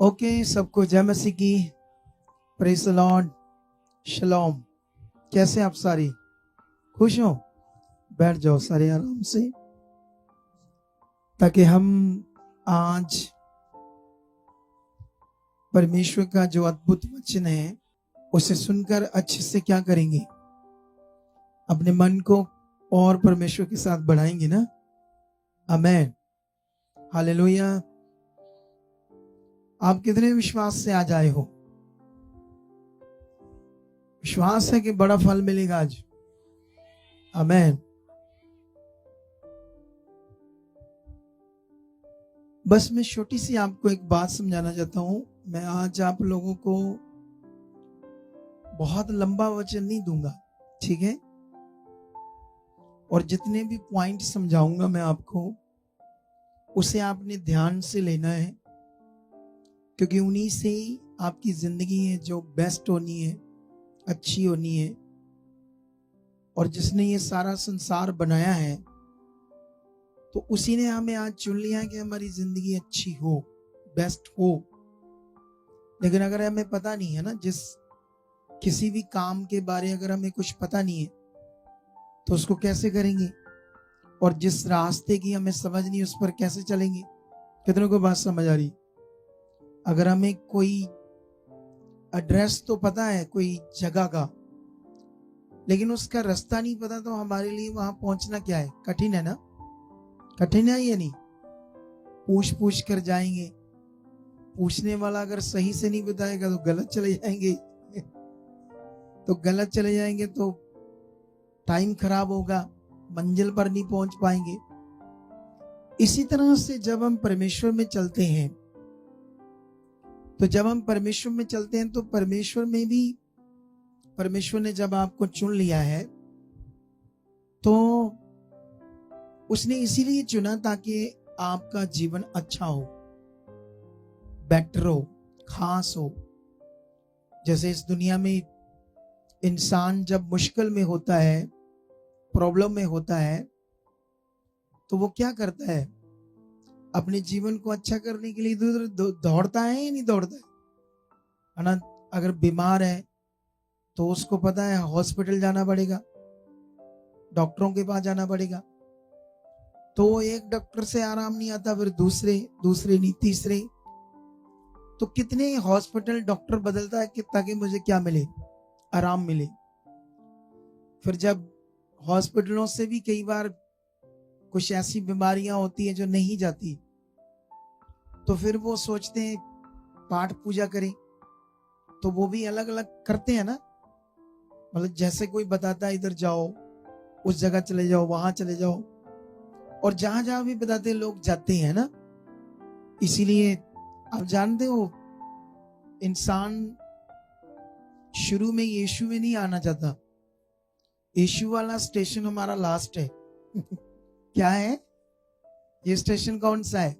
Okay, सबको जय मसीह की। Praise the lord. शलोम। कैसे आप सारी खुश हो? बैठ जाओ सारे आराम से, ताकि हम आज परमेश्वर का जो अद्भुत वचन है उसे सुनकर अच्छे से क्या करेंगे, अपने मन को और परमेश्वर के साथ बढ़ाएंगे ना। आमेन, हालेलुया। आप कितने विश्वास से आज आए हो? विश्वास है कि बड़ा फल मिलेगा आज। आमेन। बस मैं छोटी सी आपको एक बात समझाना चाहता हूं। मैं आज आप लोगों को बहुत लंबा वचन नहीं दूंगा, ठीक है? और जितने भी पॉइंट समझाऊंगा मैं आपको, उसे आपने ध्यान से लेना है, क्योंकि उन्हीं से ही आपकी जिंदगी है जो बेस्ट होनी है, अच्छी होनी है। और जिसने ये सारा संसार बनाया है, तो उसी ने हमें आज चुन लिया है कि हमारी जिंदगी अच्छी हो, बेस्ट हो। लेकिन अगर हमें पता नहीं है ना, किसी भी काम के बारे अगर हमें कुछ पता नहीं है तो उसको कैसे करेंगे? और जिस रास्ते की हमें समझ नहीं, उस पर कैसे चलेंगे? कितनों को बात समझ आ रही? अगर हमें कोई एड्रेस तो पता है कोई जगह का, लेकिन उसका रास्ता नहीं पता, तो हमारे लिए वहां पहुंचना क्या है? कठिन है ना? कठिन है या नहीं? पूछ कर जाएंगे। पूछने वाला अगर सही से नहीं बताएगा तो गलत चले जाएंगे तो गलत चले जाएंगे तो टाइम खराब होगा, मंजिल पर नहीं पहुंच पाएंगे। इसी तरह से जब हम परमेश्वर में चलते हैं, तो परमेश्वर में भी, परमेश्वर ने जब आपको चुन लिया है तो उसने इसीलिए चुना ताकि आपका जीवन अच्छा हो, बेटर हो, खास हो। जैसे इस दुनिया में इंसान जब मुश्किल में होता है, प्रॉब्लम में होता है, तो वो क्या करता है? अपने जीवन को अच्छा करने के लिए इधर उधर दौड़ता है या नहीं दौड़ता है ना? अगर बीमार है तो उसको पता है हॉस्पिटल जाना पड़ेगा, डॉक्टरों के पास जाना पड़ेगा। तो एक डॉक्टर से आराम नहीं आता, फिर दूसरे नहीं, तीसरे। तो कितने हॉस्पिटल डॉक्टर बदलता है कि ताकि मुझे क्या मिले? आराम मिले। फिर जब हॉस्पिटलों से भी कई बार कुछ ऐसी बीमारियां होती है जो नहीं जाती, तो फिर वो सोचते हैं पाठ पूजा करें, तो वो भी अलग अलग करते हैं ना। मतलब जैसे कोई बताता है इधर जाओ, उस जगह चले जाओ, वहां चले जाओ, और जहां जहां भी बताते हैं लोग जाते हैं ना। इसीलिए आप जानते हो, इंसान शुरू में यीशु में नहीं आना चाहता। यीशु वाला स्टेशन हमारा लास्ट है क्या है ये स्टेशन? कौन सा है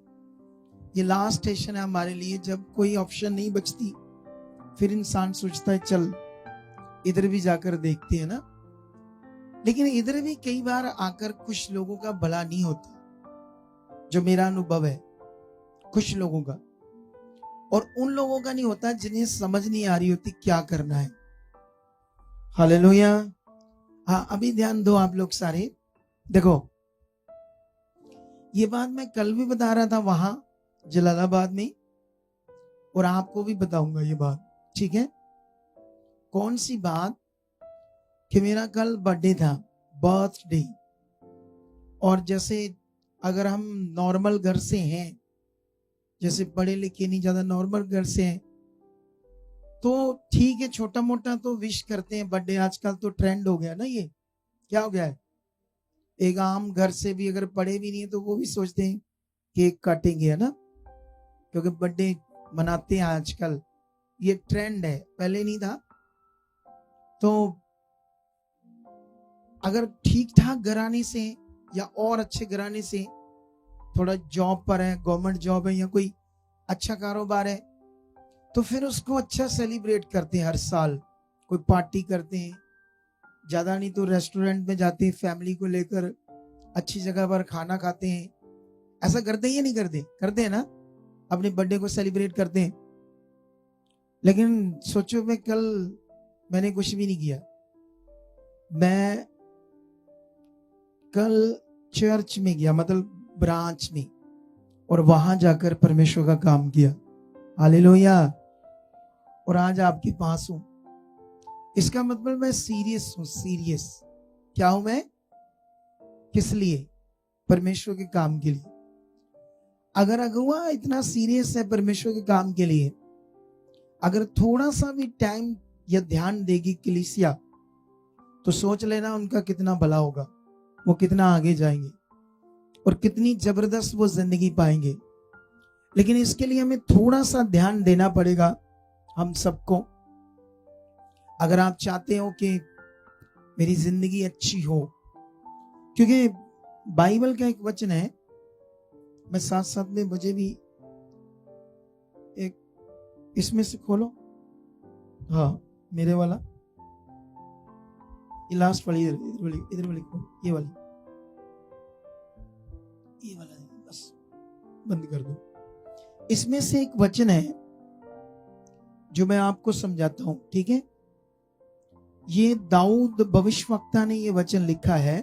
ये? लास्ट स्टेशन है हमारे लिए। जब कोई ऑप्शन नहीं बचती, फिर इंसान सोचता है चल इधर भी जाकर देखते हैं ना। लेकिन इधर भी कई बार आकर कुछ लोगों का भला नहीं होता, जो मेरा अनुभव है, कुछ लोगों का। और उन लोगों का नहीं होता जिन्हें समझ नहीं आ रही होती क्या करना है। हालेलुया। हाँ, अभी ध्यान दो आप लोग सारे। देखो, ये बात मैं कल भी बता रहा था वहां जलालाबाद में, और आपको भी बताऊंगा ये बात, ठीक है? कौन सी बात? कि मेरा कल बर्थडे था, बर्थडे। और जैसे अगर हम नॉर्मल घर से हैं, जैसे पढ़े लिखे नहीं ज्यादा, नॉर्मल घर से हैं, तो ठीक है, छोटा मोटा तो विश करते हैं बर्थडे। आजकल तो ट्रेंड हो गया ना। ये क्या हो गया है? एक आम घर से भी अगर पढ़े भी नहीं है तो वो भी सोचते हैं केक काटेंगे, है ना? क्योंकि बर्थडे मनाते हैं आजकल, ये ट्रेंड है, पहले नहीं था। तो अगर ठीक ठाक घराने से या और अच्छे घराने से, थोड़ा जॉब पर है, गवर्नमेंट जॉब है या कोई अच्छा कारोबार है, तो फिर उसको अच्छा सेलिब्रेट करते हैं। हर साल कोई पार्टी करते हैं, ज्यादा नहीं तो रेस्टोरेंट में जाते हैं, फैमिली को लेकर अच्छी जगह पर खाना खाते हैं। ऐसा करते हैं या नहीं करते? करते हैं ना? अपने बर्थडे को सेलिब्रेट करते हैं। लेकिन सोचो मैं कल मैंने कुछ भी नहीं किया, मैं कल चर्च में गया, मतलब ब्रांच में, और वहां जाकर परमेश्वर का काम किया। हालेलुया। और आज आपके पास हूं। इसका मतलब मैं सीरियस हूं, सीरियस। क्या हूं मैं? किस लिए? परमेश्वर के काम के लिए। अगर अगुआ इतना सीरियस है परमेश्वर के काम के लिए, अगर थोड़ा सा भी टाइम या ध्यान देगी कलीसिया, तो सोच लेना उनका कितना भला होगा, वो कितना आगे जाएंगे और कितनी जबरदस्त वो जिंदगी पाएंगे। लेकिन इसके लिए हमें थोड़ा सा ध्यान देना पड़ेगा हम सबको। अगर आप चाहते हो कि मेरी जिंदगी अच्छी हो, क्योंकि बाइबल का एक वचन है, मैं साथ साथ में मुझे भी एक इसमें से खोलो, हाँ मेरे वाला, ये लास्ट वाली, इधर वाली खोलो, ये वाला बस बंद कर दो। इसमें से एक वचन है जो मैं आपको समझाता हूं, ठीक है? ये दाऊद भविष्यवक्ता ने ये वचन लिखा है,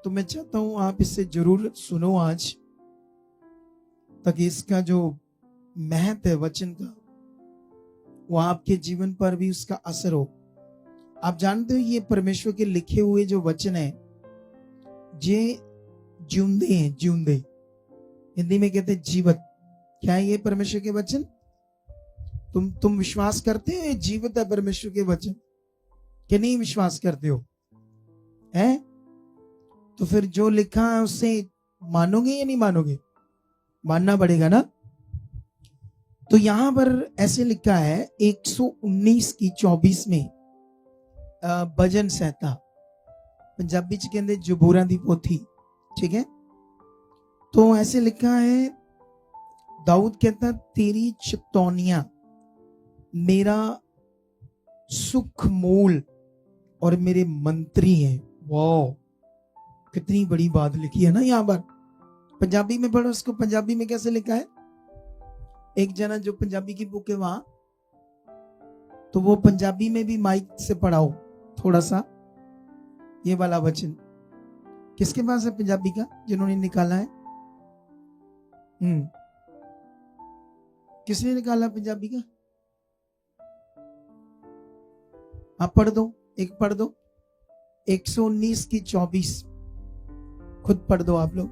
तो मैं चाहता हूं आप इससे जरूर सुनो आज, ताकि इसका जो महत्व है वचन का, वो आपके जीवन पर भी उसका असर हो। आप जानते हो ये परमेश्वर के लिखे हुए जो वचन है, ये जिंदे हैं, जिंदे, हिंदी में कहते हैं जीवत। क्या है ये परमेश्वर के वचन? तुम विश्वास करते हो ये जीवित है परमेश्वर के वचन, कि नहीं विश्वास करते हो? है तो फिर जो लिखा है उससे मानोगे या नहीं मानोगे? मानना पड़ेगा ना। तो यहां पर ऐसे लिखा है 119 की 24 में, भजन संहिता, पंजाबी च कहते जबूरा दी पोथी, ठीक है? तो ऐसे लिखा है, दाऊद कहता तेरी चितौनियां मेरा सुख मूल और मेरे मंत्री हैं। वाह, कितनी बड़ी बात लिखी है ना यहाँ पर। पंजाबी में पढ़ो उसको, पंजाबी में कैसे लिखा है? एक जना जो पंजाबी की बुक है वहां, तो वो पंजाबी में भी माइक से पढ़ाओ थोड़ा सा ये वाला वचन। किसके पास है पंजाबी का, जिन्होंने निकाला है? किसने निकाला पंजाबी का? आप पढ़ दो, एक पढ़ दो, 119 की 24, खुद पढ़ दो आप लोग।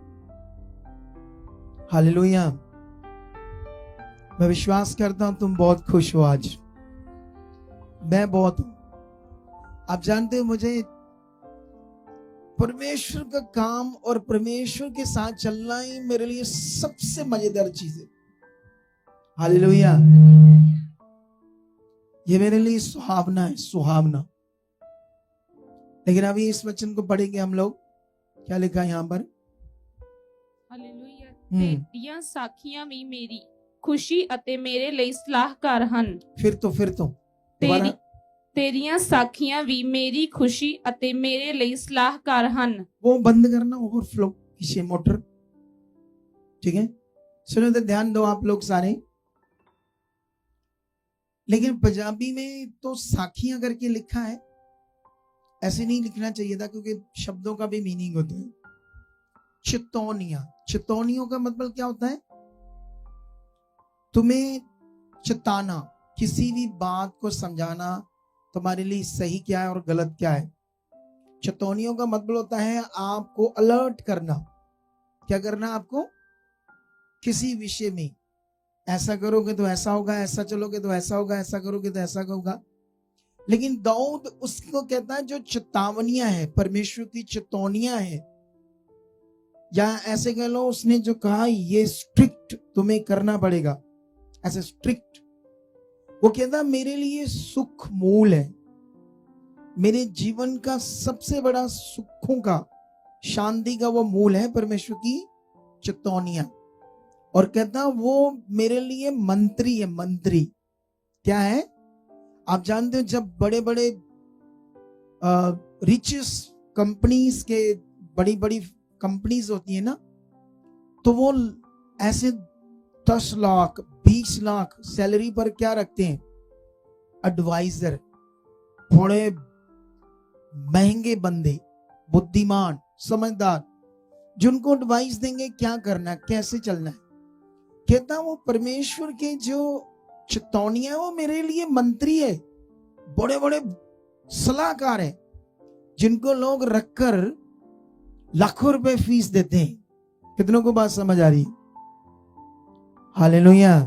हालेलुया। मैं विश्वास करता हूं तुम बहुत खुश हो आज, मैं बहुत हूं। आप जानते हो मुझे परमेश्वर का काम और परमेश्वर के साथ चलना ही मेरे लिए सबसे मजेदार चीज है। हालेलुया। ये मेरे लिए सुहावना है, सुहावना। लेकिन अभी इस वचन को पढ़ेंगे हम लोग। क्या लिखा है यहाँ पर? ਹਾਲੇਲੂਇਆ। ਤੇਰੀਆਂ ਸਾਖੀਆਂ ਵੀ ਮੇਰੀ ਖੁਸ਼ੀ ਅਤੇ ਮੇਰੇ ਲਈ ਸਲਾਹਕਾਰ ਹਨ। फिर तो ਤੇਰੀਆਂ ਸਾਖੀਆਂ ਵੀ ਮੇਰੀ ਖੁਸ਼ੀ ਅਤੇ ਮੇਰੇ ਲਈ ਸਲਾਹਕਾਰ ਹਨ। वो बंद करना, ओवरफ्लो पीछे मोटर, ठीक है? सुनो तो ध्यान दो आप लोग सारे। लेकिन पंजाबी में तो साखियां करके लिखा है, ऐसे नहीं लिखना चाहिए था, क्योंकि शब्दों का भी मीनिंग होता है। चितौनियां, चितौनियों का मतलब क्या होता है? तुम्हें चिताना, किसी भी बात को समझाना, तुम्हारे लिए सही क्या है और गलत क्या है। चितौनियों का मतलब होता है आपको अलर्ट करना। क्या करना आपको? किसी विषय में, ऐसा करोगे तो ऐसा होगा, ऐसा चलोगे तो ऐसा होगा, ऐसा करोगे तो ऐसा होगा। लेकिन दाऊद उसको कहता है जो चेतावनियां है, परमेश्वर की चेतावनियां है, या ऐसे कह लो उसने जो कहा ये स्ट्रिक्ट तुम्हें करना पड़ेगा, ऐसे स्ट्रिक्ट। वो कहता मेरे लिए सुख मूल है, मेरे जीवन का सबसे बड़ा सुखों का, शांति का वो मूल है परमेश्वर की चेतावनियां। और कहता वो मेरे लिए मंत्री है। मंत्री क्या है? आप जानते हो जब बड़े बड़े रिचेस कंपनीज के, बड़ी बड़ी कंपनीज होती है ना, तो वो ऐसे 10 लाख 20 लाख सैलरी पर क्या रखते हैं? एडवाइजर, बड़े महंगे बंदे, बुद्धिमान, समझदार, जिनको एडवाइस देंगे क्या करना है, कैसे चलना है। कहता वो परमेश्वर के जो चेतावनियां वो मेरे लिए मंत्री है, बड़े बड़े सलाहकार है, जिनको लोग रखकर लाखों रुपए फीस देते हैं। कितनों को बात समझ आ रही? हालेलुया।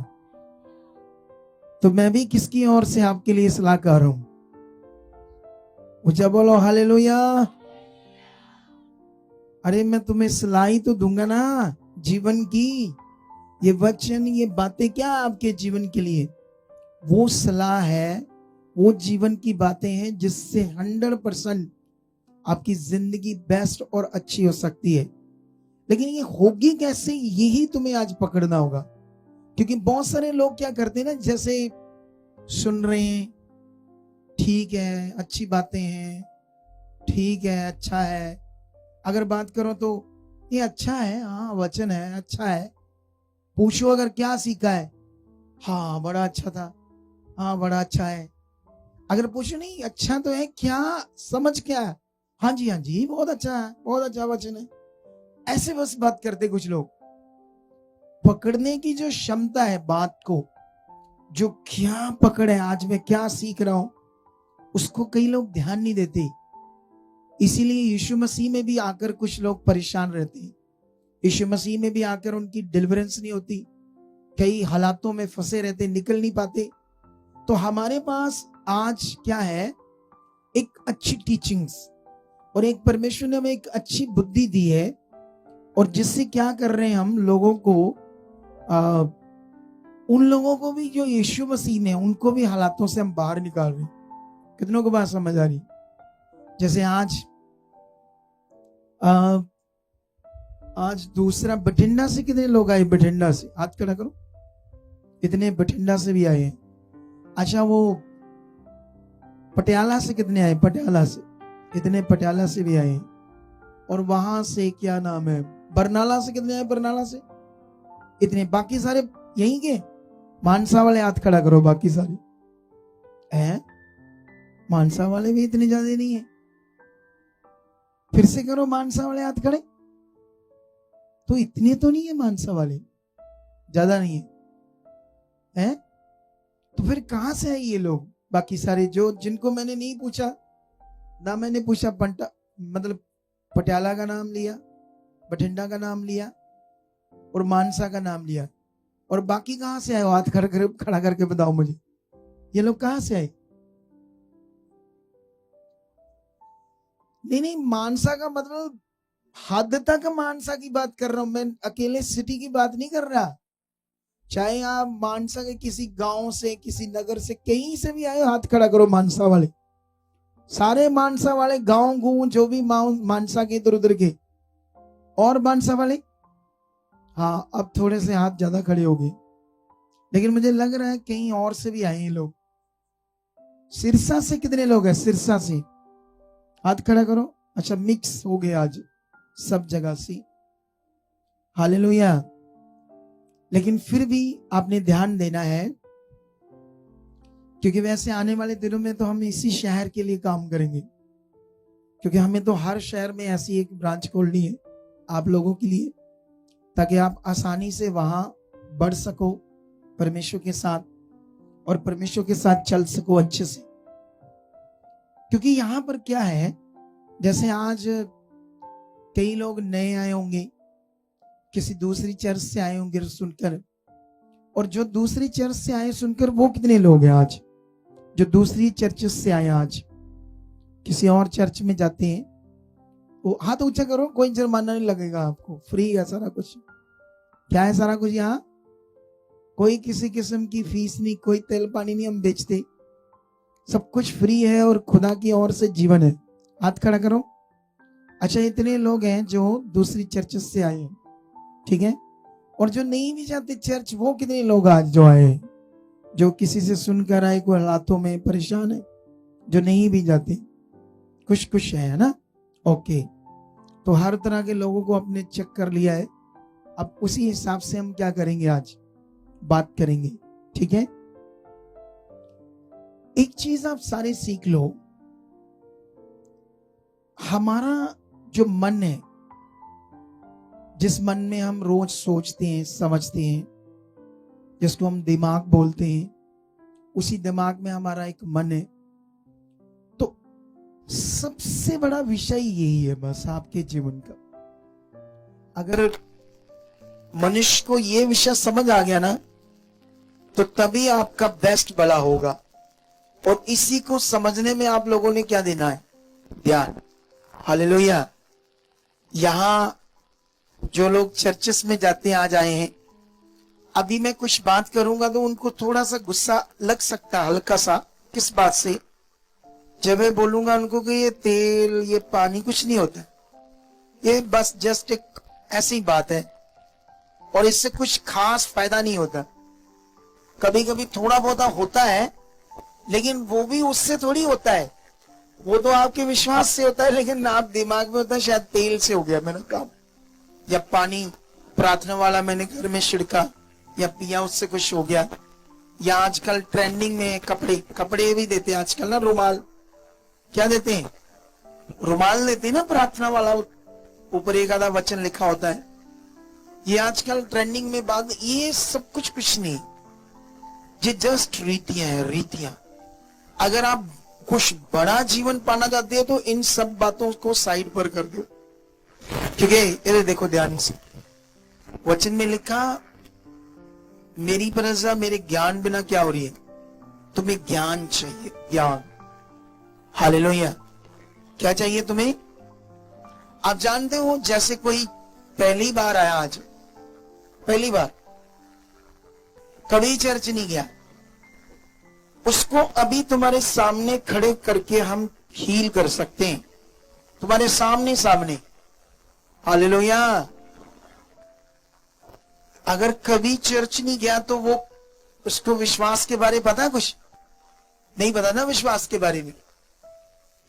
तो मैं भी किसकी ओर से आपके लिए सलाहकार हूं? ऊंचा बोलो हालेलुया। अरे मैं तुम्हें सलाह ही तो दूंगा ना जीवन की। ये वचन, ये बातें क्या आपके जीवन के लिए? वो सलाह है, वो जीवन की बातें हैं जिससे 100% आपकी जिंदगी बेस्ट और अच्छी हो सकती है। लेकिन ये होगी कैसे, यही तुम्हें आज पकड़ना होगा। क्योंकि बहुत सारे लोग क्या करते हैं ना, जैसे सुन रहे हैं, ठीक है, अच्छी बातें हैं, ठीक है, अच्छा है। अगर बात करो तो ये अच्छा है, हाँ वचन है, अच्छा है। पूछो अगर क्या सीखा है, हाँ बड़ा अच्छा था, हाँ बड़ा अच्छा है। अगर पूछो नहीं अच्छा तो है, क्या समझ क्या है, हाँ जी बहुत अच्छा है, बहुत अच्छा वचन है। ऐसे बस बात करते कुछ लोग। पकड़ने की जो क्षमता है बात को, जो क्या पकड़ है, आज मैं क्या सीख रहा हूं, उसको कई लोग ध्यान नहीं देते। इसीलिए यीशु मसीह में भी आकर कुछ लोग परेशान रहते हैं। यीशु मसीह में भी आकर उनकी डिलीवरेंस नहीं होती, कई हालातों में फंसे रहते, निकल नहीं पाते। तो हमारे पास आज क्या है? एक अच्छी टीचिंग्स, और एक परमेश्वर ने हमें एक अच्छी बुद्धि दी है, और जिससे क्या कर रहे हैं हम लोगों को, उन लोगों को भी जो यीशु मसीह में, उनको भी हालातों से हम बाहर निकाल रहे हैं। कितनों को बात समझ आ रही? जैसे आज दूसरा बठिंडा से कितने लोग आए? बठिंडा से हाथ खड़ा करो। इतने बठिंडा से भी आए हैं। अच्छा, वो पटियाला से कितने आए? पटियाला से इतने, पटियाला से भी आए हैं। और वहां से क्या नाम है, बरनाला से कितने आए? बरनाला से इतने। बाकी सारे यहीं के? मानसा वाले हाथ खड़ा करो। बाकी सारे हैं? मानसा वाले भी इतने ज्यादा नहीं है। फिर से करो, मानसा वाले हाथ खड़े। तो इतने तो नहीं है, मानसा वाले ज्यादा नहीं है। तो फिर कहां से है ये लोग? बाकी सारे जो, जिनको मैंने नहीं पूछा ना, मैंने पूछा मतलब पटियाला का नाम लिया, बठिंडा का नाम लिया और मानसा का नाम लिया, और बाकी कहां से आए? हाथ खड़ा करके बताओ मुझे, ये लोग कहां से आए? नहीं, मानसा का मतलब हद तक मानसा की बात कर रहा हूं मैं, अकेले सिटी की बात नहीं कर रहा। चाहे आप मानसा के किसी गांव से, किसी नगर से, कहीं से भी आए, हाथ खड़ा करो। मानसा वाले, सारे मानसा वाले, गांव गूं जो भी मानसा के इधर उधर के, और मानसा वाले, हाँ अब थोड़े से हाथ ज्यादा खड़े हो गए, लेकिन मुझे लग रहा है कहीं और से भी आए हैं लोग। सिरसा से कितने लोग हैं? सिरसा से हाथ खड़ा करो। अच्छा, मिक्स हो गए आज सब जगह से। हालेलुया। लेकिन फिर भी आपने ध्यान देना है, क्योंकि वैसे आने वाले दिनों में तो हम इसी शहर के लिए काम करेंगे, क्योंकि हमें तो हर शहर में ऐसी एक ब्रांच खोलनी है आप लोगों के लिए, ताकि आप आसानी से वहां बढ़ सको परमेश्वर के साथ, और परमेश्वर के साथ चल सको अच्छे से। क्योंकि यहां पर क्या है, जैसे आज कई लोग नए आए होंगे, किसी दूसरी चर्च से आए होंगे सुनकर, और जो दूसरी चर्च से आए सुनकर, वो कितने लोग हैं आज जो दूसरी चर्च से आए, आज किसी और चर्च में जाते हैं? वो हाथ ऊंचा करो, कोई जुर्माना नहीं लगेगा आपको, फ्री है सारा कुछ। क्या है सारा कुछ यहाँ? कोई किसी किस्म की फीस नहीं, कोई तेल पानी नहीं हम बेचते, सब कुछ फ्री है और खुदा की ओर से जीवन है। हाथ खड़ा करो। अच्छा, इतने लोग हैं जो दूसरी चर्च से आए हैं, ठीक है। और जो नहीं भी जाते चर्च, वो कितने लोग आज जो आए, जो किसी से सुनकर आए, कोई हालातों में परेशान है, जो नहीं भी जाते, कुछ है ना? ओके, तो हर तरह के लोगों को अपने चेक कर लिया है। अब उसी हिसाब से हम क्या करेंगे आज? बात करेंगे, ठीक है। एक चीज आप सारे सीख लो, हमारा जो मन है, जिस मन में हम रोज सोचते हैं, समझते हैं, जिसको हम दिमाग बोलते हैं, उसी दिमाग में हमारा एक मन है। तो सबसे बड़ा विषय यही है बस आपके जीवन का। अगर मनुष्य को ये विषय समझ आ गया ना, तो तभी आपका बेस्ट भला होगा। और इसी को समझने में आप लोगों ने क्या देना है? ध्यान। हालेलुया। यहां जो लोग चर्चेस में जाते हैं, आज आए हैं, अभी मैं कुछ बात करूंगा तो उनको थोड़ा सा गुस्सा लग सकता है, हल्का सा। किस बात से? जब मैं बोलूंगा उनको कि ये तेल, ये पानी कुछ नहीं होता, ये बस जस्ट एक ऐसी बात है और इससे कुछ खास फायदा नहीं होता। कभी कभी थोड़ा बहुत होता है, लेकिन वो भी उससे थोड़ी होता है, वो तो आपके विश्वास से होता है, लेकिन आप दिमाग में होता है शायद तेल से हो गया मेरा काम, या पानी प्रार्थना वाला मैंने घर में छिड़का या पिया, उससे कुछ हो गया। या आजकल ट्रेंडिंग में कपड़े भी देते हैं आजकल ना, रुमाल। क्या देते हैं? रुमाल देते हैं ना प्रार्थना वाला, ऊपर एक आधा वचन लिखा होता है। ये आजकल ट्रेंडिंग में बात, ये सब कुछ नहीं, ये जस्ट रीतियां हैं, रीतियां। अगर आप कुछ बड़ा जीवन पाना चाहते हो तो इन सब बातों को साइड पर कर दो, क्योंकि ये देखो ध्यान से, वचन में लिखा, मेरी प्रजा मेरे ज्ञान बिना क्या हो रही है? तुम्हें ज्ञान चाहिए, ज्ञान। हालेलुया। क्या चाहिए तुम्हें? आप जानते हो, जैसे कोई पहली बार आया, आज पहली बार, कभी चर्च नहीं गया, उसको अभी तुम्हारे सामने खड़े करके हम हील कर सकते हैं, तुम्हारे सामने। हालेलुया। अगर कभी चर्च नहीं गया तो वो, उसको विश्वास के बारे में पता, कुछ नहीं पता ना विश्वास के बारे में।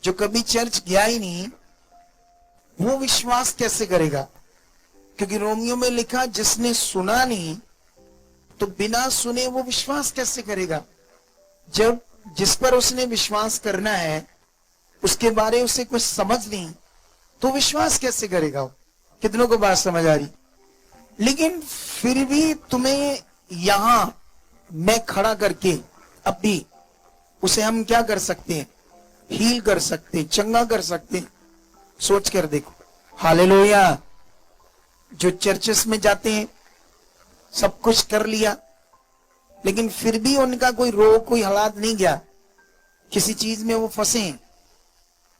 जो कभी चर्च गया ही नहीं, वो विश्वास कैसे करेगा? क्योंकि रोमियो में लिखा, जिसने सुना नहीं तो बिना सुने वो विश्वास कैसे करेगा? जब जिस पर उसने विश्वास करना है उसके बारे उसे कुछ समझ नहीं, तो विश्वास कैसे करेगा वो? कितनों को बात समझ आ रही? लेकिन फिर भी तुम्हें यहां मैं खड़ा करके अब भी उसे हम क्या कर सकते हैं? हील कर सकते हैं, चंगा कर सकते हैं। सोच कर देखो। हालेलुया। जो चर्चेस में जाते हैं, सब कुछ कर लिया, लेकिन फिर भी उनका कोई रोग, कोई हालात नहीं गया, किसी चीज में वो फंसे हैं,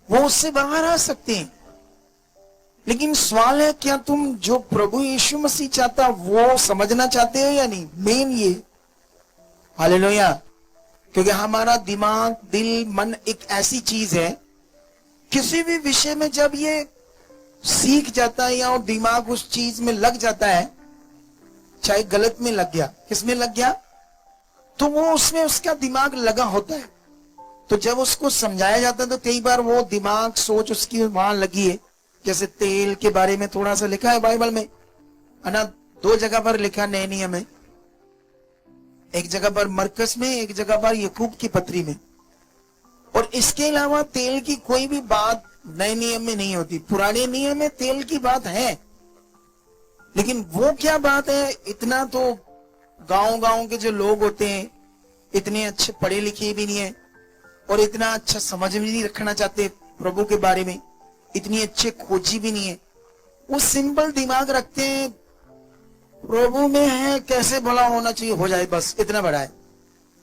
वो उससे बाहर आ सकते हैं। लेकिन सवाल है, क्या तुम जो प्रभु यीशु मसीह चाहता वो समझना चाहते हो या नहीं? मेन ये। हालेलुया। क्योंकि हमारा दिमाग, दिल, मन एक ऐसी चीज है, किसी भी विषय में जब ये सीख जाता है या दिमाग उस चीज में लग जाता है, चाहे गलत में लग गया, किसमें लग गया, तो वो उसमें उसका दिमाग लगा होता है। तो जब उसको समझाया जाता है तो कई बार वो दिमाग, सोच उसकी वहां लगी है। जैसे तेल के बारे में थोड़ा सा लिखा है बाइबल में, है ना, 2 जगह पर लिखा नए नियम में, एक जगह पर मरकस में, एक जगह पर याकूब की पत्री में। और इसके अलावा तेल की कोई भी बात नए नियम में नहीं होती। पुराने नियम में तेल की बात है, लेकिन वो क्या बात है, इतना तो गांव के जो लोग होते हैं इतने अच्छे पढ़े लिखे भी नहीं है और इतना अच्छा समझ भी नहीं रखना चाहते प्रभु के बारे में, इतनी अच्छे खोजी भी नहीं है। वो सिंपल दिमाग रखते हैं, प्रभु में है, कैसे भला होना चाहिए हो जाए, बस इतना बड़ा है।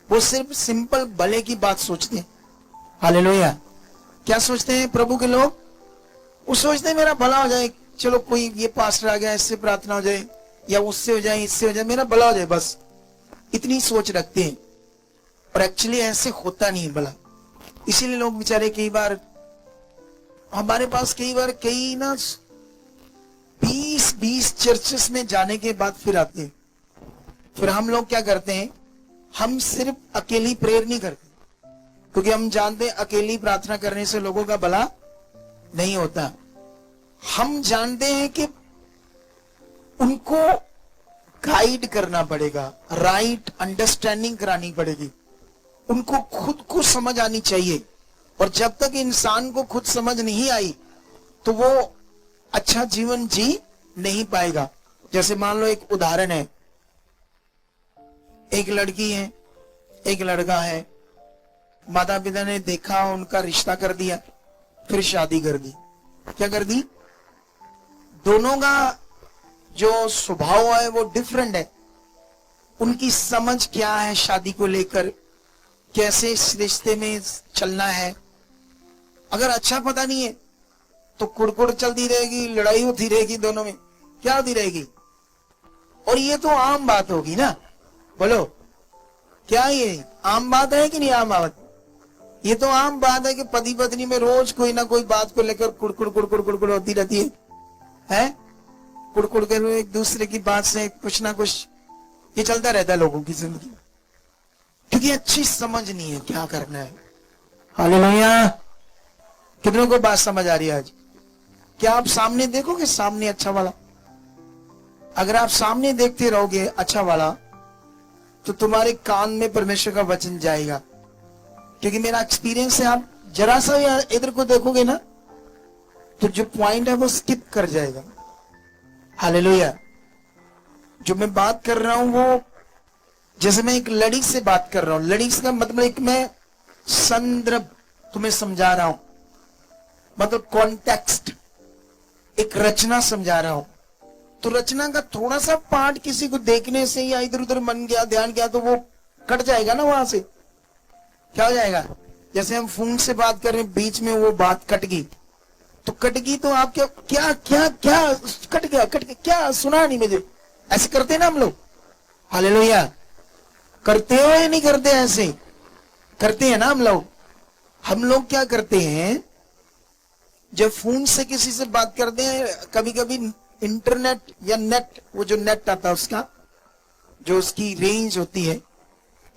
वो सिर्फ सिंपल भले की बात सोचते हैं। हालेलुया। क्या सोचते हैं प्रभु के लोग? वो सोचते हैं मेरा भला हो जाए, चलो कोई ये पास्टर आ गया, इससे प्रार्थना हो जाए, या उससे हो जाए, इससे हो जाए, मेरा भला हो जाए, बस इतनी सोच रखते हैं। और एक्चुअली ऐसे होता नहीं भला। इसीलिए लोग बेचारे कई बार हमारे पास कई ना 20 चर्चेस में जाने के बाद फिर आते हैं। फिर हम लोग क्या करते हैं, हम सिर्फ अकेली प्रेयर नहीं करते, क्योंकि हम जानते हैं अकेली प्रार्थना करने से लोगों का भला नहीं होता। हम जानते हैं कि उनको गाइड करना पड़ेगा, राइट अंडरस्टैंडिंग करानी पड़ेगी, उनको खुद को समझ आनी चाहिए। और जब तक इंसान को खुद समझ नहीं आई तो वो अच्छा जीवन जी नहीं पाएगा। जैसे मान लो एक उदाहरण है, एक लड़की है, एक लड़का है, माता पिता ने देखा, उनका रिश्ता कर दिया, फिर शादी कर दी। क्या कर दी? दोनों का जो स्वभाव है वो डिफरेंट है। उनकी समझ क्या है शादी को लेकर, कैसे इस रिश्ते में चलना है, अगर अच्छा पता नहीं है तो कुड़कुड़ चलती रहेगी, लड़ाई होती रहेगी, दोनों में क्या होती रहेगी। और ये तो आम बात होगी ना, बोलो क्या ये आम बात है कि नहीं आम बात? ये तो आम बात है कि पति पत्नी में रोज कोई ना कोई बात को लेकर कुड़कुड़ कुड़कुड़ कुड़कुड़ होती रहती है? कुड़कुड़ कर एक दूसरे की बात से कुछ ना कुछ ये चलता रहता है लोगों की जिंदगी, क्योंकि अच्छी समझ नहीं है क्या करना है। हालेलुया। कितनों को बात समझ आ रही है आज? क्या आप सामने देखोगे, सामने अच्छा वाला? अगर आप सामने देखते रहोगे अच्छा वाला तो तुम्हारे कान में परमेश्वर का वचन जाएगा। क्योंकि मेरा एक्सपीरियंस है, आप जरा सा इधर को देखोगे ना तो जो पॉइंट है वो स्किप कर जाएगा। हालेलुया। जो मैं बात कर रहा हूं वो, जैसे मैं एक लड़ी से बात कर रहा हूं, लड़ी का मतलब एक मैं संदर्भ तुम्हें समझा रहा हूं, मतलब कॉन्टेक्स्ट, एक रचना समझा रहा हूं। तो रचना का थोड़ा सा पार्ट किसी को देखने से या इधर उधर मन गया, ध्यान गया तो वो कट जाएगा ना, वहां से क्या हो जाएगा। जैसे हम फोन से बात कर रहे हैं, बीच में वो बात कट गई, तो कट गई तो आप क्या क्या क्या क्या कट गया क्या सुना नहीं मुझे, ऐसे करते ना हम लोग। हालेलुया। करते हो या नहीं करते? ऐसे करते हैं ना हम लोग। हम लोग क्या करते हैं, जब फोन से किसी से बात करते हैं, कभी कभी इंटरनेट या नेट, वो जो नेट आता है उसका जो उसकी रेंज होती है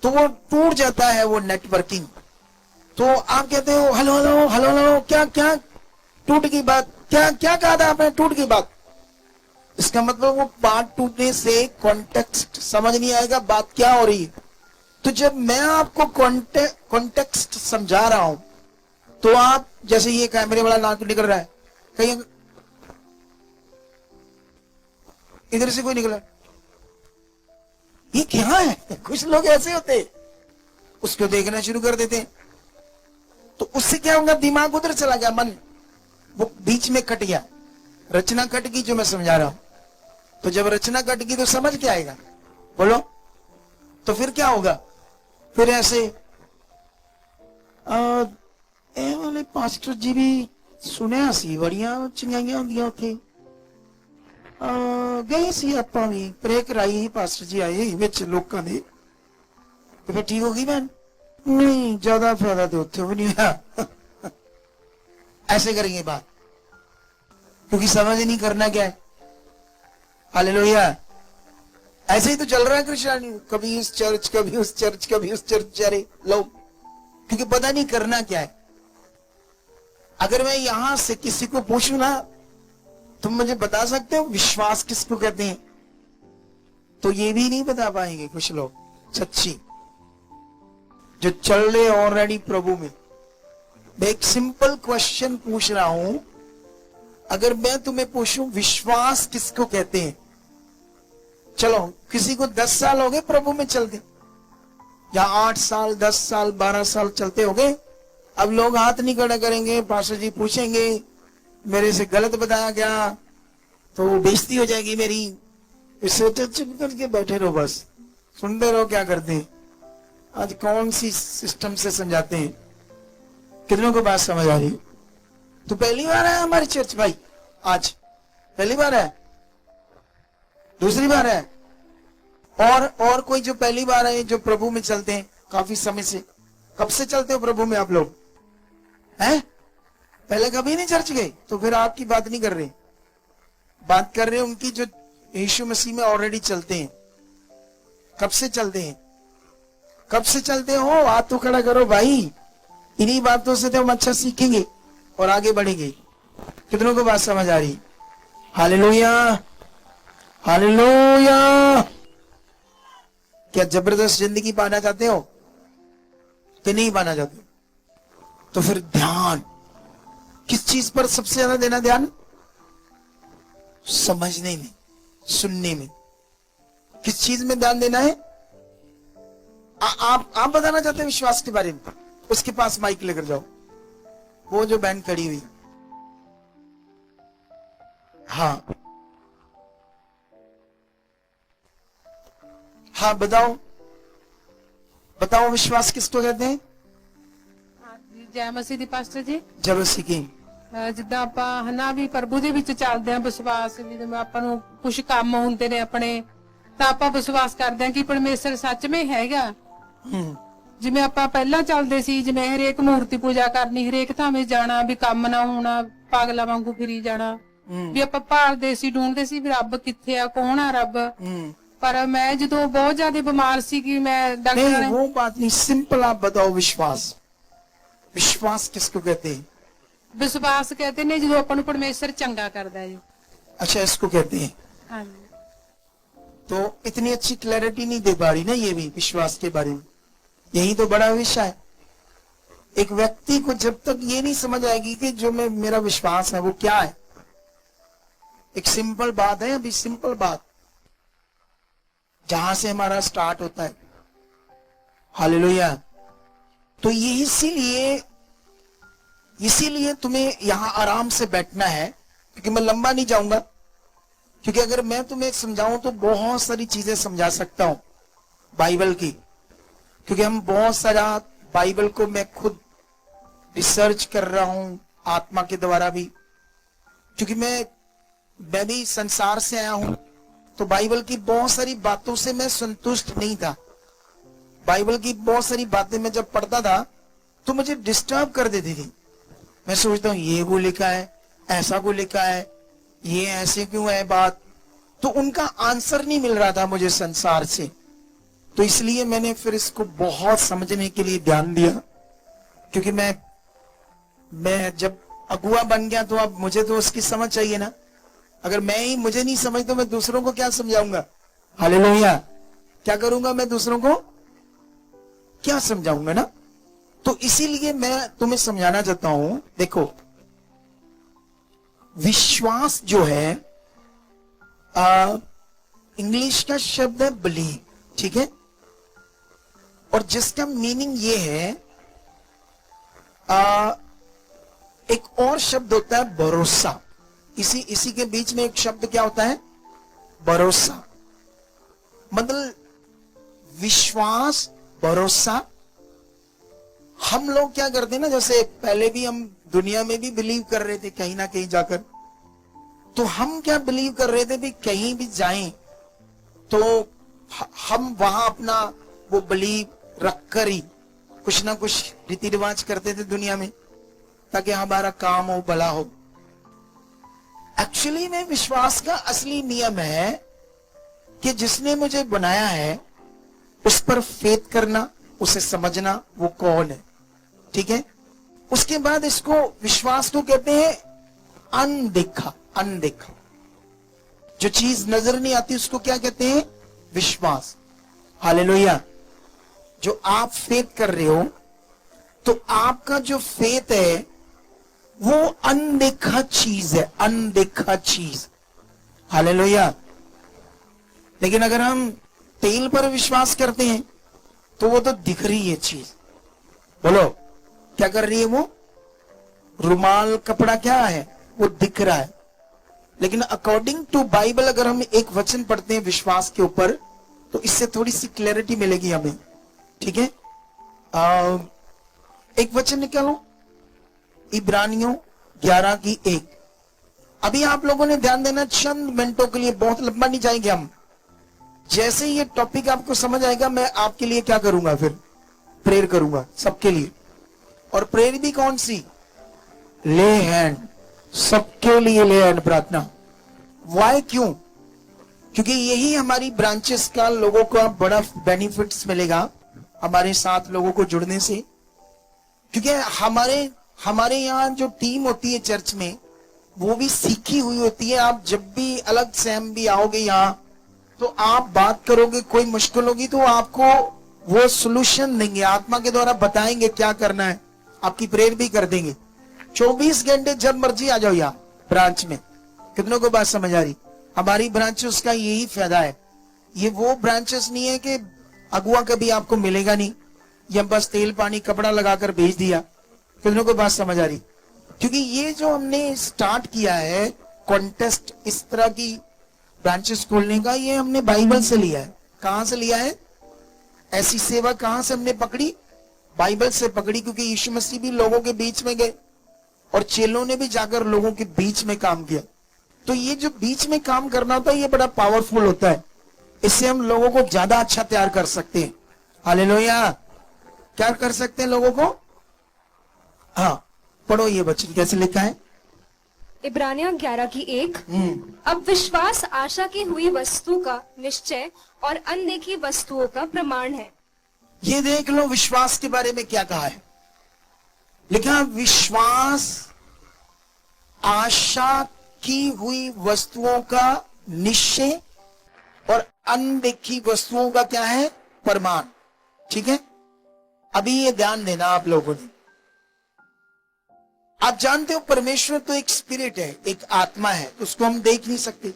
तो वो टूट जाता है, वो नेटवर्किंग। तो आप कहते हो हेलो हेलो हेलो हेलो, क्या क्या टूट गई बात, क्या क्या कहा था आपने, टूट गई बात। इसका मतलब वो बात टूटने से कॉन्टेक्स्ट समझ नहीं आएगा, बात क्या हो रही है। तो जब मैं आपको कॉन्टेक्स्ट समझा रहा हूं तो आप, जैसे ये कैमरे वाला नाक निकल रहा है, कहीं इधर से कोई निकला, ये क्या है? कुछ लोग ऐसे होते, उसको देखना शुरू कर देते हैं, तो उससे क्या होगा, दिमाग उधर चला गया, मन वो बीच में कट गया, रचना कट गई जो मैं समझा रहा हूं। तो जब रचना कट गई तो समझ क्या आएगा, बोलो? तो फिर क्या होगा? फिर ऐसे वाले पास्टर जी भी सुनिया सी बड़िया चंगाइयां होंदियां उत्थे, गए सी आपां भी प्रे कराई, पास्टर जी आए विच लोकां दे, तो फिर ठीक हो गई बहन? नहीं, ज्यादा फायदा तो उत्थे भी नहीं हुआ। ऐसे करेंगे बात, क्योंकि समझ नहीं करना क्या है। हालेलुया। ऐसे ही तो चल रहा है क्रिश्चियनिटी, कभी इस चर्च कभी उस चर्च कभी उस चर्च, अरे लोग, क्योंकि पता नहीं करना क्या है। अगर मैं यहां से किसी को पूछूं ना, तुम मुझे बता सकते हो विश्वास किसको कहते हैं? तो ये भी नहीं बता पाएंगे कुछ लोग, सच्ची जो चल रहे ऑलरेडी प्रभु में। मैं एक सिंपल क्वेश्चन पूछ रहा हूं, अगर मैं तुम्हें पूछूं विश्वास किसको कहते हैं? चलो किसी को 10 साल हो गए प्रभु में चलते, या 8 साल 10 साल 12 साल चलते हो गए, अब लोग हाथ नहीं खड़ा करेंगे, पास्टर जी पूछेंगे मेरे से गलत बताया गया तो बेइज्जती हो जाएगी मेरी, इससे चुप करके बैठे रहो, बस सुनते रहो क्या करते हैं। आज कौन सी सिस्टम से समझाते हैं, कितनों को बात समझ आ रही? तो पहली बार है हमारी चर्च भाई, आज पहली बार है, दूसरी बार है, और कोई जो पहली बार है, जो प्रभु में चलते हैं काफी समय से? कब से चलते हो प्रभु में आप लोग हैं? पहले कभी नहीं चर्च गए? तो फिर आपकी बात नहीं कर रहे, बात कर रहे हैं उनकी जो यीशु मसीह में ऑलरेडी चलते हैं। कब से चलते हैं? कब से चलते हो? हाथ तो खड़ा करो भाई, इन्हीं बातों से तो हम अच्छा सीखेंगे और आगे बढ़ेंगे। कितनों को बात समझ आ रही? Hallelujah, hallelujah. क्या जबरदस्त जिंदगी पाना चाहते हो कि नहीं पाना चाहते हो? तो फिर ध्यान किस चीज पर सबसे ज्यादा देना? ध्यान समझने में, सुनने में। किस चीज में ध्यान देना है? आप बताना चाहते हैं विश्वास के बारे में? उसके पास माइक लेकर जाओ, वो जो बहन खड़ी हुई। हाँ हाँ, बताओ बताओ, विश्वास किसको कहते हैं? ਜੈ ਮਸੀਹ ਦੀ ਪਾਸਟਰ ਜੀ। जय मसीह की। ਜਿੱਦਾਂ ਆਪਾਂ ਹਨਾ ਵੀ ਪ੍ਰਭੂ ਦੇ ਵਿੱਚ ਚੱਲਦੇ ਆਂ, ਵਿਸ਼ਵਾਸ ਵੀ ਜਿਵੇਂ ਆਪਾਂ ਨੂੰ ਕੁਝ ਕੰਮ ਹੁੰਦੇ ਨੇ ਆਪਣੇ, ਤਾਂ ਆਪਾਂ ਵਿਸ਼ਵਾਸ ਕਰਦੇ ਆਂ ਕਿ ਪਰਮੇਸ਼ਰ ਸੱਚਮੇ ਹੈਗਾ। ਜਿਵੇਂ ਆਪਾਂ ਪਹਿਲਾਂ ਚੱਲਦੇ ਸੀ, ਜਿਵੇਂ ਹਰੇਕ ਮੂਰਤੀ ਪੂਜਾ ਕਰਨੀ, ਹਰੇਕ ਥਾਵੇਂ ਜਾਣਾ, ਵੀ ਕੰਮ ਨਾ ਹੋਣਾ, ਪਾਗਲਾਂ ਵਾਂਗੂ ਫਿਰੀ ਜਾਣਾ, ਵੀ ਆਪਾਂ ਭਾਲਦੇ ਸੀ, ਢੂੰਡਦੇ ਸੀ ਵੀ ਰੱਬ ਕਿੱਥੇ ਆ, ਕੌਣ ਆ ਰੱਬ। ਪਰ ਮੈਂ ਜਦੋਂ ਬਹੁਤ ਜ਼ਿਆਦਾ ਬਿਮਾਰ ਸੀ कि मैं डॉक्टर नहीं, वो बात नहीं, सिंपल आप बताओ विश्वास। विश्वास किसको कहते हैं? विश्वास कहते ने जो अपन परमेश्वर चंगा करता है जी। अच्छा, इसको कहते हैं। हाँ जी। तो इतनी अच्छी क्लैरिटी नहीं दे पा रही ना ये भी विश्वास के बारे में। यही तो बड़ा विषय है। एक व्यक्ति को जब तक ये नहीं समझ आएगी कि जो मेरा विश्वास है वो क्या है, एक सिंपल बात है, अभी सिंपल बात जहां से हमारा स्टार्ट होता है। हालेलुया। तो ये इसीलिए तुम्हें यहां आराम से बैठना है, क्योंकि मैं लंबा नहीं जाऊंगा, क्योंकि अगर मैं तुम्हें समझाऊं तो बहुत सारी चीजें समझा सकता हूं बाइबल की, क्योंकि हम बहुत सारा बाइबल को मैं खुद रिसर्च कर रहा हूं आत्मा के द्वारा भी, क्योंकि मैं भी संसार से आया हूं, तो बाइबल की बहुत सारी बातों से मैं संतुष्ट नहीं था। बाइबल की बहुत सारी बातें मैं जब पढ़ता था तो मुझे डिस्टर्ब कर देती थी। मैं सोचता हूं ये वो लिखा है, ऐसा को लिखा है, ये ऐसे क्यों है बात, तो उनका आंसर नहीं मिल रहा था मुझे संसार से। तो इसलिए मैंने फिर इसको बहुत समझने के लिए ध्यान दिया, क्योंकि मैं जब अगुआ बन गया तो अब मुझे तो उसकी समझ चाहिए ना। अगर मैं ही मुझे नहीं समझ तो मैं दूसरों को क्या समझाऊंगा? हालेलुया। क्या करूंगा मैं? दूसरों को क्या समझाऊंगा ना। तो इसीलिए मैं तुम्हें समझाना चाहता हूं। देखो, विश्वास जो है इंग्लिश का शब्द है बिलीव, ठीक है, और जिसका मीनिंग ये है एक और शब्द होता है भरोसा। इसी के बीच में एक शब्द क्या होता है? भरोसा। मतलब विश्वास, भरोसा। हम लोग क्या करते हैं ना, जैसे पहले भी हम दुनिया में भी बिलीव कर रहे थे कहीं ना कहीं जाकर, तो हम क्या बिलीव कर रहे थे भी कहीं भी जाएं तो हम वहां अपना वो बिलीव रखकर ही कुछ ना कुछ रीति रिवाज करते थे दुनिया में, ताकि हमारा काम हो, भला हो। एक्चुअली में विश्वास का असली नियम है कि जिसने मुझे बनाया है उस पर फेथ करना, उसे समझना वो कौन है, ठीक है। उसके बाद इसको, विश्वास को कहते हैं अनदेखा। अनदेखा जो चीज नजर नहीं आती उसको क्या कहते हैं? विश्वास। हालेलुया। जो आप फेथ कर रहे हो, तो आपका जो फेथ है वो अनदेखा चीज है, अनदेखा चीज। हालेलुया। लेकिन अगर हम तेल पर विश्वास करते हैं तो वो तो दिख रही है चीज। बोलो, क्या कर रही है वो? रुमाल, कपड़ा क्या है? वो दिख रहा है। लेकिन अकॉर्डिंग टू बाइबल अगर हम एक वचन पढ़ते हैं विश्वास के ऊपर, तो इससे थोड़ी सी क्लैरिटी मिलेगी हमें, ठीक है। एक वचन निकालो, इब्रानियों 11:1। अभी आप लोगों ने ध्यान देना चंद मिनटों के लिए, बहुत लंबा नहीं जाएंगे हम। जैसे ये टॉपिक आपको समझ आएगा, मैं आपके लिए क्या करूंगा? फिर प्रेयर करूंगा सबके लिए। और प्रेयर भी कौन सी? ले हैंड, सबके लिए ले हैंड प्रार्थना। वाई? क्यों? क्योंकि यही हमारी ब्रांचेस का लोगों को बड़ा बेनिफिट्स मिलेगा हमारे साथ लोगों को जुड़ने से। क्योंकि हमारे यहाँ जो टीम होती है चर्च में, वो भी सीखी हुई होती है। आप जब भी अलग से हम भी आओगे यहाँ, तो आप बात करोगे, कोई मुश्किल होगी तो आपको वो सॉल्यूशन देंगे, आत्मा के द्वारा बताएंगे क्या करना है, आपकी प्रेयर भी कर देंगे। 24 घंटे जब मर्जी आ जाओ यहाँ ब्रांच में। कितनों को बात समझ आ रही? हमारी ब्रांचेस का यही फायदा है। ये वो ब्रांचेस नहीं है कि अगुआ कभी आपको मिलेगा नहीं, या बस तेल पानी कपड़ा लगाकर भेज दिया। कितनों को बात समझ आ रही? क्योंकि ये जो हमने स्टार्ट किया है कॉन्टेस्ट, इस तरह की ब्रांचेस खोलने का, ये हमने बाइबल से लिया है। कहां से लिया है? ऐसी सेवा कहां से हमने पकड़ी? बाइबल से पकड़ी, क्योंकि यीशु मसीह भी लोगों के बीच में गए और चेलों ने भी जाकर लोगों के बीच में काम किया। तो ये जो बीच में काम करना होता है, ये बड़ा पावरफुल होता है। इससे हम लोगों को ज्यादा अच्छा तैयार कर सकते हैं। हालेलुया! क्या कर सकते हैं लोगों को? हाँ, पढ़ो ये वचन कैसे लिखा है। इब्रानियों 11:1। अब विश्वास आशा की हुई वस्तु का निश्चय और अनदेखी वस्तुओं का प्रमाण है। ये देख लो विश्वास के बारे में क्या कहा है। लिखा विश्वास आशा की हुई वस्तुओं का निश्चय और अनदेखी वस्तुओं का क्या है? प्रमाण। ठीक है, अभी ये ध्यान देना आप लोगों ने। आप जानते हो परमेश्वर तो एक स्पिरिट है, एक आत्मा है, उसको हम देख नहीं सकते।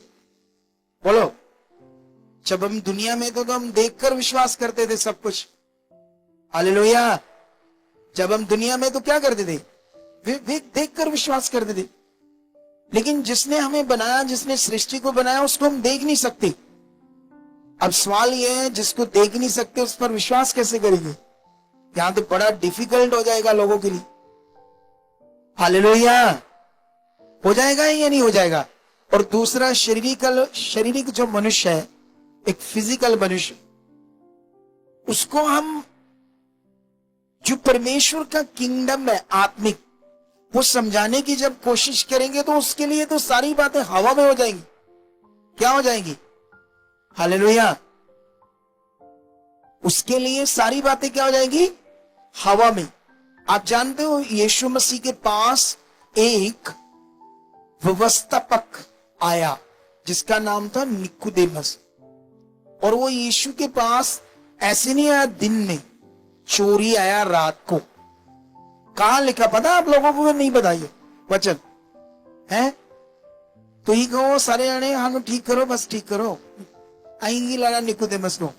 बोलो, जब हम दुनिया में तो हम देखकर विश्वास करते थे सब कुछ। हालेलुया! जब हम दुनिया में तो क्या करते थे? वे देखकर विश्वास करते थे। लेकिन जिसने हमें बनाया, जिसने सृष्टि को बनाया, उसको हम देख नहीं सकते। अब सवाल यह है, जिसको देख नहीं सकते उस पर विश्वास कैसे करेंगे? यहां तो बड़ा डिफिकल्ट हो जाएगा लोगों के लिए। हालेलुया! हो जाएगा या नहीं हो जाएगा? और दूसरा शारीरिक जो मनुष्य है, एक फिजिकल मनुष्य, उसको हम जो परमेश्वर का किंगडम है आत्मिक, वो समझाने की जब कोशिश करेंगे तो उसके लिए तो सारी बातें हवा में हो जाएंगी। क्या हो जाएंगी? हालेलुया! उसके लिए सारी बातें क्या हो जाएंगी? हवा में। आप जानते हो यीशु मसीह के पास एक व्यवस्थापक आया जिसका नाम था निकोदेमस, और वो यीशु के पास ऐसे नहीं आया दिन में, चोरी आया रात को। कहां लिखा पता आप लोगों को? नहीं बताइए वचन है तो ही कहो सारे जने, हाँ ठीक करो, बस ठीक करो। आएंगी लाना निकोदेमस को,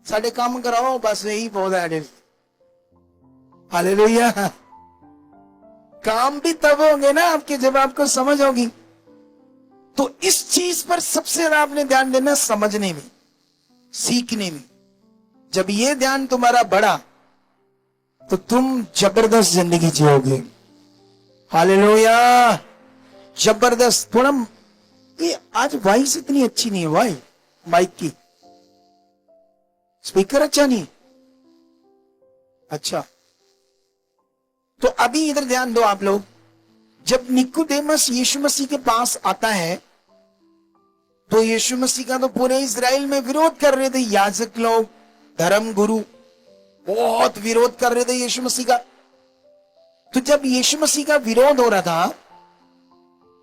साढ़े काम कराओ, बस यही बहुत है। हालेलुया! काम भी तब होंगे ना आपके जब आपको समझ होगी। तो इस चीज पर सबसे ज्यादा आपने ध्यान देना, समझने में, सीखने में। जब ये ध्यान तुम्हारा बढ़ा तो तुम जबरदस्त जिंदगी जियोगे। हालेलुया! जबरदस्त। थोड़ा ये आज वॉइस इतनी अच्छी नहीं है, भाई माइक की स्पीकर अच्छा नहीं। अच्छा, तो अभी इधर ध्यान दो आप लोग। जब निकोदेमस यीशु मसीह के पास आता है तो यीशु मसीह का तो पूरे इजराइल में विरोध कर रहे थे याजक लोग, धर्म गुरु बहुत विरोध कर रहे थे यीशु मसीह का। तो जब यीशु मसीह का विरोध हो रहा था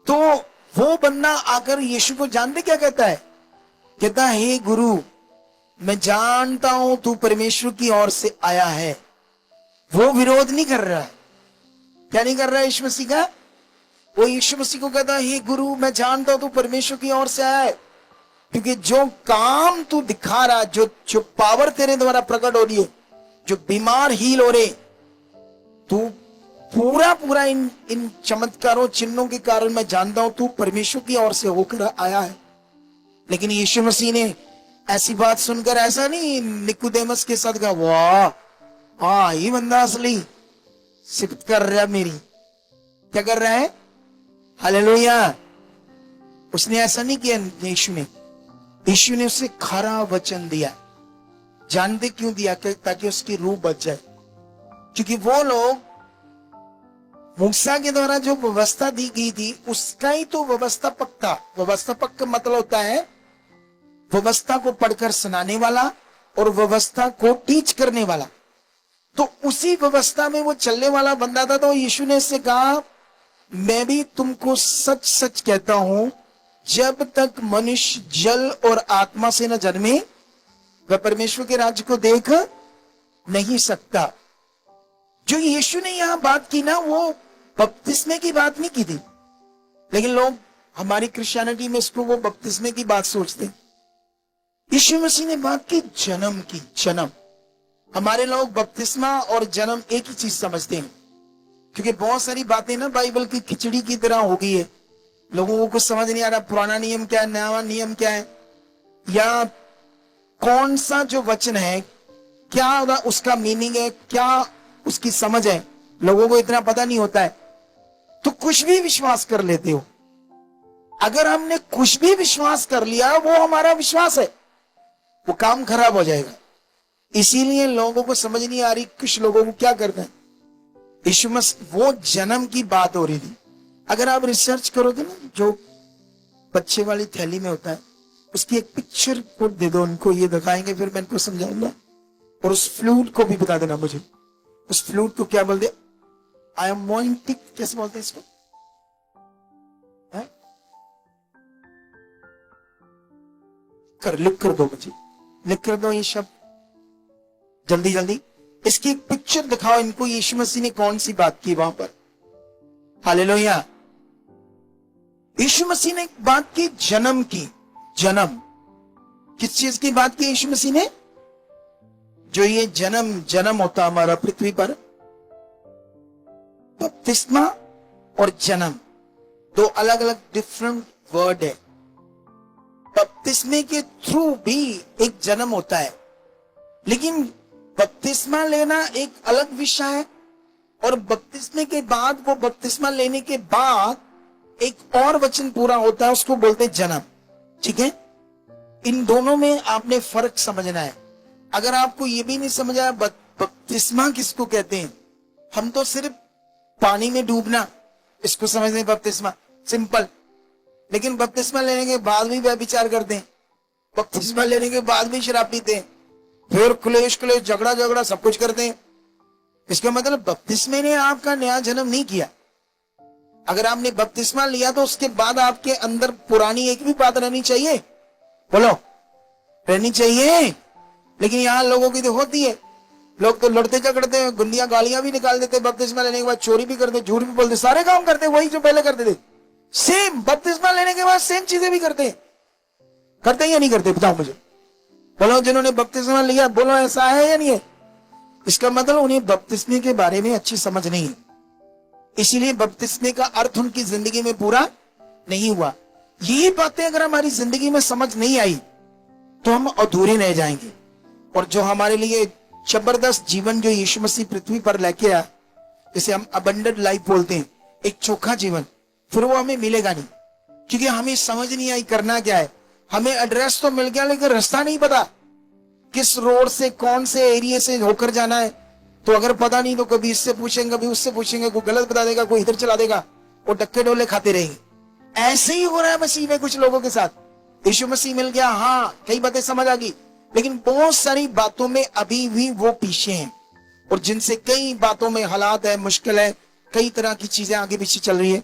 तो वो बंदा आकर यीशु को जानते क्या कहता है? कहता है, हे गुरु, मैं जानता हूं तू परमेश्वर की ओर से आया है। वो विरोध नहीं कर रहा है। क्या नहीं कर रहा है यीशु मसीह का? वो यीशु मसीह को कहता है, हे गुरु, मैं जानता हूं तू परमेश्वर की ओर से आया है, क्योंकि जो काम तू दिखा रहा, जो पावर तेरे द्वारा प्रकट हो रही है, जो बीमार हील हो रहे, तू पूरा इन चमत्कारों चिन्हों के कारण मैं जानता हूं तू परमेश्वर की ओर से होकर आया है। लेकिन यीशु मसीह ने ऐसी बात सुनकर ऐसा नहीं निकोदेमस के साथ कहा, वाह हाँ ये बंदा असली सिफत कर रहा है मेरी। क्या कर रहा है? हालेलुया! उसने ऐसा नहीं किया। यीशु ने उसे खरा वचन दिया। जानते क्यों दिया? ताकि उसकी रूह बच जाए। क्योंकि वो लोग मूसा के द्वारा जो व्यवस्था दी गई थी उसका ही तो व्यवस्थापक था। व्यवस्थापक का मतलब होता है व्यवस्था को पढ़कर सुनाने वाला और व्यवस्था को टीच करने वाला। तो उसी व्यवस्था में वो चलने वाला बंदा था। तो यीशु ने इससे कहा, मैं भी तुमको सच सच कहता हूं जब तक मनुष्य जल और आत्मा से न जन्मे वह परमेश्वर के राज्य को देख नहीं सकता। जो यीशु ने यहां बात की ना, वो बपतिस्मे की बात नहीं की थी, लेकिन लोग हमारी क्रिश्चियनिटी में इसको वो बपतिस्मे की बात सोचते हैं। यीशु मसीह ने बात की जन्म की। जन्म, हमारे लोग बपतिस्मा और जन्म एक ही चीज समझते हैं, क्योंकि बहुत सारी बातें ना बाइबल की खिचड़ी की तरह हो गई है। लोगों को कुछ समझ नहीं आ रहा, पुराना नियम क्या है, नया नियम क्या है, या कौन सा जो वचन है क्या उसका मीनिंग है, क्या उसकी समझ है, लोगों को इतना पता नहीं होता है, तो कुछ भी विश्वास कर लेते हो। अगर हमने कुछ भी विश्वास कर लिया, वो हमारा विश्वास है, वो काम खराब हो जाएगा। इसीलिए लोगों को समझ नहीं आ रही, कुछ लोगों को क्या करना है। यीशु मसीह, वो जन्म की बात हो रही थी। अगर आप रिसर्च करोगे ना, जो बच्चे वाली थैली में होता है, उसकी एक पिक्चर को दे दो उनको, ये दिखाएंगे, फिर मैं इनको समझाऊंगा। और उस फ्लूट को भी बता देना मुझे, उस फ्लूट को क्या बोलते, आयमोनिक, कैसे बोलते हैं इसको, है? लिख कर दो मुझे, लिख कर दो ये शब्द जल्दी जल्दी। इसकी एक पिक्चर दिखाओ इनको, यीशु मसीह ने कौन सी बात की वहां पर। हालेलुया। यीशु मसीह ने बात की जन्म की। जन्म, किस चीज की बात की यीशु मसीह ने? जो ये जन्म होता हमारा पृथ्वी पर, बपतिस्मा और जन्म दो अलग अलग डिफरेंट वर्ड है। बपतिस्मे के थ्रू भी एक जन्म होता है, लेकिन बपतिस्मा लेना एक अलग विषय है, और बपतिस्मे के बाद, वो बपतिस्मा लेने के बाद एक और वचन पूरा होता है, उसको बोलते हैं जन्म। ठीक है, इन दोनों में आपने फर्क समझना है। अगर आपको ये भी नहीं समझ आया बपतिस्मा किसको कहते हैं, हम तो सिर्फ पानी में डूबना इसको समझते हैं बपतिस्मा, सिंपल। लेकिन बपतिस्मा लेने के बाद भी व्यभिचार करते हैं, बपतिस्मा लेने के बाद भी शराब पीते हैं, फिर क्लेश झगड़ा सब कुछ करते हैं। इसका मतलब बपतिस्मे ने आपका नया जन्म नहीं किया। अगर आपने बपतिस्मा लिया तो उसके बाद आपके अंदर पुरानी एक भी बात रहनी चाहिए, बोलो, रहनी चाहिए। लेकिन यहाँ लोगों की तो होती है, लोग तो लड़ते झगड़ते हैं, गुंडियां गालियां भी निकाल देते, बपतिस्मा लेने के बाद चोरी भी करते, झूठ भी बोलते, सारे काम करते वही जो पहले करते थे। सेम बपतिस्मा लेने के बाद सेम चीजें भी करते हैं या नहीं करते, बताओ मुझे। बोलो, जिन्होंने बपतिस्मा लिया, बोलो ऐसा है या नहीं है? इसका मतलब उन्हें बपतिस्मे के बारे में अच्छी समझ नहीं है, इसीलिए बपतिस्मे का अर्थ उनकी जिंदगी में पूरा नहीं हुआ। ये बातें अगर हमारी जिंदगी में समझ नहीं आई तो हम अधूरे रह जाएंगे। और जो हमारे लिए जबरदस्त जीवन जो यीशु मसीह पृथ्वी पर लेके आया, जिसे हम अबंडेंट लाइफ बोलते हैं, एक चोखा जीवन, फिर वो हमें मिलेगा नहीं, क्योंकि हमें समझ नहीं आई करना क्या है। हमें एड्रेस तो मिल गया, लेकिन रास्ता नहीं पता, किस रोड से, कौन से एरिया से होकर जाना है। तो अगर पता नहीं तो कभी इससे पूछेंगे, कभी उससे पूछेंगे, कोई गलत बता देगा, कोई इधर चला देगा, और डक्के डोले खाते रहेंगे। ऐसे ही हो रहा है मसीह में कुछ लोगों के साथ। यीशु मसीह मिल गया, हाँ कई बातें समझ आ गई, लेकिन बहुत सारी बातों में अभी भी वो पीछे हैं, और जिनसे कई बातों में हालात है, मुश्किल है, कई तरह की चीजें आगे पीछे चल रही है।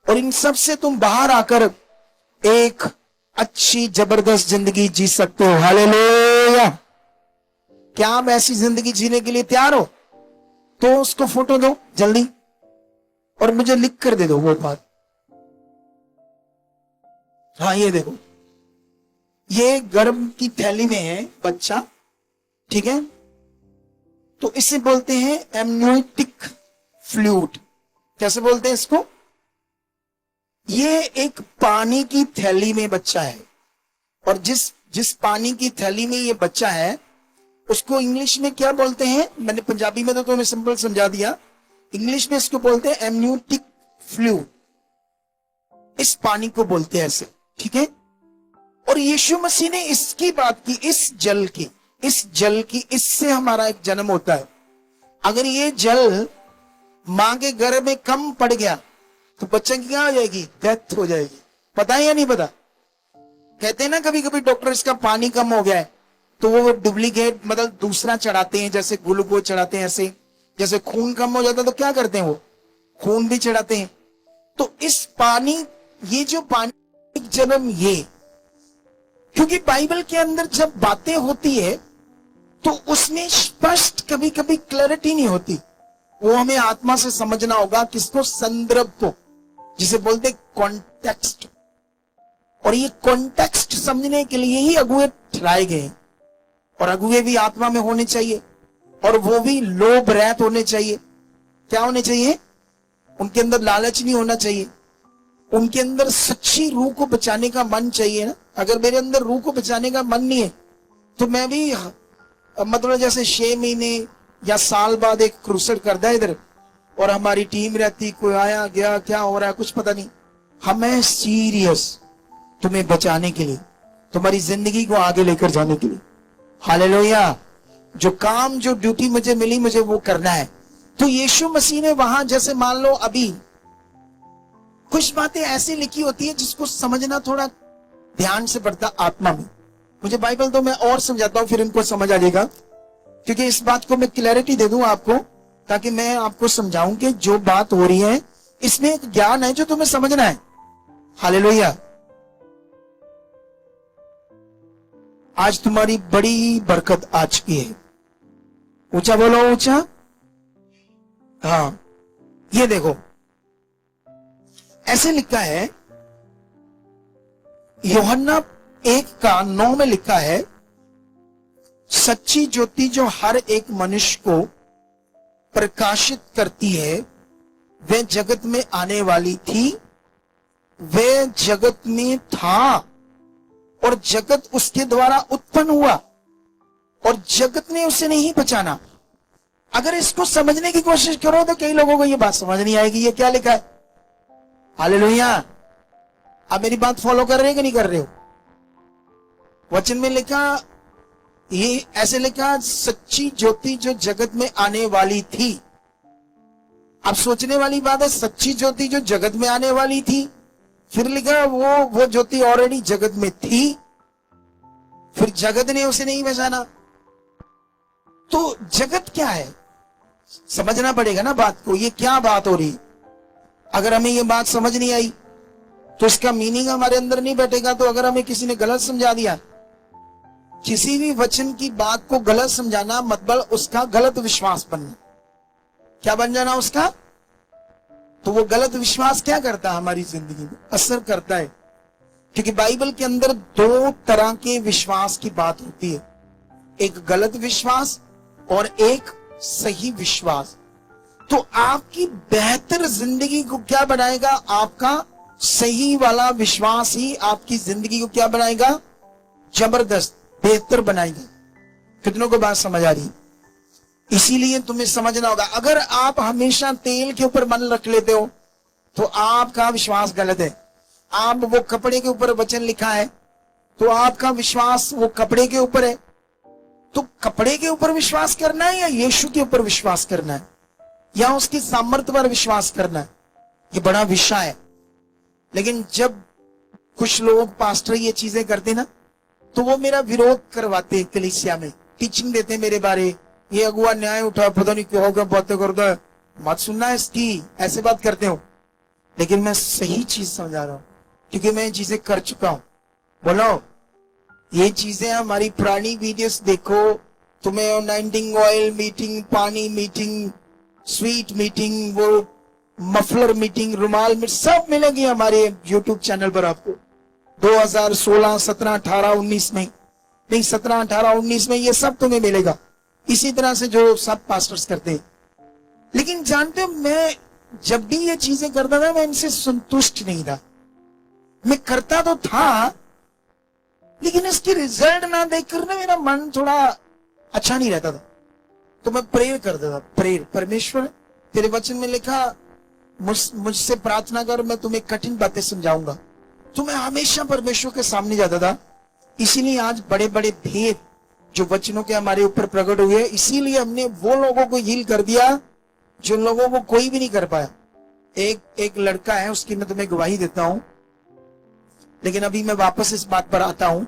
और इन सब से तुम बाहर आकर एक अच्छी जबरदस्त जिंदगी जी सकते हो। हालेलुया। क्या आप ऐसी जिंदगी जीने के लिए तैयार हो? तो उसको फोटो दो जल्दी, और मुझे लिख कर दे दो वो बात। हाँ, ये देखो, ये गर्भ की थैली में है बच्चा, ठीक है, तो इसे बोलते हैं एमनियोटिक फ्लूइड। कैसे बोलते हैं इसको? ये एक पानी की थैली में बच्चा है, और जिस पानी की थैली में ये बच्चा है उसको इंग्लिश में क्या बोलते हैं? मैंने पंजाबी में तो तुम्हें सिंपल समझा दिया, इंग्लिश में इसको बोलते हैं एमनियोटिक फ्लूइड। इस पानी को बोलते हैं ऐसे, ठीक है। और यीशु मसीह ने इसकी बात की, इस जल की, इससे हमारा एक जन्म होता है। अगर ये जल मां के गर्भ में कम पड़ गया तो बच्चे की क्या हो जाएगी? डेथ हो जाएगी। पता है या नहीं पता? कहते हैं ना कभी कभी डॉक्टर, इसका पानी कम हो गया है, तो वो डुप्लीकेट मतलब दूसरा चढ़ाते हैं, जैसे ग्लूकोज चढ़ाते हैं, ऐसे जैसे खून कम हो जाता है तो क्या करते हैं, वो खून भी चढ़ाते हैं। तो इस पानी, ये जो पानी जन्म ये, क्योंकि बाइबल के अंदर जब बातें होती है तो उसमें स्पष्ट कभी कभी क्लैरिटी नहीं होती। वो हमें आत्मा से समझना होगा, किसको? संदर्भ को, जिसे बोलते कॉन्टेक्स्ट। और ये कॉन्टेक्स्ट समझने के लिए ही अगुए ठहराए गए, और अगुए भी आत्मा में होने चाहिए, और वो भी लोभ रहित होने चाहिए। क्या होने चाहिए? उनके अंदर लालच नहीं होना चाहिए, उनके अंदर सच्ची रूह को बचाने का मन चाहिए ना। अगर मेरे अंदर रूह को बचाने का मन नहीं है तो मैं भी मतलब जैसे 6 महीने या साल बाद एक क्रूसेड करता है इधर, और हमारी टीम रहती, कोई आया गया, क्या हो रहा है कुछ पता नहीं। हमें सीरियस तुम्हें बचाने के लिए, तुम्हारी जिंदगी को आगे लेकर जाने के लिए। हालेलुया। जो काम, जो ड्यूटी मुझे मिली, मुझे वो करना है। तो यीशु मसीह ने वहां, जैसे मान लो अभी कुछ बातें ऐसी लिखी होती है जिसको समझना थोड़ा ध्यान से पड़ता आत्मा में। मुझे बाइबल तो मैं और समझाता हूं, फिर इनको समझ आ जाएगा, क्योंकि इस बात को मैं क्लैरिटी दे दूं आपको, ताकि मैं आपको समझाऊं कि जो बात हो रही है इसमें एक ज्ञान है जो तुम्हें समझना है। हालेलुया। आज तुम्हारी बड़ी बरकत आ चुकी है। ऊंचा बोलो, ऊंचा। हाँ, ये देखो ऐसे लिखा है, यूहन्ना 1:9 में लिखा है, सच्ची ज्योति जो हर एक मनुष्य को प्रकाशित करती है, वह जगत में आने वाली थी, वह जगत में था, और जगत उसके द्वारा उत्पन्न हुआ, और जगत ने उसे नहीं पहचाना। अगर इसको समझने की कोशिश करो तो कई लोगों को यह बात समझ नहीं आएगी, ये क्या लिखा है। हालेलुया। आप मेरी बात फॉलो कर रहे हो कि नहीं कर रहे हो? वचन में लिखा, ये ऐसे लिखा, सच्ची ज्योति जो जगत में आने वाली थी। अब सोचने वाली बात है, सच्ची ज्योति जो जगत में आने वाली थी, फिर लिखा वो ज्योति ऑलरेडी जगत में थी, फिर जगत ने उसे नहीं पहचाना। तो जगत क्या है, समझना पड़ेगा ना बात को, ये क्या बात हो रही। अगर हमें ये बात समझ नहीं आई तो इसका मीनिंग हमारे अंदर नहीं बैठेगा। तो अगर हमें किसी ने गलत समझा दिया, किसी भी वचन की बात को गलत समझाना मतलब उसका गलत विश्वास बनना। क्या बन जाना उसका? तो वो गलत विश्वास क्या करता है, हमारी जिंदगी में असर करता है। क्योंकि बाइबल के अंदर 2 तरह के विश्वास की बात होती है, एक गलत विश्वास और एक सही विश्वास। तो आपकी बेहतर जिंदगी को क्या बनाएगा? आपका सही वाला विश्वास ही आपकी जिंदगी को क्या बनाएगा? जबरदस्त बेहतर बनाएगा। कितनों को बात समझ आ रही? इसीलिए तुम्हें समझना होगा, अगर आप हमेशा तेल के ऊपर मन रख लेते हो तो आपका विश्वास गलत है। आप वो कपड़े के ऊपर वचन लिखा है तो आपका विश्वास वो कपड़े के ऊपर है। तो कपड़े के ऊपर विश्वास करना है या यीशु के ऊपर विश्वास करना है या उसकी सामर्थ्य पर विश्वास करना है, ये बड़ा विषय है। लेकिन जब कुछ लोग पास्टर ये चीजें करते ना तो वो मेरा विरोध करवाते, कलीसिया में टीचिंग देते मेरे बारे, ये अगुआ न्याय उठा, पता नहीं क्या होगा, बातें करता है, मत सुनना इसकी, ऐसे बात करते हो। लेकिन मैं सही चीज समझा रहा हूं क्योंकि मैं ये चीजें कर चुका हूं। बोलो, ये चीजें हमारी पुरानी वीडियोस देखो, तुम्हें अनॉइंटिंग ऑयल मीटिंग, पानी मीटिंग, स्वीट मीटिंग, वो मफलर मीटिंग, रुमाल मीटिंग सब मिलेगी हमारे YouTube चैनल पर आपको। 2016, 17, 18, 19 में नहीं, 17, 18, 19 में ये सब तुम्हें मिलेगा, इसी तरह से जो सब पास्टर्स करते हैं। लेकिन जानते हो, मैं जब भी ये चीजें करता था मैं इनसे संतुष्ट नहीं था। मैं करता तो था लेकिन इसकी रिजल्ट ना देखकर ना मेरा मन थोड़ा अच्छा नहीं रहता था। तो मैं प्रेयर करता था, प्रेयर, परमेश्वर तेरे वचन में लिखा मुझसे प्रार्थना कर, मैं तुम्हें कठिन बातें समझाऊंगा। तो मैं हमेशा परमेश्वर के सामने जाता था। इसीलिए आज बड़े बड़े भेद जो वचनों के हमारे ऊपर प्रकट हुए, इसीलिए हमने वो लोगों को हील कर दिया जो लोगों को कोई भी नहीं कर पाया। एक लड़का है, उसकी मैं तुम्हें गवाही देता हूं, लेकिन अभी मैं वापस इस बात पर आता हूं।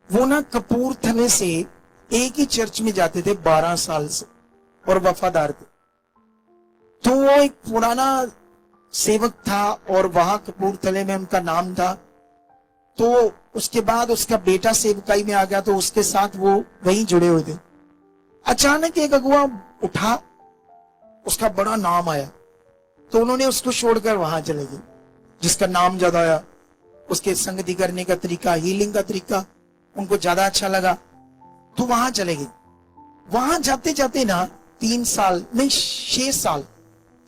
वो ना कपूरथले से एक ही चर्च में जाते थे 12 साल से और वफादार थे। तो वो एक पुराना सेवक था और वहां कपूरथले में उनका नाम था, तो उसके बाद उसका बेटा सेवकाई में आ गया, तो उसके साथ वो वहीं जुड़े हुए थे। अचानक एक अगुआ उठा, उसका बड़ा नाम आया, तो उन्होंने उसको छोड़कर वहां चले गए। जिसका नाम ज्यादा आया, उसके संगति करने का तरीका, हीलिंग का तरीका उनको ज्यादा अच्छा लगा, तो वहां चले गए। वहां जाते जाते ना 3 साल नहीं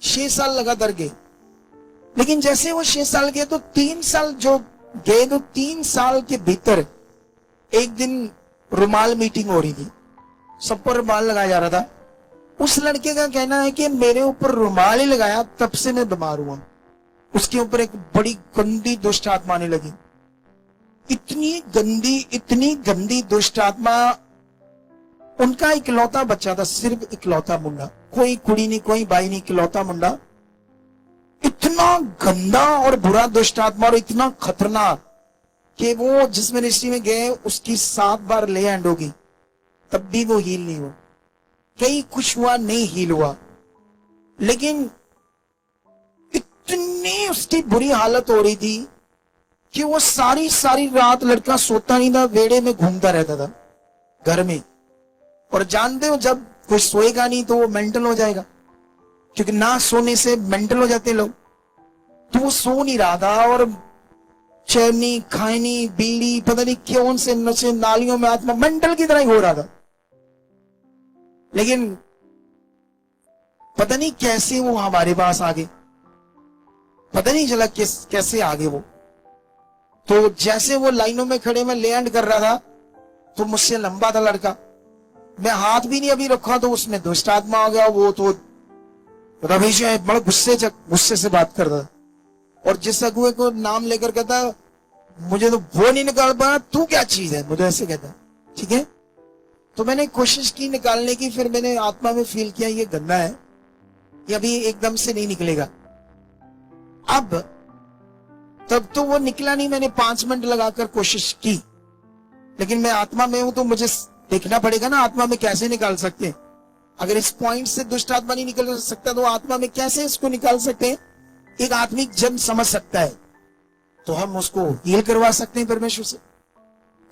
6 साल लगातार गए। लेकिन जैसे वो 6 साल गए तो 3 साल जो गए, तो 3 साल के भीतर एक दिन रुमाल मीटिंग हो रही थी, सब पर रुमाल लगाया जा रहा था। उस लड़के का कहना है कि मेरे ऊपर रुमाल ही लगाया, तब से मैं बीमार हुआ। उसके ऊपर एक बड़ी गंदी दुष्ट आत्मा आने लगी, इतनी गंदी दुष्ट आत्मा। उनका इकलौता बच्चा था, सिर्फ इकलौता मुंडा, कोई कुड़ी नहीं, कोई भाई नहीं, इकलौता मुंडा। इतना गंदा और बुरा दुष्ट आत्मा और इतना खतरनाक कि वो जिस मिनिस्ट्री में गए उसकी 7 बार ले हैंड होगी, तब भी वो हील नहीं हुआ। कहीं कुछ हुआ, नहीं हील हुआ। लेकिन इतनी उसकी बुरी हालत हो रही थी कि वो सारी रात लड़का सोता नहीं था, वेड़े में घूमता रहता था घर में। और जानते हो, जब कोई सोएगा नहीं तो वो मेंटल हो जाएगा, क्योंकि ना सोने से मेंटल हो जाते लोग। तो वो सो नहीं रहा था और चैनी खानी बीड़ी पता नहीं क्यों से नशे नालियों में आत्मा मेंटल की तरह ही हो रहा था। लेकिन पता नहीं कैसे वो हमारे पास आ गए, पता नहीं चला कैसे आ गए वो। तो जैसे वो लाइनों में खड़े में लैंड कर रहा था, तो मुझसे लंबा था लड़का, मैं हाथ भी नहीं अभी रखा तो उसमें दुष्ट आत्मा आ गया। वो तो रमेश बड़ा गुस्से से बात करता था, और जिस अगुए को नाम लेकर कहता मुझे तो वो नहीं निकाल पाया, तू क्या चीज है, मुझे ऐसे कहता। ठीक है, तो मैंने कोशिश की निकालने की, फिर मैंने आत्मा में फील किया ये गंदा है, ये अभी एकदम से नहीं निकलेगा। अब तब तो वो निकला नहीं, मैंने 5 मिनट लगाकर कोशिश की, लेकिन मैं आत्मा में हूं तो मुझे देखना पड़ेगा ना आत्मा में कैसे निकाल सकते हैं। अगर इस पॉइंट से दुष्ट आत्मा नहीं निकल सकता तो आत्मा में कैसे इसको निकाल सकते हैं। एक आत्मिक जन समझ सकता है तो हम उसको हील करवा सकते हैं परमेश्वर से।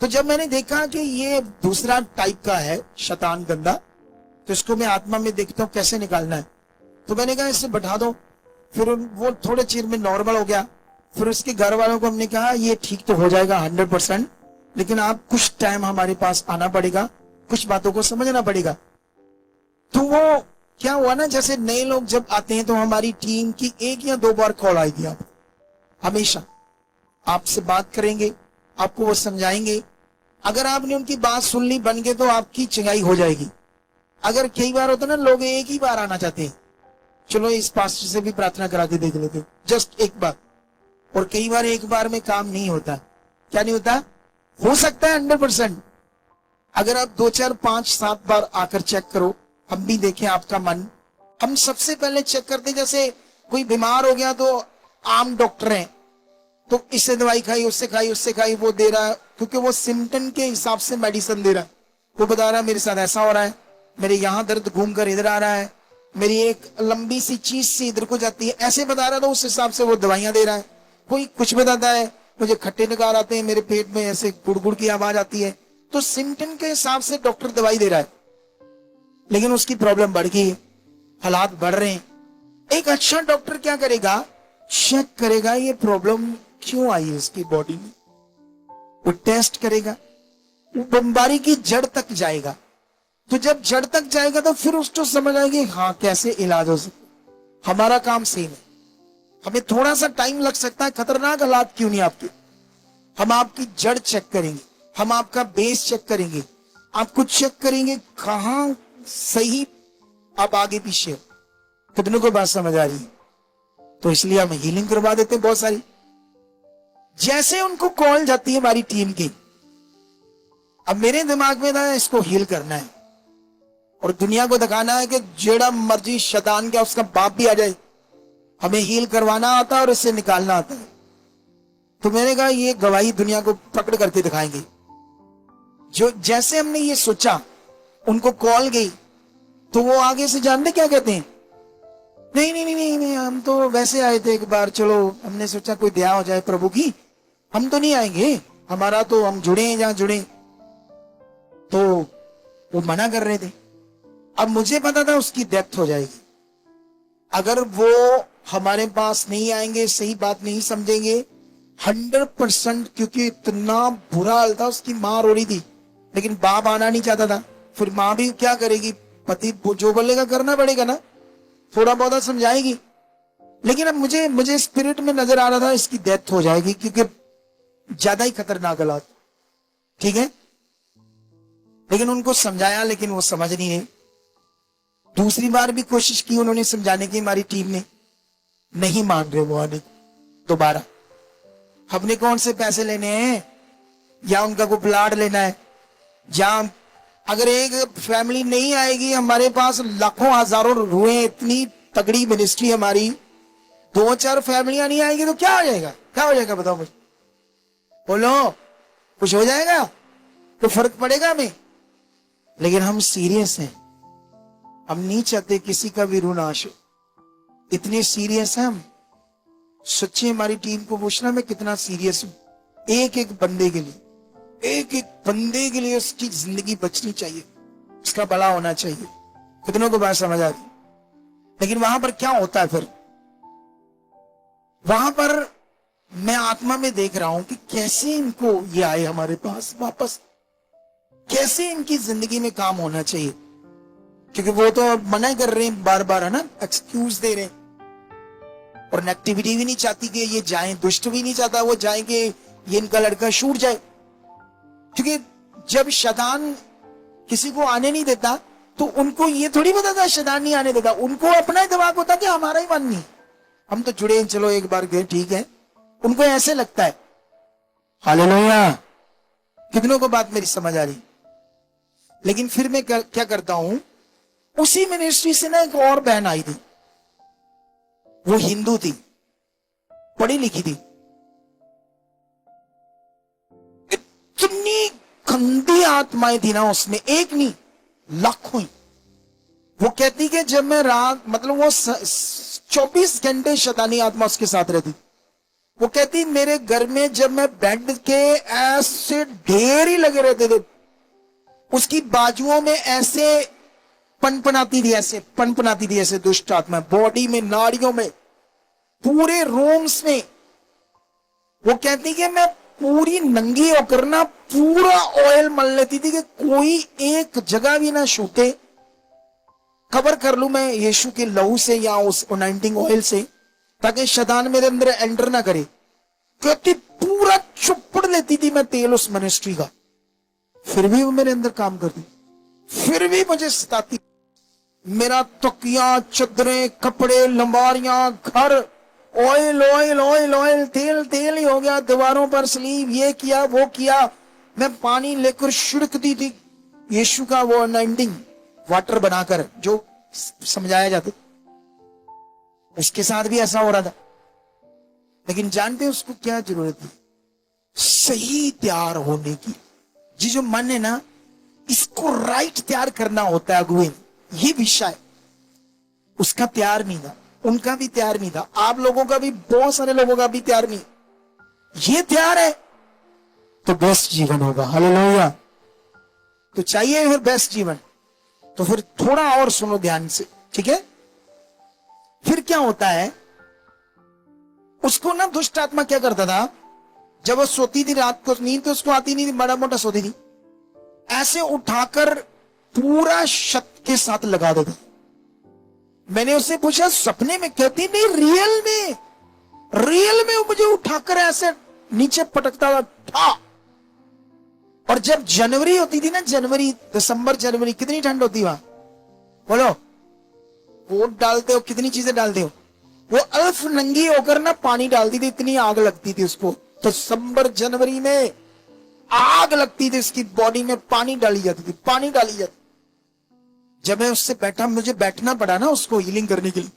तो जब मैंने देखा कि ये दूसरा टाइप का है शैतान गंदा, तो इसको मैं आत्मा में देखता हूं कैसे निकालना है। तो मैंने कहा इससे बैठा दो, फिर वो थोड़े चीर में नॉर्मल हो गया। फिर उसके घर वालों को हमने कहा ये ठीक तो हो जाएगा 100%, लेकिन आप कुछ टाइम हमारे पास आना पड़ेगा, कुछ बातों को समझना पड़ेगा। तो वो क्या हुआ ना, जैसे नए लोग जब आते हैं तो हमारी टीम की 1 या 2 बार कॉल आएगी, आप हमेशा आपसे बात करेंगे, आपको वो समझाएंगे। अगर आपने उनकी बात सुन ली बन गए तो आपकी चंगाई हो जाएगी। अगर कई बार होता ना लोग एक ही बार आना चाहते हैं, चलो इस पास्टर से भी प्रार्थना करा के देख लेते, जस्ट एक बार। और कई बार एक बार में काम नहीं होता। क्या नहीं होता? हो सकता है 100%। अगर आप 2, 4, 5, 7 बार आकर चेक करो, हम भी देखें आपका मन। हम सबसे पहले चेक करते, जैसे कोई बीमार हो गया तो आम डॉक्टर हैं, तो इससे दवाई खाई, उससे खाई, उससे खाई, वो दे रहा है, क्योंकि वो सिम्टम के हिसाब से मेडिसिन दे रहा है। वो बता रहा है मेरे साथ ऐसा हो रहा है, मेरे यहाँ दर्द घूम कर इधर आ रहा है, मेरी एक लंबी सी चीज से इधर को जाती है, ऐसे बता रहा था। उस हिसाब से वो दवाइयां दे रहा है। कोई कुछ बताता है, मुझे खट्टे निकाल आते हैं, मेरे पेट में ऐसे गुड़गुड़ की आवाज आती है, तो सिम्टम के हिसाब से डॉक्टर दवाई दे रहा है। लेकिन उसकी प्रॉब्लम बढ़ गई है, हालात बढ़ रहे हैं। एक अच्छा डॉक्टर क्या करेगा? चेक करेगा ये प्रॉब्लम क्यों आई है इसकी बॉडी में, वो टेस्ट करेगा, वो बीमारी की जड़ तक जाएगा। तो जब जड़ तक जाएगा तो फिर उसको समझ आएगी हाँ कैसे इलाज हो सकता। हमारा काम सेम है, हमें थोड़ा सा टाइम लग सकता है, खतरनाक हालात क्यों नहीं आपके। हम आपकी जड़ चेक करेंगे, हम आपका बेस चेक करेंगे, आपको चेक करेंगे कहां सही आप आगे पीछे हो। कितनों को बात समझ आ रही है? तो इसलिए हम हीलिंग करवा देते हैं बहुत सारी। जैसे उनको कॉल जाती है हमारी टीम की, अब मेरे दिमाग में था इसको हील करना है और दुनिया को दिखाना है कि जेड़ा मर्जी शैतान क्या उसका बाप भी आ जाए, हमें हील करवाना आता है और इससे निकालना आता है। तो मैंने कहा ये गवाही दुनिया को पकड़ करके दिखाएंगे। जो जैसे हमने ये सोचा, उनको कॉल गई तो वो आगे से जानते क्या कहते हैं, नहीं नहीं नहीं नहीं, नहीं हम तो वैसे आए थे एक बार, चलो हमने सोचा कोई दया हो जाए प्रभु की, हम तो नहीं आएंगे, हमारा तो हम जुड़े हैं जहां जुड़े। तो वो मना कर रहे थे। अब मुझे पता था उसकी डेथ हो जाएगी, अगर वो हमारे पास नहीं आएंगे, सही बात नहीं समझेंगे 100%, क्योंकि इतना बुरा हाल था। उसकी मां रो रही थी, लेकिन बाप आना नहीं चाहता था। फिर मां भी क्या करेगी, पति जो बोलेगा करना पड़ेगा ना, थोड़ा बहुत समझाएगी। लेकिन अब मुझे स्पिरिट में नजर आ रहा था इसकी डेथ हो जाएगी, क्योंकि ज्यादा ही खतरनाक हालात, ठीक है। लेकिन उनको समझाया, लेकिन वो समझ नहीं रहे। दूसरी बार भी कोशिश की उन्होंने समझाने की, हमारी टीम ने, नहीं मान रहे वो आने दोबारा। हमने कौन से पैसे लेने हैं, या उनका कोई प्लाट लेना है, या अगर एक फैमिली नहीं आएगी, हमारे पास लाखों हजारों रुए, इतनी तगड़ी मिनिस्ट्री हमारी, 2-4 फैमिलियां नहीं आएगी तो क्या हो जाएगा, क्या हो जाएगा बताओ मुझे, बोलो कुछ हो जाएगा तो फर्क पड़ेगा हमें। लेकिन हम सीरियस हैं, हम नहीं चाहते किसी का भी रू नाश हो, इतने सीरियस हैं हम। सच्ची हमारी टीम को पूछना मैं कितना सीरियस हूं। एक एक बंदे के लिए, एक एक बंदे के लिए उसकी जिंदगी बचनी चाहिए, उसका भला होना चाहिए। कितनों को बात समझ आ रही। लेकिन वहां पर क्या होता है फिर, वहां पर मैं आत्मा में देख रहा हूं कि कैसे इनको ये आए हमारे पास वापस, कैसे इनकी जिंदगी में काम होना चाहिए। क्योंकि वो तो मना कर रहे हैं बार बार, है ना, एक्सक्यूज दे रहे हैं, और नेगेटिविटी भी नहीं चाहती कि ये जाएं, दुष्ट भी नहीं चाहता वो जाए कि ये इनका लड़का छूट जाए। क्योंकि जब शैतान किसी को आने नहीं देता तो उनको ये थोड़ी पता था शैतान नहीं आने देता, उनको अपना ही दिमाग होता कि हमारा ही मन नहीं, हम तो जुड़े हैं, चलो एक बार गए ठीक है, उनको ऐसे लगता है। हालेलुया। कितनों को बात मेरी समझ आ रही। लेकिन फिर मैं क्या करता हूं, उसी मिनिस्ट्री से ना एक और बहन आई थी, वो हिंदू थी, पढ़ी लिखी थी, इतनी गंदी आत्माएं थी ना उसमें, एक नहीं लाखों ही। वो कहती कि जब मैं रात, मतलब वो 24 घंटे शैतानी आत्मा उसके साथ रहती। वो कहती मेरे घर में जब मैं बेड के ऐसे ढेर ही लगे रहते थे, उसकी बाजुओं में ऐसे पनपनाती थी, ऐसे पनपनाती थी, ऐसे दुष्ट आत्मा, बॉडी में, नाड़ियों में, पूरे रूम्स में। वो कहती कि मैं पूरी नंगी होकर ना पूरा ऑयल मल लेती थी कि कोई एक जगह भी ना छूटे, कवर कर लूं मैं यीशु के लहू से या उस अनॉइंटिंग ऑयल से, ताकि शैतान मेरे अंदर एंटर ना करे। कहती पूरा चुपड़ लेती थी मैं तेल उस मिनिस्ट्री का, फिर भी वो मेरे अंदर काम करती, फिर भी मुझे सताती। मेरा तकिया, चदरें, कपड़े, लंबारियां, घर, ऑयल ऑयल ऑयल ऑयल, तेल तेल ही हो गया, दीवारों पर स्लीव, ये किया वो किया। मैं पानी लेकर छिड़कती थी यीशु का वो अनॉइंटिंग वाटर बनाकर, जो समझाया जाता, उसके साथ भी ऐसा हो रहा था। लेकिन जानते उसको क्या जरूरत थी, सही तैयार होने की। जी जो मन है ना, इसको राइट तैयार करना होता है अगुए, ये विषय उसका तैयार नहीं था, उनका भी तैयार नहीं था, आप लोगों का भी, बहुत सारे लोगों का भी तैयार नहीं। ये तैयार है तो बेस्ट जीवन होगा। हालेलुया। तो चाहिए फिर बेस्ट जीवन, तो फिर थोड़ा और सुनो ध्यान से, ठीक है। फिर क्या होता है, उसको ना दुष्ट आत्मा क्या करता था, जब वो सोती थी रात को, नींद तो उसको आती नहीं थी, बड़ा मोटा सोती थी, ऐसे उठाकर पूरा छत के साथ लगा देता। मैंने उससे पूछा सपने में, कहती नहीं रियल में वो मुझे उठाकर ऐसे नीचे पटकता था। और जब जनवरी होती थी ना, जनवरी, दिसंबर, जनवरी, कितनी ठंड होती वहां, बोलो, वोट डालते हो, कितनी चीजें डालते हो, वो अल्फ नंगी होकर ना पानी डालती थी, इतनी आग लगती थी उसको। तो दिसंबर जनवरी में आग लगती थी, उसकी बॉडी में पानी डाली जाती थी, पानी डाली जाती। जब मैं उससे बैठा, मुझे बैठना पड़ा ना उसको हीलिंग करने के लिए।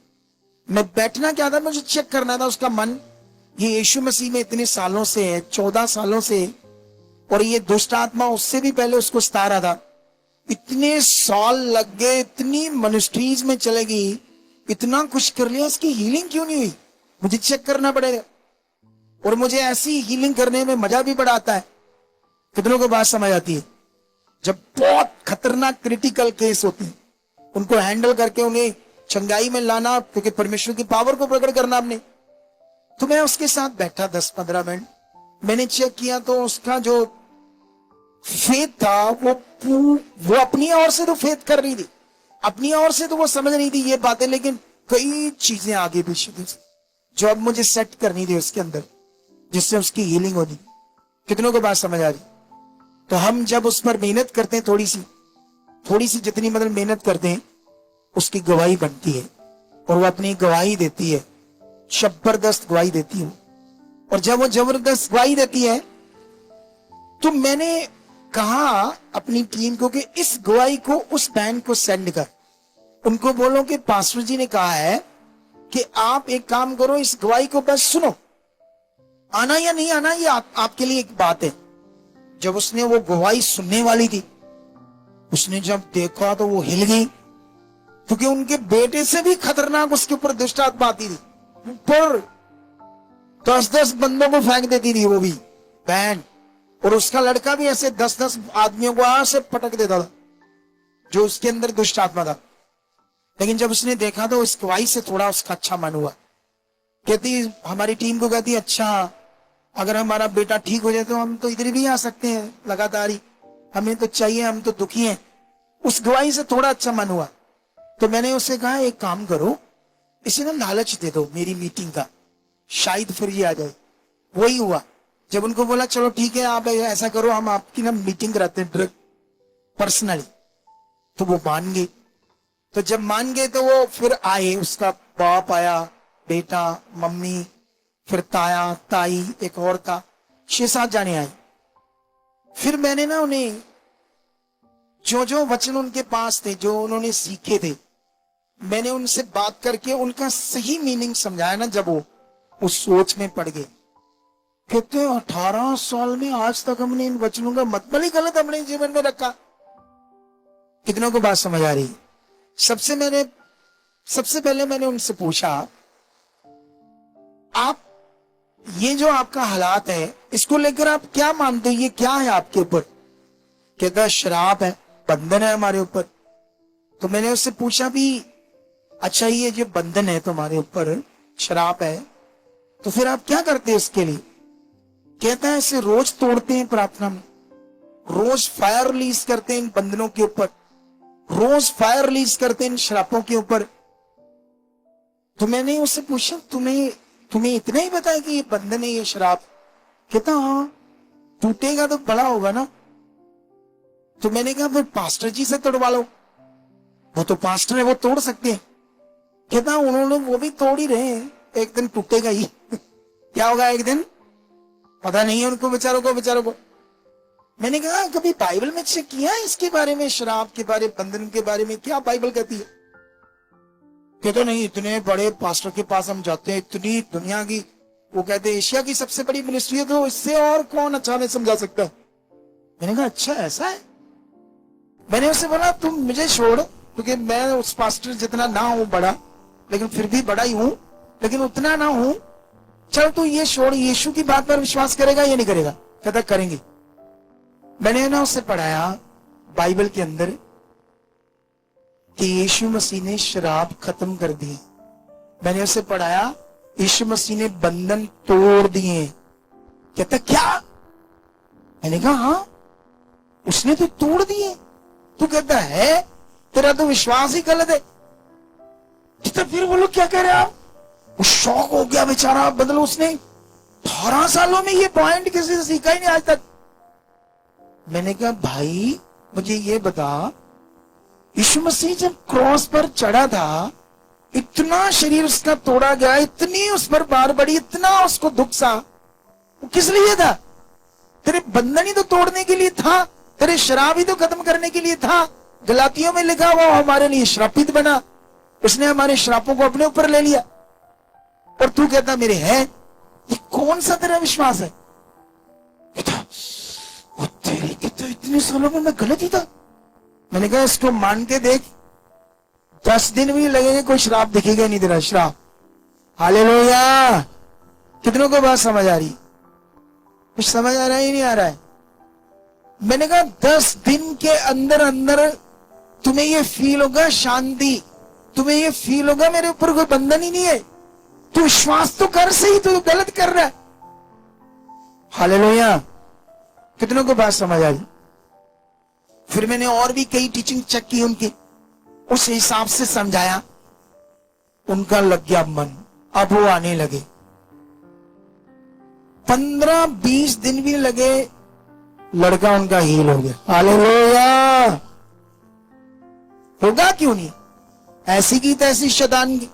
मैं बैठना क्या था, मुझे चेक करना था उसका मन, ये यीशु मसीह में इतने सालों से है, 14 सालों से, और ये दुष्ट आत्मा उससे भी पहले उसको सता रहा था। इतने साल लग गए, इतनी मिनिस्ट्रीज में चलेगी, इतना कुछ कर लिया, उसकी हीलिंग क्यों नहीं हुई, मुझे चेक करना पड़ेगा। और मुझे ऐसी हीलिंग करने में मजा भी बड़ा आता है। कितनों को बात समझ आती है? जब बहुत खतरनाक क्रिटिकल केस होते हैं, उनको हैंडल करके उन्हें चंगाई में लाना, क्योंकि परमेश्वर की पावर को प्रकट करना हमने। तो मैं उसके साथ बैठा 10-15 मिनट, मैंने चेक किया तो उसका जो फेथ था वो अपनी ओर से तो फेथ कर रही थी, अपनी ओर से तो वो समझ रही थी ये बातें, लेकिन कई चीजें आगे पीछे थी जो अब मुझे सेट करनी थी उसके अंदर, जिससे उसकी हीलिंग होनी। कितनों को बात समझ आ रही? तो हम जब उस पर मेहनत करते हैं, थोड़ी सी जितनी मतलब मेहनत करते हैं, उसकी गवाही बनती है और वो अपनी गवाही देती है, जबरदस्त गवाही देती है। और जब वो जबरदस्त गवाही देती है तो मैंने कहा अपनी टीम को कि इस गवाही को उस बहन को सेंड कर, उनको बोलो कि पास्टर जी ने कहा है कि आप एक काम करो, इस गवाही को बस सुनो, आना या नहीं आना ये आपके लिए एक बात है। जब उसने वो गवाही सुनने वाली थी, उसने जब देखा तो वो हिल गई, क्योंकि उनके बेटे से भी खतरनाक उसके ऊपर दुष्ट आत्मा आती थी। ऊपर 10-10 बंदों को फेंक देती थी वो भी बहन, और उसका लड़का भी ऐसे 10-10 आदमियों को ऐसे पटक देता था, जो उसके अंदर दुष्ट आत्मा था। लेकिन जब उसने देखा तो इस गवाही से थोड़ा उसका अच्छा मन हुआ। कहती, हमारी टीम को कहती, अच्छा अगर हमारा बेटा ठीक हो जाए तो हम तो इधर भी आ सकते हैं लगातार ही, हमें तो चाहिए, हम तो दुखी हैं। उस गवाही से थोड़ा अच्छा मन हुआ। तो मैंने उससे कहा एक काम करो, इसे ना लालच दे दो मेरी मीटिंग का, शायद फिर ये आ जाए। वही हुआ। जब उनको बोला चलो ठीक है आप ऐसा करो, हम आपकी ना मीटिंग कराते हैं डायरेक्ट पर्सनली, तो वो मान गए। तो जब मान गए तो वो फिर आए, उसका बाप आया, बेटा, मम्मी, फिर ताया, ताई, एक और था, 6-7 जाने आए। फिर मैंने ना उन्हें जो वचन उनके पास थे, जो उन्होंने सीखे थे, मैंने उनसे बात करके उनका सही मीनिंग समझाया ना। जब वो उस सोच में पड़ गए, कहते 18 साल में आज तक हमने इन वचनों का मतलब ही गलत अपने जीवन में रखा। कितनों को बात समझ आ रही? सबसे पहले मैंने उनसे पूछा, आप ये जो आपका हालात है इसको लेकर आप क्या मानते हो, ये क्या है आपके ऊपर? कहता श्राप है, बंधन है हमारे ऊपर। तो मैंने उससे पूछा भी, अच्छा ये जो बंधन है तुम्हारे ऊपर, श्राप है, तो फिर आप क्या करते हैं इसके लिए? कहता है इसे रोज तोड़ते हैं प्रार्थना में, रोज फायर रिलीज करते हैं इन बंधनों के ऊपर, रोज फायर रिलीज करते हैं इन श्रापों के ऊपर। तो मैंने उससे पूछा, तुम्हें इतना ही पता है कि ये बंधन है, ये श्राप? कहता हाँ, टूटेगा तो बड़ा होगा ना। तो मैंने कहा फिर पास्टर जी से तोड़वा लो, वो तो पास्टर है, वो तोड़ सकते हैं। कहता उन्होंने वो भी तोड़ ही रहे हैं, एक दिन टूटेगा ही। क्या होगा एक दिन पता नहीं है उनको बेचारों को। मैंने कहा कभी बाइबल में चेक किया है इसके बारे में, श्राप के बारे, बंधन के बारे में क्या बाइबल कहती है? कहते नहीं, इतने बड़े पास्टर के पास हम जाते हैं, इतनी दुनिया की, वो कहते हैं एशिया की सबसे बड़ी मिनिस्ट्री है, तो इससे और कौन अच्छा हमें समझा सकता है? मैंने कहा अच्छा ऐसा है। मैंने उससे बोला तुम मुझे छोड़, क्योंकि मैं उस पास्टर जितना ना हूं बड़ा, लेकिन फिर भी बड़ा ही हूं, लेकिन उतना ना हूं, चल तू ये छोड़, यीशु की बात पर विश्वास करेगा या नहीं करेगा? कहता करेंगे। मैंने ना उससे पढ़ाया बाइबल के अंदर कि यीशु मसीह ने शराब खत्म कर दी। मैंने उसे पढ़ाया यीशु मसीह ने बंधन तोड़ दिए। कहता क्या? मैंने कहा हाँ, उसने तो तोड़ दिए। तू कहता है तेरा तो विश्वास ही गलत है। तो फिर बोलो क्या कह रहे आप? वो शौक हो गया बेचारा, बदलो उसने 18 सालों में ये पॉइंट किसी से सीखा ही नहीं आज तक। मैंने कहा भाई मुझे ये बता, यीशु मसीह जब क्रॉस पर चढ़ा था, इतना शरीर उसका तोड़ा गया, इतनी उस पर बार बढ़ी, इतना उसको दुख सा, वो किस लिए था? तेरे बंधन ही तो तोड़ने के लिए था, तेरे शराब ही तो खत्म करने के लिए था। गलातियों में लिखा हुआ हमारे लिए श्रापित बना, उसने हमारे श्रापों को अपने ऊपर ले लिया, और तू कहता मेरे है। ये कौन सा तेरा विश्वास है? वो तेरी की तो इतने सालों में मैं गलत ही था। मैंने कहा इसको मान के देख, 10 दिन भी लगेंगे, कोई श्राप दिखेगा नहीं तेरा श्राप। हालेलुया। कितनों को बात समझ आ रही? कुछ समझ आ रहा है, नहीं आ रहा है? मैंने कहा 10 दिन के अंदर अंदर तुम्हें ये फील होगा शांति, तुम्हें ये फील होगा मेरे ऊपर कोई बंधन ही नहीं है, तू विश्वास तो कर, सही तू गलत कर रहा है। हालेलुया। कितनों को बात समझ आ रही? फिर मैंने और भी कई टीचिंग चेक की उनकी, उस हिसाब से समझाया, उनका लग गया मन, अब वो आने लगे। 15-20 दिन भी लगे, लड़का उनका हील हो गया। हालेलुया। होगा क्यों नहीं? ऐसी की तैसी शैतान की।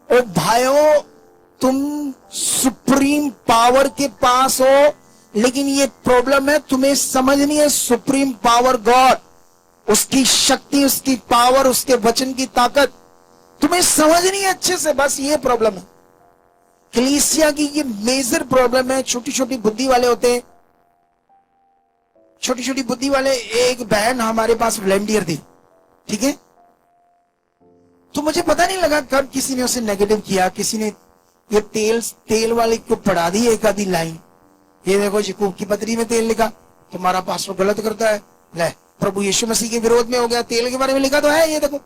ओ भाइयों, तुम सुप्रीम पावर के पास हो, लेकिन ये प्रॉब्लम है तुम्हें समझ नहीं है सुप्रीम पावर गॉड, उसकी शक्ति, उसकी पावर, उसके वचन की ताकत तुम्हें समझ नहीं है अच्छे से। बस ये प्रॉब्लम है कलीसिया की, ये मेजर प्रॉब्लम है। छोटी छोटी बुद्धि वाले होते हैं, छोटी छोटी बुद्धि वाले। एक बहन हमारे पास वॉलंटियर थी, ठीक है, तो मुझे पता नहीं लगा कब किसी ने उसे नेगेटिव किया, किसी ने ये तेल वाले को पढ़ा दी एक आधी लाइन, ये देखो याकूब की पत्री में तेल लिखा, तुम्हारा पास्टर गलत करता है, ले प्रभु यीशु मसीह के विरोध में हो गया, तेल के बारे में लिखा तो है, ये देखो।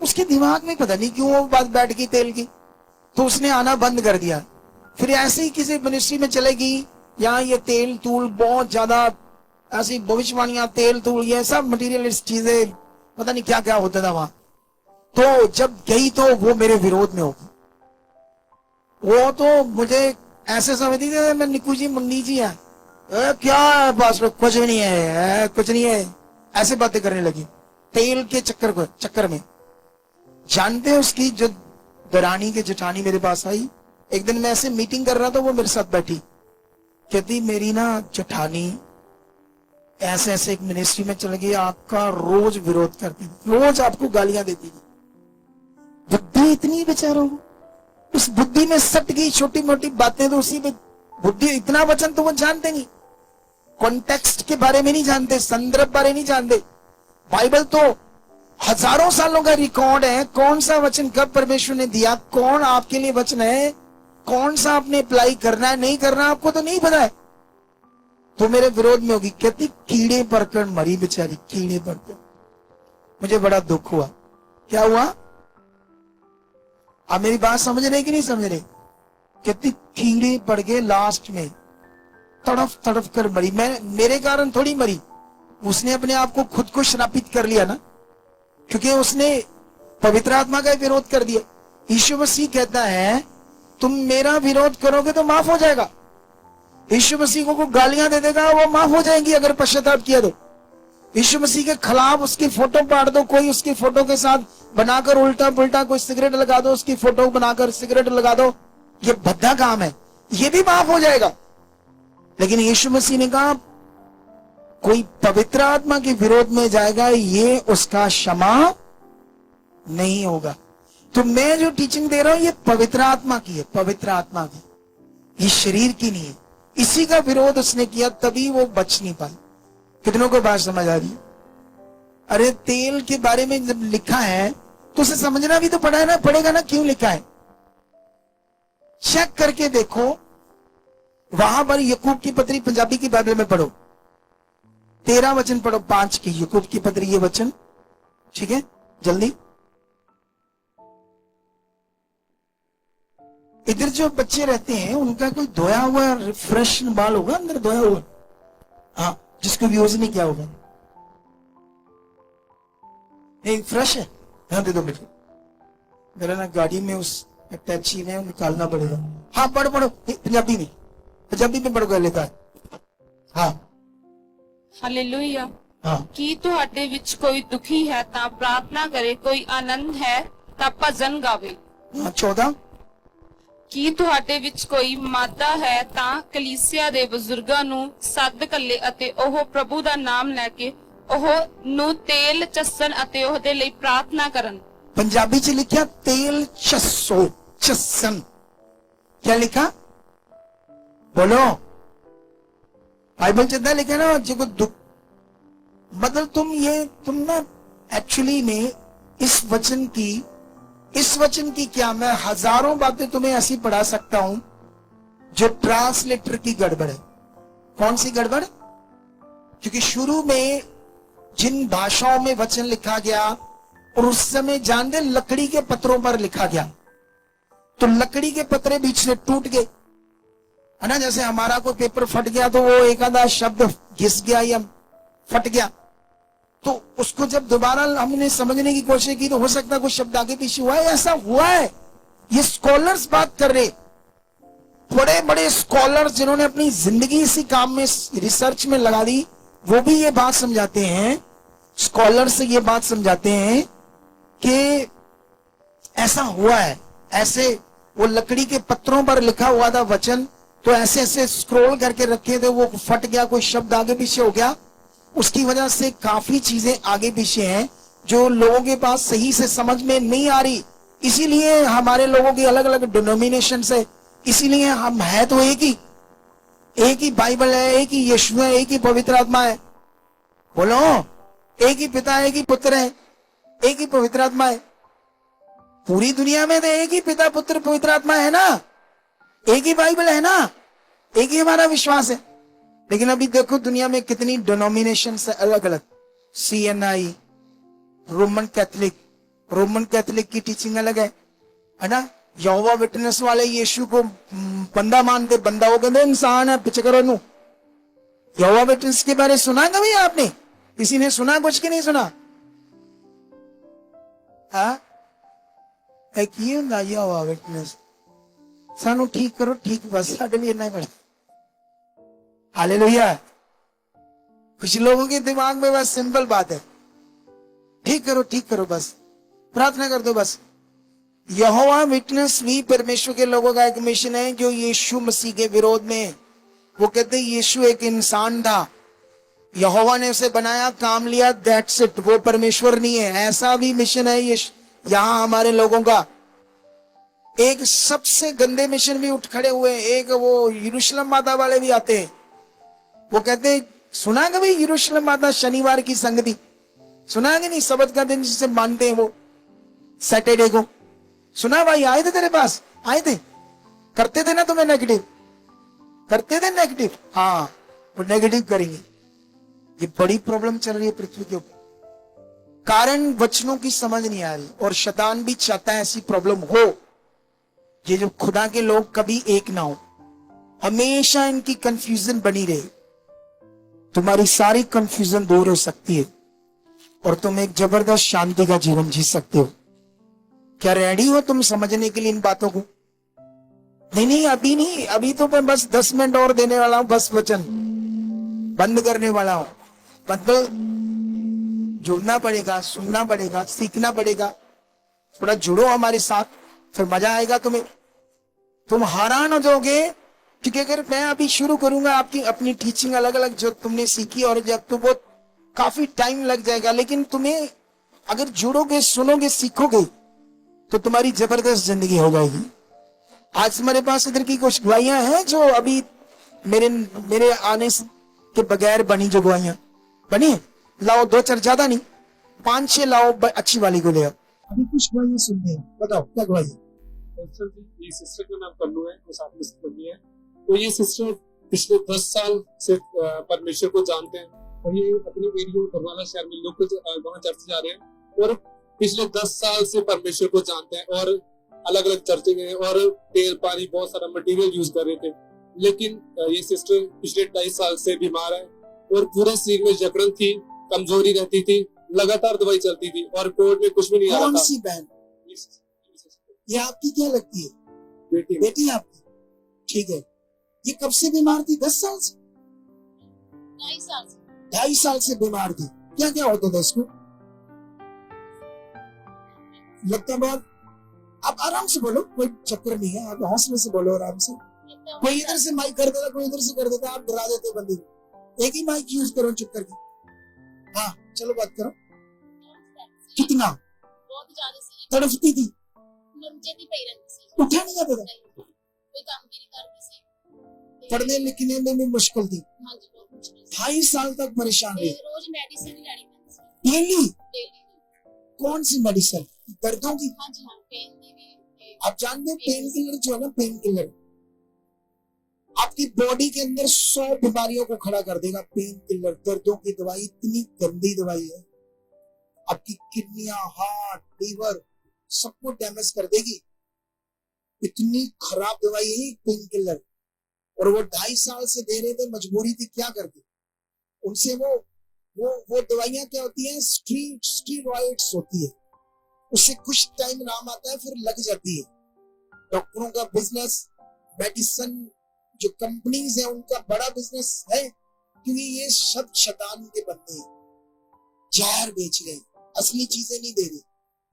उसके दिमाग में पता नहीं क्यों वो बात बैठ गई तेल की, तो उसने आना बंद कर दिया। फिर ऐसे ही किसी मिनिस्ट्री में चलेगी, यहाँ ये तेल तूल बहुत ज्यादा, ऐसी भविष्यवाणियां, तेल तूल, ये सब मटीरियलिस्ट चीजें, पता नहीं क्या क्या होता था वहां। तो जब गई तो वो मेरे विरोध में होगी, वो तो मुझे ऐसे समझती थी मैं निकू जी मुन्नी जी है, क्या है बस कुछ भी नहीं है, कुछ नहीं है, ऐसे बातें करने लगी तेल के चक्कर में। जानते हैं उसकी जो दरानी के जेठानी मेरे पास आई, एक दिन मैं ऐसे मीटिंग कर रहा था, वो मेरे साथ बैठी, कहती मेरी ना जेठानी ऐसे ऐसे एक मिनिस्ट्री में चल गई, आपका रोज विरोध करती, रोज आपको गालियां देती थी। बुद्धि इतनी बेचारों, उस बुद्धि में सट गई छोटी मोटी बातें, तो उसी में बुद्धि, इतना वचन तो वो जानते नहीं, कॉन्टेक्स्ट के बारे में नहीं जानते, संदर्भ बारे नहीं जानते। बाइबल तो हजारों सालों का रिकॉर्ड है, कौन सा वचन कब परमेश्वर ने दिया, कौन आपके लिए वचन है, कौन सा आपने अप्लाई करना है नहीं करना, आपको तो नहीं पता है। तो मेरे विरोध में होगी, कहती कीड़े पड़कर मरी बेचारी, कीड़े पड़कर। मुझे बड़ा दुख हुआ। क्या हुआ? आप मेरी बात समझ रहे कि नहीं समझ रहे? कहती कीड़े पड़ गए, लास्ट में तड़फ तड़फ कर मरी। मैं, मेरे कारण थोड़ी मरी, उसने अपने आप को खुद को श्रापित कर लिया ना, क्योंकि उसने पवित्र आत्मा का विरोध कर दिया। यीशु मसीह कहता है तुम मेरा विरोध करोगे तो माफ हो जाएगा। यीशु मसीह को गालियां दे देगा, वो माफ हो जाएंगी अगर पश्चाताप किया तो। यीशु मसीह के खिलाफ उसकी फोटो पाड़ दो, कोई उसकी फोटो के साथ बनाकर उल्टा पुल्टा कोई सिगरेट लगा दो, उसकी फोटो बनाकर सिगरेट लगा दो, ये भद्दा काम है, ये भी माफ हो जाएगा। लेकिन यीशु मसीह ने कहा कोई पवित्र आत्मा के विरोध में जाएगा, ये उसका क्षमा नहीं होगा। तो मैं जो टीचिंग दे रहा हूं ये पवित्र आत्मा की है, पवित्र आत्मा की, ये शरीर की नहीं है। इसी का विरोध उसने किया, तभी वो बच नहीं पाई। कितनों को बात समझ आ रही है? अरे तेल के बारे में जब लिखा है तो उसे समझना भी तो पड़ेगा ना, क्यों लिखा है। चेक करके देखो, वहां पर याकूब की पत्री पंजाबी की बाइबल में पढ़ो, 13 वचन पढ़ो, 5 की याकूब की पत्री, ये वचन, ठीक है, जल्दी। इधर जो बच्चे रहते हैं उनका कोई धोया हुआ रिफ्रेश बाल होगा अंदर, धोया हुआ, हाँ, जिसको यूज नहीं किया होगा, नहीं फ्रेश है, हाँ दे दो बेटे, मेरा ना गाड़ी में उस टैक्सी में निकालना पड़ेगा। हाँ पढ़ो पंजाबी में पढ़ कर लेता है। हाँ हालेलुया। हाँ ਕੀ ਤੁਹਾਡੇ ਵਿੱਚ ਕੋਈ ਦੁਖੀ ਹੈ ਤਾਂ ਪ੍ਰਾਰਥਨਾ ਕਰੇ, ਕੋਈ ਆਨੰਦ ਹੈ ਤਾਂ ਭਜਨ ਗਾਵੇ। हाँ 14। ਕੀ ਤੁਹਾਡੇ ਵਿੱਚ ਕੋਈ ਮਾਦਾ ਹੈ ਤਾਂ ਕਲੀਸਿਆ ਦੇ ਬਜ਼ੁਰਗਾਂ ਨੂੰ ਸੱਦ ਕੱਲੇ ਅਤੇ ਉਹ ਪ੍ਰਭੂ ਦਾ ਨਾਮ ਲੈ ਕੇ ਉਹ ਨੂੰ ਤੇਲ ਚੱਸਣ ਅਤੇ ਉਹਦੇ ਲਈ ਪ੍ਰਾਰਥਨਾ ਕਰਨ। पंजाबी च लिखा तेल चस्सो, चस्सन, क्या लिखा बोलो? बाइबल चिंता लिखा ना, जो दुख, मतलब तुम ना एक्चुअली में इस वचन की क्या, मैं हजारों बातें तुम्हें ऐसी पढ़ा सकता हूं, जो ट्रांसलेटर की गड़बड़ है। कौन सी गड़बड़? क्योंकि शुरू में जिन भाषाओं में वचन लिखा गया और उस समय जान दे लकड़ी के पत्रों पर लिखा गया, तो लकड़ी के पत्रे बीच से टूट गए, है ना। जैसे हमारा कोई पेपर फट गया तो वो एक आधा शब्द घिस गया या फट गया, तो उसको जब दोबारा हमने समझने की कोशिश की तो हो सकता है कुछ शब्द आगे पीछे हुआ है। ऐसा हुआ है, ये स्कॉलर्स बात कर रहे, बड़े बड़े स्कॉलर्स जिन्होंने अपनी जिंदगी इसी काम में रिसर्च में लगा दी, वो भी ये बात समझाते हैं, स्कॉलर्स ये बात समझाते हैं कि ऐसा हुआ है। ऐसे वो लकड़ी के पत्रों पर लिखा हुआ था वचन, तो ऐसे ऐसे स्क्रॉल करके रखे थे, वो फट गया, कोई शब्द आगे पीछे हो गया, उसकी वजह से काफी चीजें आगे पीछे हैं जो लोगों के पास सही से समझ में नहीं आ रही। इसीलिए हमारे लोगों की अलग अलग डिनोमिनेशन है, इसीलिए हम है तो एक ही बाइबल है, एक ही यीशु है, एक ही पवित्र आत्मा है। बोलो, एक ही पिता, एक ही पुत्र है, एक ही पवित्र आत्मा है। पूरी दुनिया में तो एक ही पिता, पुत्र, पवित्र आत्मा है ना, एक ही बाइबल है ना, एक ही हमारा विश्वास है। लेकिन अभी देखो दुनिया में कितनी डिनोमिनेशन है अलग अलग। CNI, रोमन कैथोलिक की टीचिंग अलग है ना। यहोवा विटनेस वाले यीशु को बंदा मानते, बंदा वो कहते इंसान है, पीछे करो नू। यहोवा विटनेस के बारे सुना कभी आपने? किसी ने सुना कुछ की नहीं सुना? हाँ, एक ये ਹੁੰਦਾ यहोवा विटनेस, सानू ठीक करो, ठीक बस साडे लिए इतना ही बड़ा। हालेलुया। कुछ लोगों के दिमाग में बस सिंपल बात है, ठीक करो बस, प्रार्थना कर दो बस। यहोवा विटनेस भी परमेश्वर के लोगों का एक मिशन है जो यीशु मसीह के विरोध में। वो कहते हैं यीशु एक इंसान था, यहोवा ने उसे बनाया, काम लिया, दैट्स इट, वो परमेश्वर नहीं है। ऐसा भी मिशन है यहाँ हमारे लोगों का। एक सबसे गंदे मिशन भी उठ खड़े हुए, एक वो यरूशलेम माता वाले भी आते हैं। वो कहते हैं, सुना कभी यरूशलेम माता शनिवार की संगति? सुना कि नहीं? सबत का दिन जिसे मानते हैं वो सैटरडे को। सुना भाई? आए थे तेरे पास? आए थे? करते थे ना तुम्हें नेगेटिव? करते थे नेगेटिव? हाँ, वो नेगेटिव करेंगे। ये बड़ी प्रॉब्लम चल रही है पृथ्वी के ऊपर, कारण वचनों की समझ नहीं आ रही, और शैतान भी चाहता है ऐसी प्रॉब्लम हो, ये जो खुदा के लोग कभी एक ना हो, हमेशा इनकी कंफ्यूजन बनी रहे। तुम्हारी सारी कंफ्यूजन दूर हो सकती है और तुम एक जबरदस्त शांति का जीवन जी सकते हो। क्या रेडी हो तुम समझने के लिए इन बातों को? नहीं, अभी नहीं, अभी तो मैं बस 10 मिनट और देने वाला हूं, बस वचन बंद करने वाला हूं। मतलब जुड़ना पड़ेगा, सुनना पड़ेगा, सीखना पड़ेगा। थोड़ा जुड़ो हमारे साथ, फिर मजा आएगा तुम्हें। तुम हैरान हो जाओगे, क्योंकि अगर मैं अभी शुरू करूंगा आपकी अपनी टीचिंग अलग अलग जो तुमने सीखी, और जब तो वो काफी टाइम लग जाएगा, लेकिन तुम्हें अगर जुड़ोगे, सुनोगे, सीखोगे तो तुम्हारी जबरदस्त जिंदगी हो जाएगी। आज हमारे पास इधर की कुछ गवाहियां हैं जो अभी मेरे आने के बगैर बनी, जो गवाहियां बनी, लाओ 2-4, ज्यादा नहीं, 5-6 लाओ, अच्छी वाली को ले आओ। अभी कुछ गवाहियां सुनते हैं, बताओ क्या गवाही? ये सिस्टर का नाम कन्नू है, वो साथ में सिस्टर है। तो ये सिस्टर पिछले 10 साल से परमेश्वर को जानते हैं, और ये अपने एरिया बरवाला शहर में लोग वहाँ चर्च जा रहे हैं, और पिछले 10 साल से परमेश्वर को जानते हैं, और अलग अलग चर्चे गए, और तेल पानी बहुत सारा मटेरियल यूज कर रहे थे। लेकिन ये सिस्टर पिछले 2.5 साल से बीमार है, और पूरे शरीर में जकड़न थी, कमजोरी रहती थी, लगातार दवाई चलती थी, और रिपोर्ट में कुछ भी नहीं आ रहा था। कौन सी बहन? ये आपकी क्या लगती है? बेटी आपकी? ठीक है। ये कब से बीमार थी? 10 साल से? 2.5 साल से बीमार थी। क्या क्या होता था इसको? लगता बहुत। आप आराम से बोलो, कोई चक्कर नहीं है, आप हौसले से बोलो आराम से। कोई इधर से माइक कर देता, कोई इधर से कर देता, आप डरा देते बंदे को। एक ही माइक यूज करो चुप करके। हाँ चलो बात करो। कितना बहुत ज्यादा तड़फती थी? उठा नहीं जाता था? कोई काम भी नहीं करती थी, पढ़ने लिखने में भी मुश्किल थी? हाँ जी बहुत मुश्किल से। 2.5 साल तक परेशान रही? रोज मेडिसिन ही लेनी पड़ती थी डेली? डेली। कौन सी मेडिसिन? दर्दों की? हाँ जी हाँ, पेन की भी। आप जानते हैं पेन किलर जो है ना, पेन किलर आपकी बॉडी के अंदर 100 बीमारियों को खड़ा कर देगा। पेन किलर, दर्दों की दवाई, इतनी गंदी दवाई है, आपकी किडनियां, हार्ट, लीवर सबको डैमेज कर देगी। इतनी खराब दवाई है पेन किलर, और वो 2.5 साल से दे रहे थे, मजबूरी थी, क्या करते उनसे। वो दवाइयां क्या होती है, स्टीरॉइड्स होती है, उससे कुछ टाइम आराम आता है, फिर लग जाती है। डॉक्टरों का बिजनेस, मेडिसिन जो कंपनीज है उनका बड़ा बिजनेस है, क्योंकि ये सब शैतान के बंदे हैं, जहर बेच रहे हैं, असली चीजें नहीं दे रहे।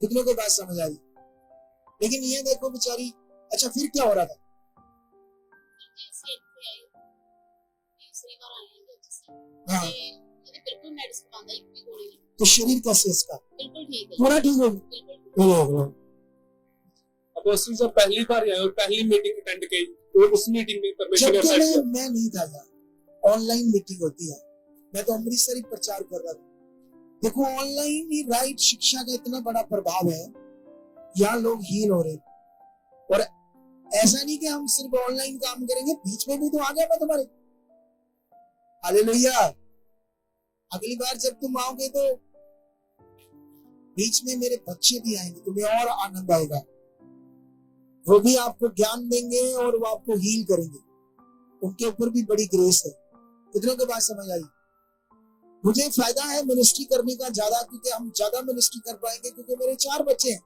कितनों को बात समझ आ रही? लेकिन ये देखो बेचारी। अच्छा, फिर क्या हो रहा था? जैसे थे तीसरी बार आए हैं जब से हाँ, ये बिल्कुल मेडिसिन बंद है, एक भी गोली नहीं, तो शरीर कैसे इसका बिल्कुल ठीक है, पूरा ठीक हो बिल्कुल गया? अपोस्टल जब पहली बार आए और पहली मीटिंग अटेंड की, तो उस मीटिंग में परमेश्वर ने जब सेट किया। मैं नहीं था यार, ऑनलाइन मीटिंग होती है, मैं तो अमृतसर ही प्रचार कर रहा था। देखो, ऑनलाइन ही राइट शिक्षा का इतना बड़ा प्रभाव है, यहाँ लोग हील हो रहे हैं। और ऐसा नहीं कि हम सिर्फ ऑनलाइन काम करेंगे, बीच में भी तो आ गया मैं तुम्हारे। हालेलुया। अगली बार जब तुम आओगे तो बीच में मेरे बच्चे भी आएंगे, तुम्हें और आनंद आएगा। वो भी आपको ज्ञान देंगे और वो आपको हील करेंगे। उनके ऊपर भी बड़ी ग्रेस है। कितनों को बात समझ आई? मुझे फायदा है मिनिस्ट्री करने का ज्यादा, क्योंकि हम ज्यादा मिनिस्ट्री कर पाएंगे, क्योंकि मेरे 4 बच्चे हैं,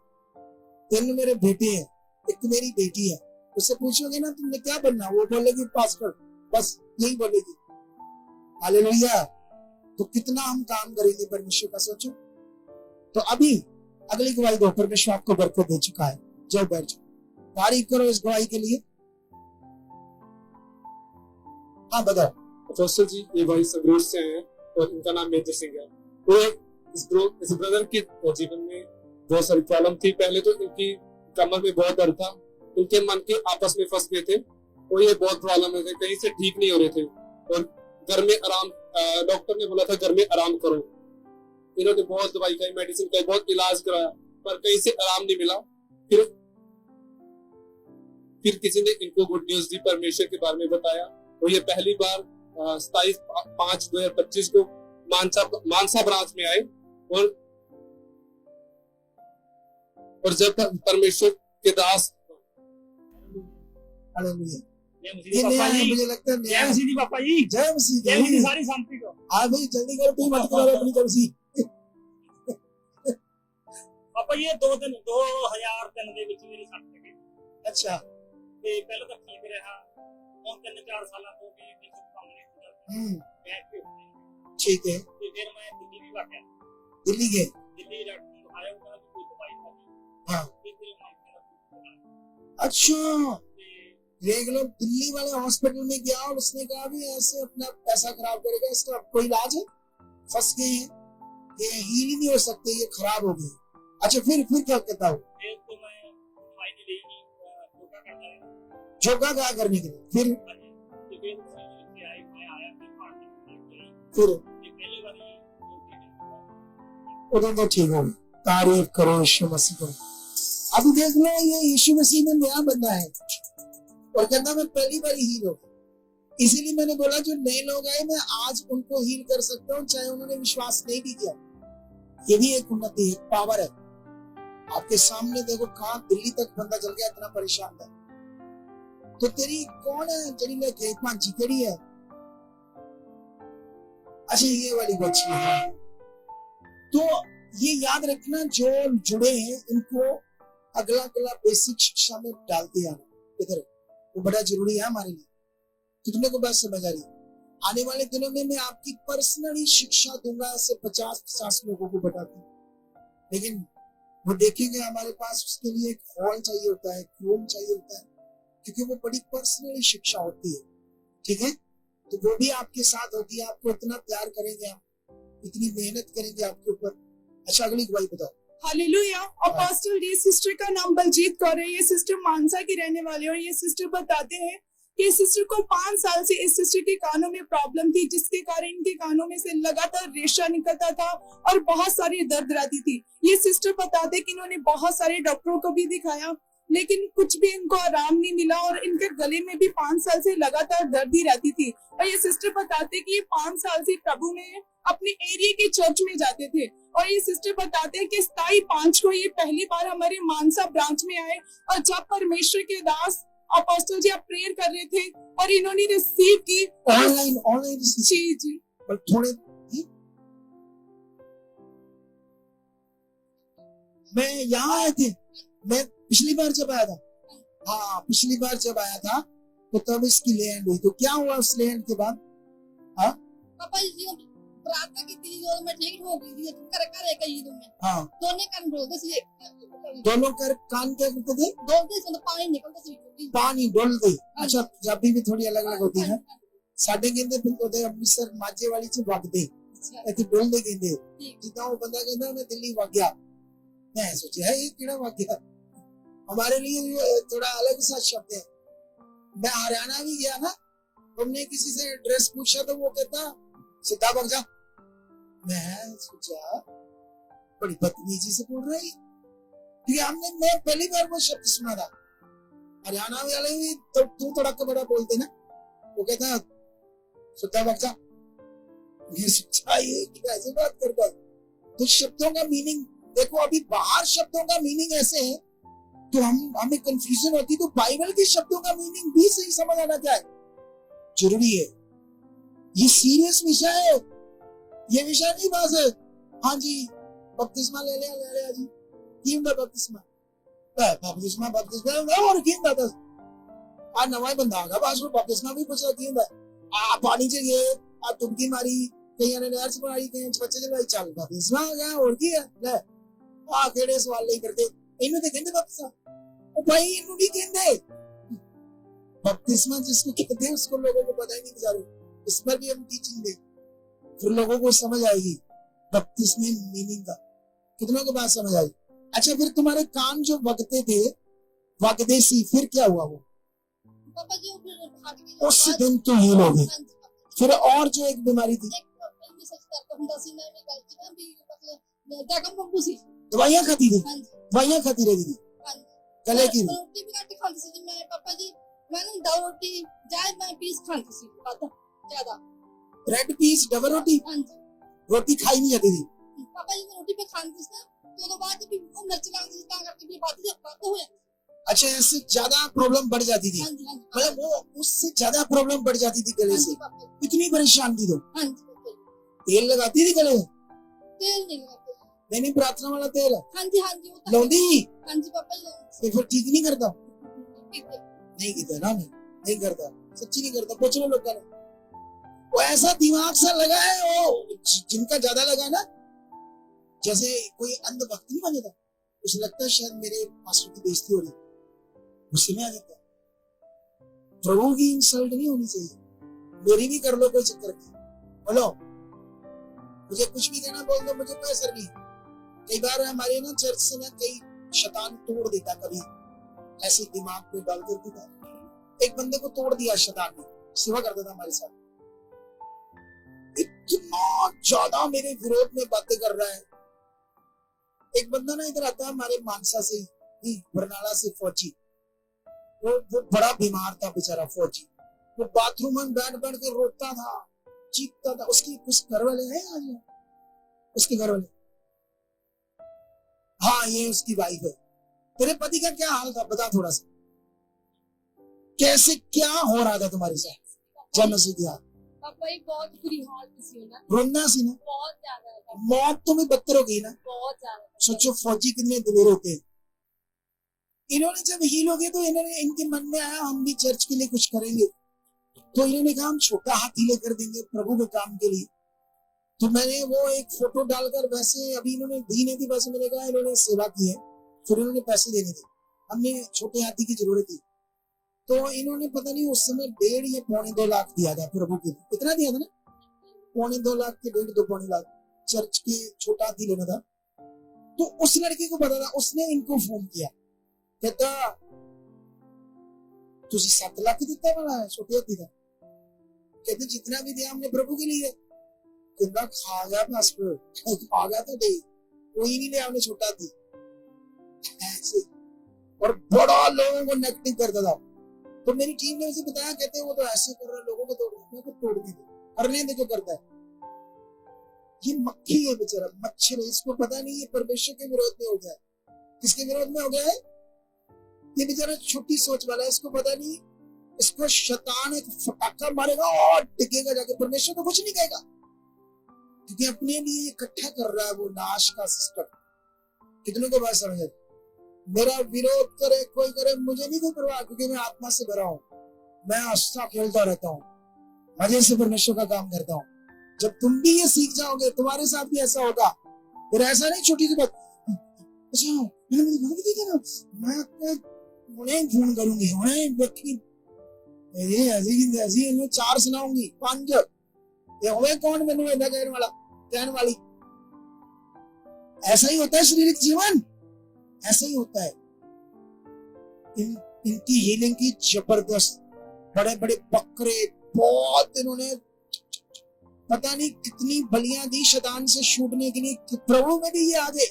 3 मेरे बेटे हैं, एक मेरी बेटी है। उससे पूछोगे ना तुमने क्या बनना, वो बोलेगी पास्टर, बस यही बोलेगी। हालेलुया। तो कितना हम काम करेंगे परमेश्वर का, सोचो। तो अभी अगली गवाही दो, परमेश्वर आपको बरकत दे चुका है। जाओ बैठ जाओ, तारीफ करो इस गवाही के लिए। हाँ बताओ। अपोस्टल जी ये भाई संगरूर से हैं और इनका नाम मेजर सिंह है। तो इस ब्रदर के जीवन में बहुत सारी प्रॉब्लम थी। पहले तो इनकी कमर में बहुत दर्द था, इनके मन के आपस में फंस गए थे और ये बहुत प्रॉब्लम है, कहीं से ठीक नहीं हो रहे थे। और घर में आराम, डॉक्टर ने बोला था घर में आराम करो। इन्होंने बहुत दवाई खाई, मेडिसिन खाई, बहुत इलाज कराया, पर कहीं से आराम नहीं मिला। फिर किसी ने इनको गुड न्यूज दी, परमेश्वर के बारे में बताया। और ये पहली बार 27/5/2025 को मानसा ब्रांच में आए। और जब परमेश्वर के दास, हालेलुया। जय ये नया मसीह है, मुझे लगता है नया है। मसीह पापा जी, जय मसीह जय मसीह की। सारी शांति को। हाँ भाई जल्दी करो, तू मत करो अपनी जय मसीह। पापा ये 2003 ਦੇ ਵਿੱਚ ਮੇਰੀ ਸੱਟ ਲੱਗੀ अच्छा। ਤੇ ਪਹਿਲਾਂ ਤਾਂ ਠੀਕ ਰਿਹਾ, ਹੁਣ 3-4 ਸਾਲਾਂ ਤੋਂ ਵੀ ਮੈਨੂੰ ਕੰਮ ਨਹੀਂ ਹੁੰਦਾ, बैठ के होते हैं। ठीक है। ਤੇ ਫਿਰ मैं दिल्ली भी आ गया, दिल्ली गए? दिल्ली डॉक्टर को दिखाया, उन्होंने कोई दवाई खाई, हाँ। फिर मेरे माइक में अच्छा, देख लो, दिल्ली वाले हॉस्पिटल में गया और उसने कहा भी ऐसे अपना पैसा खराब करेगा, इसका कोई इलाज है? फंस गए हैं, ये हील ही नहीं हो सकते, ये खराब हो गए। अच्छा, फिर क्या कहता हूँ? फिर तो मैं दवाई नहीं ली, योगा करता है। योगा क्या करने के लिए? फिर तो फिर से आई, मैं आया फिर पार्टी, फिर पहली बार उधर तो ठीक हो गए। तारीफ करो यीशु मसीह को। अभी देख लो, ये यीशु मसीह में नया बंदा है और कहता मैं पहली बार हील हो। इसीलिए मैंने बोला जो नए लोग आए मैं आज उनको हील कर सकता हूँ, चाहे उन्होंने विश्वास नहीं भी किया। ये भी एक उन्नति है, पावर है। आपके सामने देखो, कहाँ दिल्ली तक बंदा चल गया, इतना परेशान था। तो तेरी कौन है जड़ी लेके पांची केड़ी है? अच्छा, ये वाली बच्ची है। तो ये याद रखना, जो जुड़े हैं इनको अगला बेसिक शिक्षा में डालते आना इधर, वो बड़ा जरूरी है हमारे लिए। कितने को बात समझ आ रही? आने वाले दिनों में मैं आपकी पर्सनली शिक्षा दूंगा, ऐसे 50 लोगों को बताती हूँ। लेकिन वो देखेंगे हमारे पास उसके लिए एक हॉल चाहिए होता है, एक रूम चाहिए होता है, क्योंकि वो बड़ी पर्सनली शिक्षा होती है। ठीक है, तो वो भी आपके साथ होगी, आपको इतना प्यार करेंगे, हम इतनी मेहनत करेंगे आपके ऊपर। अच्छा, अगली गवाही बताओ। हालेलुया। अपोस्टल जी, सिस्टर का नाम बलजीत कौर है। ये सिस्टर मानसा की रहने वाली है और ये सिस्टर बताते हैं कि इस सिस्टर को 5 साल से इस सिस्टर के कानों में प्रॉब्लम थी, जिसके कारण इनके कानों में से लगातार रेशा निकलता था और बहुत सारी दर्द रहती थी। ये सिस्टर बताते कि इन्होंने बहुत सारे डॉक्टरों को भी दिखाया, लेकिन कुछ भी इनको आराम नहीं मिला और इनके गले में भी 5 साल से लगातार दर्द ही रहती थी। और ये सिस्टर बताते कि ये 5 साल से प्रभु में अपने एरिया के चर्च में जाते थे। और ये सिस्टर बताते हैं कि 27/5 को ये पहली बार हमारे मानसा ब्रांच में आए और जब परमेश्वर के दास अपोस्टल जी आप प्रेयर कर रहे थे और इन्होंने रिसीव की ऑनलाइन जी जी पर थोड़े मैं यहाँ आए थे, मैं पिछली बार जब आया था, हाँ पिछली बार जब आया था तो तब इसकी लैंड हुई। तो क्या हुआ उस लैंड के बाद? हाँ पापा जी ने प्रार्थना की थी और मैं ठीक हो गई थी कर कर एक ही दिन में हाँ दोनों कान बोलते थे दोनों कर कान क्या करते थे? बोलते से पानी निकलता थे पानी डोलते। अच्छा पंजाबी भी थोड़ी अलग अलग होती है। साडे कहते फिर होते अमृतसर माझे वाली च वगदे इतनी डोलते कहते जितना वो बंदा कहता उन्हें दिल्ली वग गया। मैं सोचा है ये कीड़ा वग गया, हमारे लिए ये थोड़ा अलग सा शब्द है। मैं हरियाणा भी गया ना, हमने किसी से एड्रेस पूछा तो वो कहता सीधा भाग जा। मैं सोचा बड़ी बदतमीजी से बोल रही क्योंकि मैं पहली बार वो शब्द सुना था। हरियाणा वाले भी तो तू तड़क बड़ा बोलते ना, वो कहता सीधा भाग जा। ये सोचा ये कैसे बात करता है। तो शब्दों का मीनिंग देखो, अभी बाहर शब्दों का मीनिंग ऐसे है तो हमें कंफ्यूजन होती, तो बाइबल के शब्दों का मीनिंग भी सही समझ आना क्या है जरूरी है। ये सीरियस विषय है, ये विषय नहीं बस है हाँ जी बपतिस्मा ले लिया जी की बपतिस्मा और की आ नवा बंदा आ गया बस वो बपतिस्मा भी पूछा की आ पानी चाहिए आ तुमकी मारी कई ने नहर से बनाई कई बच्चे चलवाई चल बपतिस्मा आ गया और की है ले आ केड़े सवाल नहीं करते इन्हें तो कहते बपतिस्मा ओ भाई इन्हें नहीं कहते बपतिस्मा जिसको कहते हैं उसको लोगों को पता ही नहीं बेचारे। इस पर भी हम टीचिंग दे फिर लोगों को समझ आएगी बपतिस्मे मीनिंग का। कितनों को बात समझ आई? अच्छा फिर तुम्हारे कान जो वगते थे वगदेसी फिर क्या हुआ? वो पापा जी फिर उस दिन तो हील हो गए। फिर और जो एक बीमारी थी दवाइयाँ खाती थी, दवाइयाँ खाती रहती थी गले की रोटी भी काट खाती थी मैं पापा जी। मैंने दाल रोटी जाए मैं पीस खाती थी ज्यादा ब्रेड पीस डबल रोटी रोटी खाई नहीं जाती थी पापा जी। रोटी पे खाती थी ना तो बाद भी मिर्च लगाती थी करके भी बातें हुए। अच्छा इससे ज्यादा प्रॉब्लम बढ़ जाती थी, मतलब वो उससे ज्यादा प्रॉब्लम बढ़ जाती थी गले से। इतनी परेशान थी तो तेल लगाती थी गले में? तेल नहीं लगाते नहीं प्रार्थना वाला तेल हाँ जी लौंदी हाँ जी पापा जी फिर ठीक नहीं करता नहीं कहता ना नहीं करता सच्ची नहीं करता। पूछ लो लोगों ने वो ऐसा दिमाग सा लगा है वो जिनका ज्यादा लगा ना, जैसे कोई अंधभक्त नहीं बने था उसे लगता है शायद मेरे पास्टर की बेइज्जती हो रही गुस्से में आ जाता है। प्रभु की इंसल्ट नहीं होनी चाहिए, मेरी भी कर लो कोई चक्कर नहीं, बोलो मुझे कुछ भी देना बोल दो मुझे कोई असर नहीं। कई बार हमारे ना चर्च से ना कई शैतान तोड़ देता, कभी ऐसे दिमाग में डाल कर देता। एक बंदे को तोड़ दिया शैतान ने, सेवा करता था हमारे साथ, इतना ज्यादा मेरे विरोध में बातें कर रहा है। एक बंदा ना इधर आता है हमारे मानसा से बरनाला से फौजी, वो बड़ा बीमार था बेचारा फौजी, वो बाथरूम में बैठ बैठ के रोता था चीखता था। उसकी कुछ घर वाले हैं आज उसके घर वाले? हाँ ये उसकी वाइफ है। तेरे पति का क्या हाल था बता थोड़ा सा, कैसे क्या हो रहा था तुम्हारे साथ? जन्म से दिया पापा एक बहुत बुरी हालत थी ना, रोना सी ना, बहुत ज्यादा मौत तुम्हें बदतर हो गई ना। बहुत ज्यादा सोचो फौजी कितने दिलेर होते हैं। इन्होंने जब हील हो गए तो इन्होंने इनके मन में आया हम भी चर्च के लिए कुछ करेंगे, तो इन्होंने कहा हम छोटा हाथी लेकर देंगे प्रभु के काम के लिए। तो मैंने वो एक फोटो डालकर, वैसे अभी इन्होंने दी नहीं थी, वैसे मैंने कहा इन्होंने सेवा की है, फिर इन्होंने पैसे देने थे, हमने छोटे हाथी की जरूरत थी। तो इन्होंने पता नहीं उस समय 1.5 या 2.25 लाख दिया था प्रभु के लिए। कितना दिया था ना? 2.25 लाख के 1.5-2.25 लाख चर्च के छोटा हाथी लेना था। तो उस लड़के को पता था, उसने इनको फोन किया, कहता तुझे 7 लाख दिता वाला है छोटे हाथी का। कहते जितना भी दिया हमने प्रभु के लिए। कितना खा गया पास्टर, खा गया तो दे, कोई नहीं लिया हमने छोटा हाथी ऐसे। और बड़ा लोगों को नेगेटिव करता था। तो मेरी टीम ने उसे बताया, कहते हैं वो तो ऐसे कर रहा है, लोगों को तोड़ रहा है, मैं तोड़ने दे, करने दे जो करता है। ये मक्खी है बेचारा, मच्छर है, इसको पता नहीं ये परमेश्वर के विरोध में हो गया है। किसके विरोध में हो गया है? ये बेचारा छोटी सोच वाला है, इसको पता नहीं इसको शैतान एक फटाका मारेगा और टिकेगा जाके, परमेश्वर को कुछ नहीं कहेगा, क्योंकि अपने लिए इकट्ठा कर रहा है वो नाश का सिस्टम। कितनों को बात समझ? मेरा विरोध करे कोई करे, मुझे नहीं कोई परवाह, क्योंकि मैं आत्मा से भरा हूं, मैं आस्था खेलता रहता हूं, मजे से परमेश्वर का काम करता हूं। जब तुम भी ये सीख जाओगे, तुम्हारे साथ भी ऐसा होगा। फिर ऐसा नहीं छोटी सी बात, अच्छा मैं उन्हें फोन करूंगी, उन्हें देखी ये ऐसी 4 सुनाऊंगी 5, ये हुए कौन मैंने ऐसा कहने वाली। ऐसा ही होता है शारीरिक जीवन, ऐसा ही होता है। इनकी हीलिंग की जबरदस्त, बड़े बड़े बकरे, बहुत इन्होंने पता नहीं कितनी बलियां दी शैतान से छूटने के लिए। प्रभु में भी ये आगे,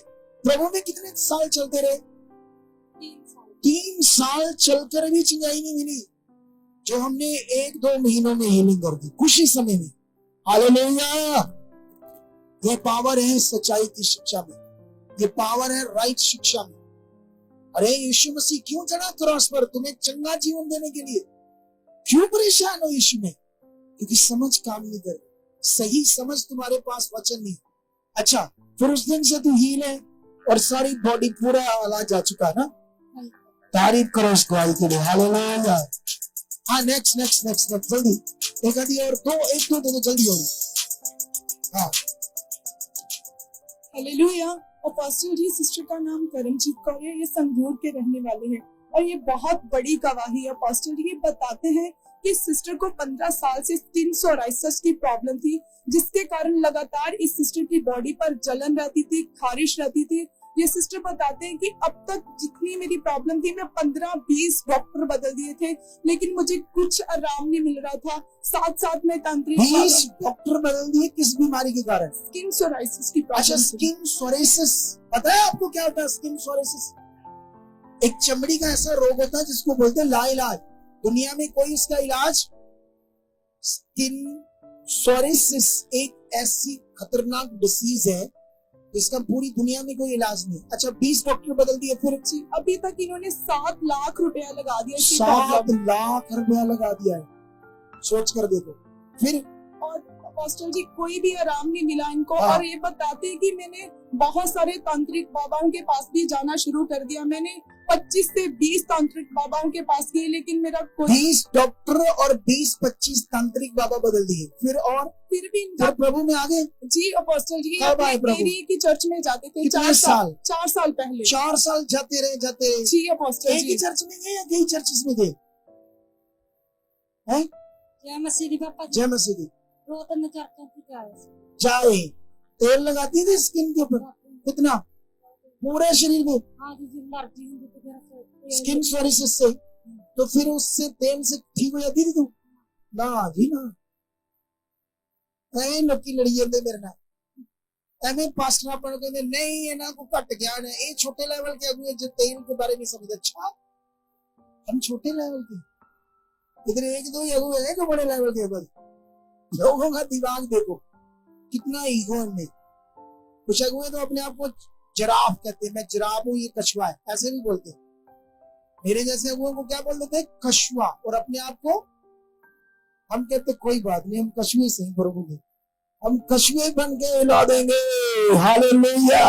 प्रभु में कितने साल चलते रहे? 3 साल चलकर भी चंगाई नहीं मिली, जो हमने 1-2 महीनों में हीलिंग कर दी, कुछ ही समय में। हालेलुया! ये पावर है सच्चाई की शिक्षा में, ये पावर है राइट शिक्षा में। अरे यीशु मसीह क्यों चढ़ा क्रॉस पर? तुम्हें चंगा जीवन देने के लिए। क्यों परेशान हो यीशु में? क्योंकि समझ काम नहीं कर, सही समझ तुम्हारे पास वचन नहीं। अच्छा, फिर उस दिन से तू हील है और सारी बॉडी पूरा आला जा चुका है ना? तारीफ करो उस गवाही के लिए। हालेलुया! हाँ, नेक्स्ट जल्दी, एक आधी और एक दो जल्दी हो। हाँ, हालेलुया। अपोस्टल जी, सिस्टर का नाम करमजीत कौर है, ये संगरूर के रहने वाले हैं और ये बहुत बड़ी गवाही है। अपोस्टल जी ये बताते हैं कि सिस्टर को 15 साल से स्किन सोराइसिस की प्रॉब्लम थी, जिसके कारण लगातार इस सिस्टर की बॉडी पर जलन रहती थी, खारिश रहती थी। ये सिस्टर बताते हैं कि अब तक जितनी मेरी प्रॉब्लम थी, मैं 15-20 डॉक्टर बदल दिए थे, लेकिन मुझे कुछ आराम नहीं मिल रहा था। साथ में तांत्रिक 20 डॉक्टर बदल दिए, किस बीमारी के कारण? स्किन सोराइसिस की अच्छा, प्रॉब्लम। स्किन सोरेसिस, पता है आपको क्या होता है स्किन सोरेसिस? एक चमड़ी का ऐसा रोग होता है जिसको बोलते हैं लाइलाज। दुनिया में कोई इसका इलाज, स्किन सोरेसिस एक ऐसी खतरनाक डिसीज है जिसका पूरी दुनिया में कोई इलाज नहीं। अच्छा, 20 डॉक्टर बदल दिए, फिर अभी तक इन्होंने 7 लाख रुपया लगा दिया। 7 लाख रुपया लगा दिया है, सोच कर देखो। फिर और अपोस्टल जी कोई भी आराम नहीं मिला इनको। हाँ। और ये बताते हैं कि मैंने बहुत सारे तांत्रिक बाबाओं के पास भी जाना शुरू कर दिया। मैंने 25 से 20 तांत्रिक बाबाओं के पास गई, लेकिन मेरा कोई 20 डॉक्टर और 20-25 तांत्रिक बाबा बदल दिए, फिर भी इनका प्रभु में आ गए। जी अपोस्टल जी कब आए प्रभु? एरिया की चर्च में जाते थे। कितने 4 साल? 4 साल पहले। 4 साल जाते रहे। जी अपोस्टल एक ही जी। चर्च में गए या कई चर्चेस में गए? जय मसीह दी पापा जी। जय मसीह की। 2-3 चर्चों की चाय तेल लगाती थी स्किन के ऊपर, कितना? पूरे शरीर में हाँ जी एलर्जी हुई स्किन सोरिसिस से। तो फिर उससे तेल से ठीक हो जाती थी तू? ना जी ना, ऐ लोकी लड़ी जाते मेरे नाल। ऐਵੇਂ पास्टर अपन कहते नहीं है ना को घट ज्ञान है, ये छोटे लेवल के अगुए जो तेल के बारे में समझ। अच्छा, हम छोटे लेवल के, इधर 1-2 अगुए हैं जो बड़े लेवल के। बस लोगों का दिमाग देखो कितना ईगो है। कुछ अगुए तो अपने आप को जिराफ कहते हैं, मैं जिराफ हूँ, ये कछुआ है, ऐसे नहीं बोलते। मेरे जैसे अगुओं को क्या बोल देते हैं? कछुआ। और अपने आप को हम कहते कोई बात नहीं, हम कछुए से ही प्रभु के, हम कछुए बन के हिला देंगे। हालेलुया!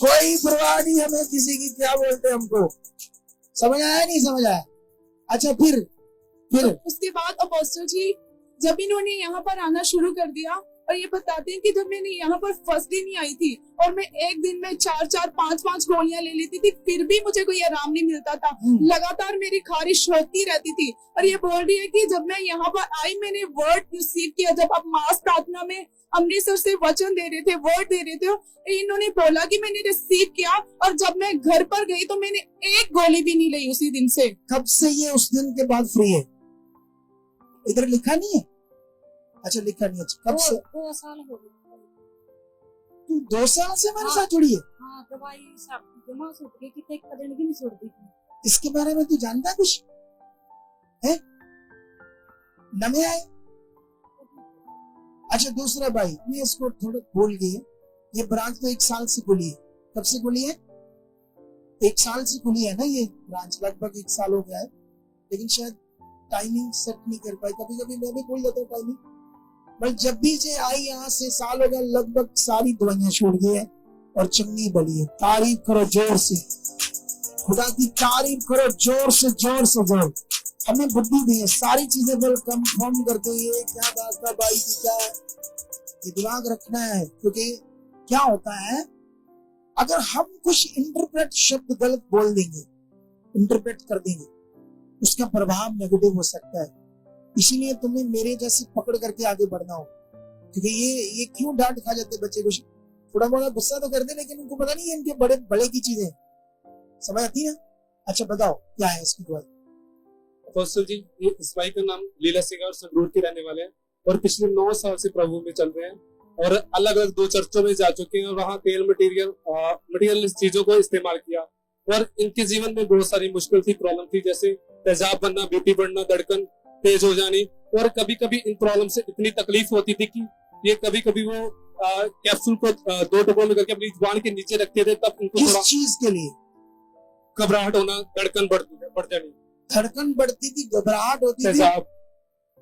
कोई परवाह नहीं हमें किसी की, क्या बोलते हमको। समझ आया? नहीं समझ आया? अच्छा, फिर उसके बाद अपोस्टल जी जब इन्होंने यहाँ पर आना शुरू कर दिया, और ये बताते हैं कि जब मैंने यहाँ पर फर्स्ट दिन ही आई थी और मैं एक दिन में 4-4, 5-5 गोलियां ले लेती थी, फिर भी मुझे कोई आराम नहीं मिलता था। लगातार मेरी खारिश होती रहती थी। और ये बोल रही है कि जब मैं यहाँ पर आई, मैंने वर्ड रिसीव किया। जब आप मास प्रार्थना में अमृतसर से वचन दे रहे थे, वर्ड दे रहे थे, इन्होंने बोला कि मैंने रिसीव किया। और जब मैं घर पर गई तो मैंने एक गोली भी नहीं ली उसी दिन से। कब से ये उस दिन के बाद फ्री है? इधर लिखा नहीं है? अच्छा, लिखा नहीं है। कब से? 2 साल हो गए। तू 2 साल से हमारे साथ जुड़ी है, हाँ दवाई सब जमा छूट गई कितने एक दिन भी नहीं छोड़ती थी। इसके बारे में तू जानता है कुछ है? नमे आए। अच्छा दूसरा भाई, मैं इसको थोड़ा भूल गई, ये ब्रांच तो 1 साल से खुली है। कब से खुली है? 1 साल से खुली है ना ये ब्रांच, लगभग 1 साल हो गया है, लेकिन शायद टाइमिंग सेट नहीं कर पाई। कभी कभी मैं भी भूल जाता हूँ टाइमिंग, बट जब भी जे आई यहाँ से साल हो गया, लगभग सारी दवाइयां छोड़ गई है और चंगी बली है। तारीफ करो जोर से, खुदा की तारीफ करो जोर से जोर। हमें बुद्धि दी है, सारी चीजें बल कंफर्म करते हुए क्या बात था भाई की, क्या ये दिमाग रखना है। क्योंकि क्या होता है, अगर हम कुछ इंटरप्रेट शब्द गलत बोल देंगे, इंटरप्रेट कर देंगे, उसका प्रभाव नेगेटिव हो सकता है। इसीलिए तुम्हें मेरे जैसे पकड़ करके आगे बढ़ना हो। क्योंकि ये क्यों डांट खा जाते बच्चे को, थोड़ा बहुत गुस्सा तो करते, लेकिन उनको पता नहीं है इनके बड़े बड़े की चीजें समझ आती है। अच्छा बताओ क्या है इसकी दवाई? अपोस्टल जी, ये इस भाई का नाम लीला सिंह और संगरूर के रहने वाले हैं और पिछले 9 साल से प्रभु में चल रहे हैं और अलग अलग 2 चर्चों में जा चुके हैं और वहाँ तेल मटेरियल चीजों को इस्तेमाल किया और इनके जीवन में बहुत सारी मुश्किल थी, प्रॉब्लम थी, जैसे तेजाब बनना, बीपी बढ़ना, धड़कन तेज हो जानी, और कभी कभी इन प्रॉब्लम से इतनी तकलीफ होती थी कि ये कभी कभी वो कैप्सूल को 2 टुकड़ों में करके अपनी जुबान के नीचे रखते थे, तब इनको किस थोड़ा चीज के लिए? घबराहट होना, धड़कन बढ़ जानी, धड़कन बढ़ती थी, घबराहट होती थी,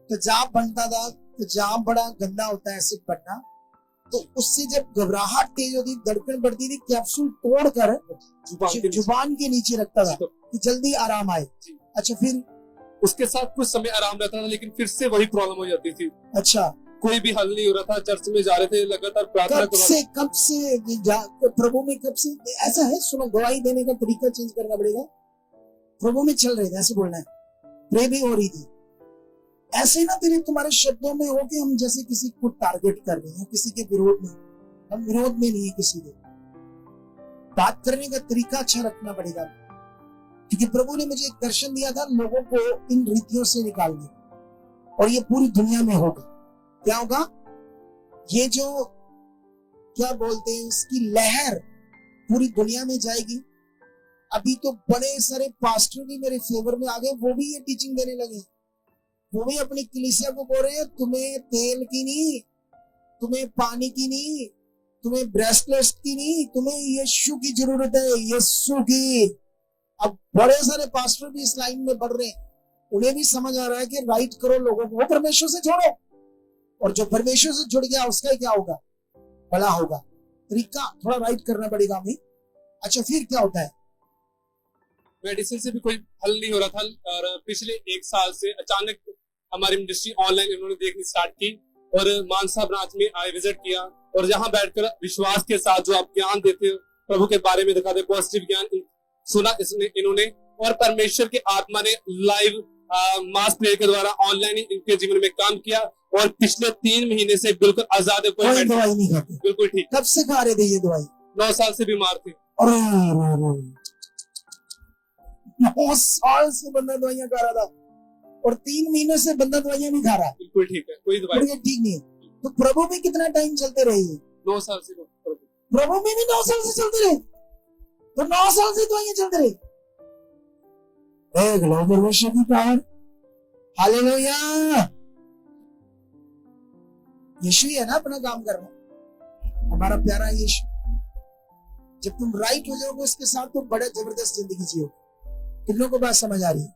तेजाब बनता था। तेजाब बड़ा गंदा होता है, एसिड बनना, तो उससे जब घबराहट तेज होती, धड़कन बढ़ती थी, कैप्सूल तोड़कर जुबान के नीचे रखता था कि जल्दी आराम आए। अच्छा फिर उसके साथ कुछ समय आराम रहता था, लेकिन फिर से वही प्रॉब्लम हो जाती थी। अच्छा कोई भी हल नहीं हो रहा था। चर्च में जा रहे थे, लगातार प्रार्थना कब से प्रभु में कब से ऐसा है? सुनो, गवाही देने का तरीका चेंज करना पड़ेगा। प्रभु में चल रहे थे, ऐसे बोलना है, प्रे भी हो रही थी। ऐसे ना तेरे तुम्हारे शब्दों में हो कि हम जैसे किसी को टारगेट कर रहे हैं, किसी के विरोध में। हम विरोध में नहीं है किसी के। बात करने का तरीका अच्छा रखना पड़ेगा, क्योंकि प्रभु ने मुझे एक दर्शन दिया था लोगों को इन रीतियों से निकालने, और ये पूरी दुनिया में होगा। क्या होगा? ये जो क्या बोलते हैं, इसकी लहर पूरी दुनिया में जाएगी। अभी तो बड़े सारे पास्टर भी मेरे फेवर में आ गए, वो भी ये टीचिंग देने लगे। वो भी अपनी कलीसिया को बोल रहे हैं, तुम्हें तेल की नहीं, तुम्हें पानी की नहीं, तुम्हें ब्रेसलेट की नहीं, तुम्हें यीशु की जरूरत है, यीशु की। अब बड़े सारे पास्टर भी इस लाइन में बढ़ रहे हैं। उन्हें भी समझ आ रहा है कि राइट करो लोगों को, परमेश्वर से जोड़ो, और जो परमेश्वर से जुड़ गया उसका क्या होगा? बड़ा होगा। तरीका थोड़ा राइट करना पड़ेगा हमें। अच्छा फिर क्या होता है? मेडिसिन से भी कोई हल नहीं हो रहा था, और पिछले 1 साल से अचानक हमारी मिनिस्ट्री ऑनलाइन इन्होंने देखनी स्टार्ट की और मानसा ब्रांच में आए, विजिट किया, और यहाँ बैठकर विश्वास के साथ जो आप ज्ञान देते हो, प्रभु के बारे में दिखाते, पॉजिटिव ज्ञान सुना इन्होंने, और परमेश्वर के आत्मा ने लाइव मास प्रेयर के द्वारा ऑनलाइन इनके जीवन में काम किया, और पिछले 3 महीने से बिल्कुल आजाद है, कोई दवाई नहीं खाते, बिल्कुल ठीक। कब से खा रहे थे ये दवाई? 9 साल से बीमार थे। 9 साल से बंदा दवाइयां खा रहा था, और 3 महीने से बंदा दवाइयां नहीं खा रहा। बिल्कुल ठीक है, कोई दवाई ठीक नहीं है। तो प्रभु में कितना टाइम चलते रहे? 9 साल से प्रभु में भी 9 साल से चलते रहे, तो 9 साल से दवाइयां चलते रहे। देख लो परमेश्वर की पावर, हालेलुया। यीशु ही है ना अपना काम करना, हमारा प्यारा यीशु। जब तुम राइट हो जाओगे उसके साथ, तो बड़ा जबरदस्त जिंदगी जियोगे। कितनों को बात समझ आ रही है?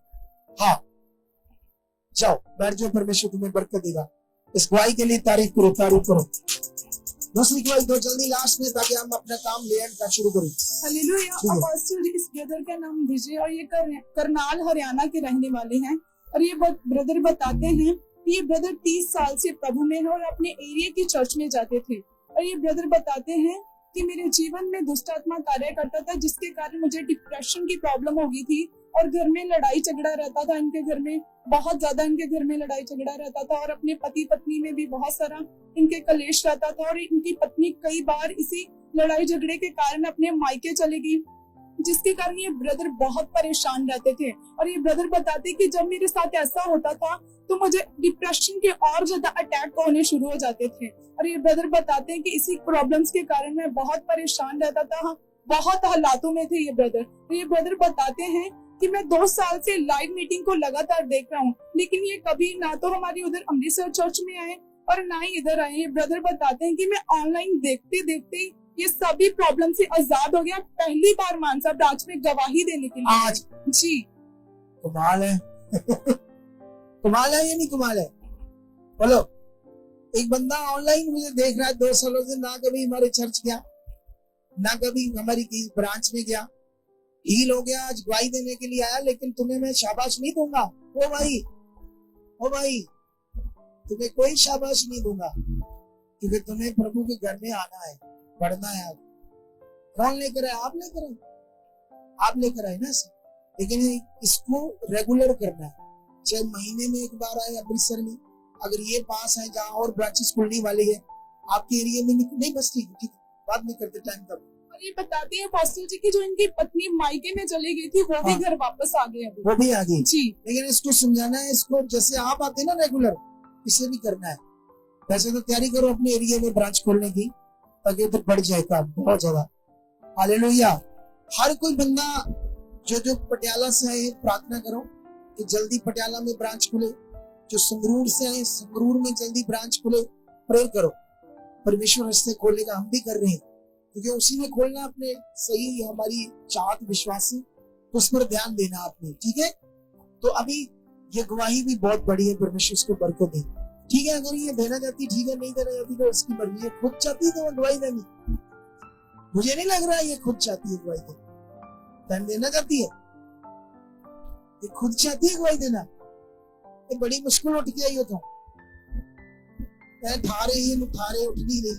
हाँ, जाओ बैठ जाओ, परमेश्वर तुम्हें बरकत देगा। इस गवाही के लिए तारीफ करो, तारीफ करो। दूसरी गवाही दो जल्दी लास्ट में, ताकि हम अपना काम ले एंड का शुरू करें। हालेलुया। अपोस्टल जी, इस ब्रदर का नाम विजय और ये करनाल हरियाणा के रहने वाले हैं, और ये ब्रदर बताते हैं ये ब्रदर 30 साल से प्रभु में है और अपने एरिया की चर्च में जाते थे। और ये ब्रदर बताते हैं कि मेरे जीवन में दुष्ट आत्मा कार्य करता था, जिसके कारण मुझे डिप्रेशन की प्रॉब्लम हो गई थी, और घर में लड़ाई झगड़ा रहता था। इनके घर में बहुत ज्यादा लड़ाई झगड़ा रहता था, और अपने पति पत्नी में भी बहुत सारा इनके कलेश रहता था, और इनकी पत्नी कई बार इसी लड़ाई झगड़े के कारण अपने मायके चली गई, जिसके कारण ये ब्रदर बहुत परेशान रहते थे। और ये ब्रदर बताते कि जब मेरे साथ ऐसा होता था तो मुझे डिप्रेशन के और ज्यादा अटैक होने शुरू हो जाते थे। और ये ब्रदर बताते हैं कि इसी प्रॉब्लम्स के कारण मैं बहुत परेशान रहता था, बहुत हालातों में थे ये ब्रदर। तो ये ब्रदर बताते हैं कि मैं 2 साल से लाइव मीटिंग को लगातार देख रहा हूँ, लेकिन ये कभी ना तो हमारी उधर अमृतसर चर्च में आए और ना ही इधर आए। ये ब्रदर बताते हैं कि मैं ऑनलाइन देखते देखते ये सभी प्रॉब्लम से आजाद हो गया। पहली बार मानसा ब्रांच में गवाही देने के लिए आज जी। कमाल है। कमाल है या नहीं कमाल है? बोलो। एक बंदा ऑनलाइन मुझे देख रहा है 2 सालों से, ना कभी हमारे चर्च गया, ना कभी हमारी ब्रांच में गया, हील हो गया, आज गवाही देने के लिए आया, लेकिन तुम्हें मैं शाबाश नहीं दूंगा। ओ भाई तुम्हें कोई शाबाश नहीं दूंगा, क्योंकि तुम्हें प्रभु के घर में आना है, बढ़ना है। कौन लेकर आए? आप लेकर आए ना इसे। लेकिन इसको रेगुलर करना है, चाहे महीने में एक बार आए अमृतसर में। अगर ये पास है जहाँ और ब्रांचेस खुलने वाली है आपके एरिया में, नहीं बस ठीक है, बाद में करते टाइम तक। और ये बताते हैं पास्टर जी की जो इनकी पत्नी मायके में चली गई थी वो भी घर वापस आ गई अभी। वो भी आ गई जी। लेकिन इसको समझाना है, इसको जैसे आप आते हैं ना रेगुलर, इसे भी करना है। वैसे तो तैयारी करो अपने एरिया में ब्रांच खोलने की, ताकि उधर बढ़ जाए काम बहुत ज्यादा। हालेलुया। हर कोई बंदा जो पटियाला से आए प्रार्थना करो कि जल्दी पटियाला में ब्रांच खुले। जो संगरूर से आए संगरूर में जल्दी ब्रांच खुले। प्रेयर करो, परमेश्वर रास्ते खोलेगा। हम भी कर रहे हैं, क्योंकि उसी में खोलना अपने सही हमारी चाहत विश्वास है, तो उस पर ध्यान देना आपने। ठीक है, तो अभी ये गवाही भी बहुत बड़ी है, परमेश्वर उसको बरकत दे। ठीक है, अगर ये देना चाहती ठीक है, नहीं देना चाहती तो उसकी मर्जी है। खुद चाहती तो वो गवाही देनी, मुझे नहीं लग रहा है ये खुद चाहती है गवाही देना। देना चाहती है, ये खुद चाहती है गवाही देना। ये बड़ी मुश्किल उठ के आई हो तो ठारे उठ नहीं रही,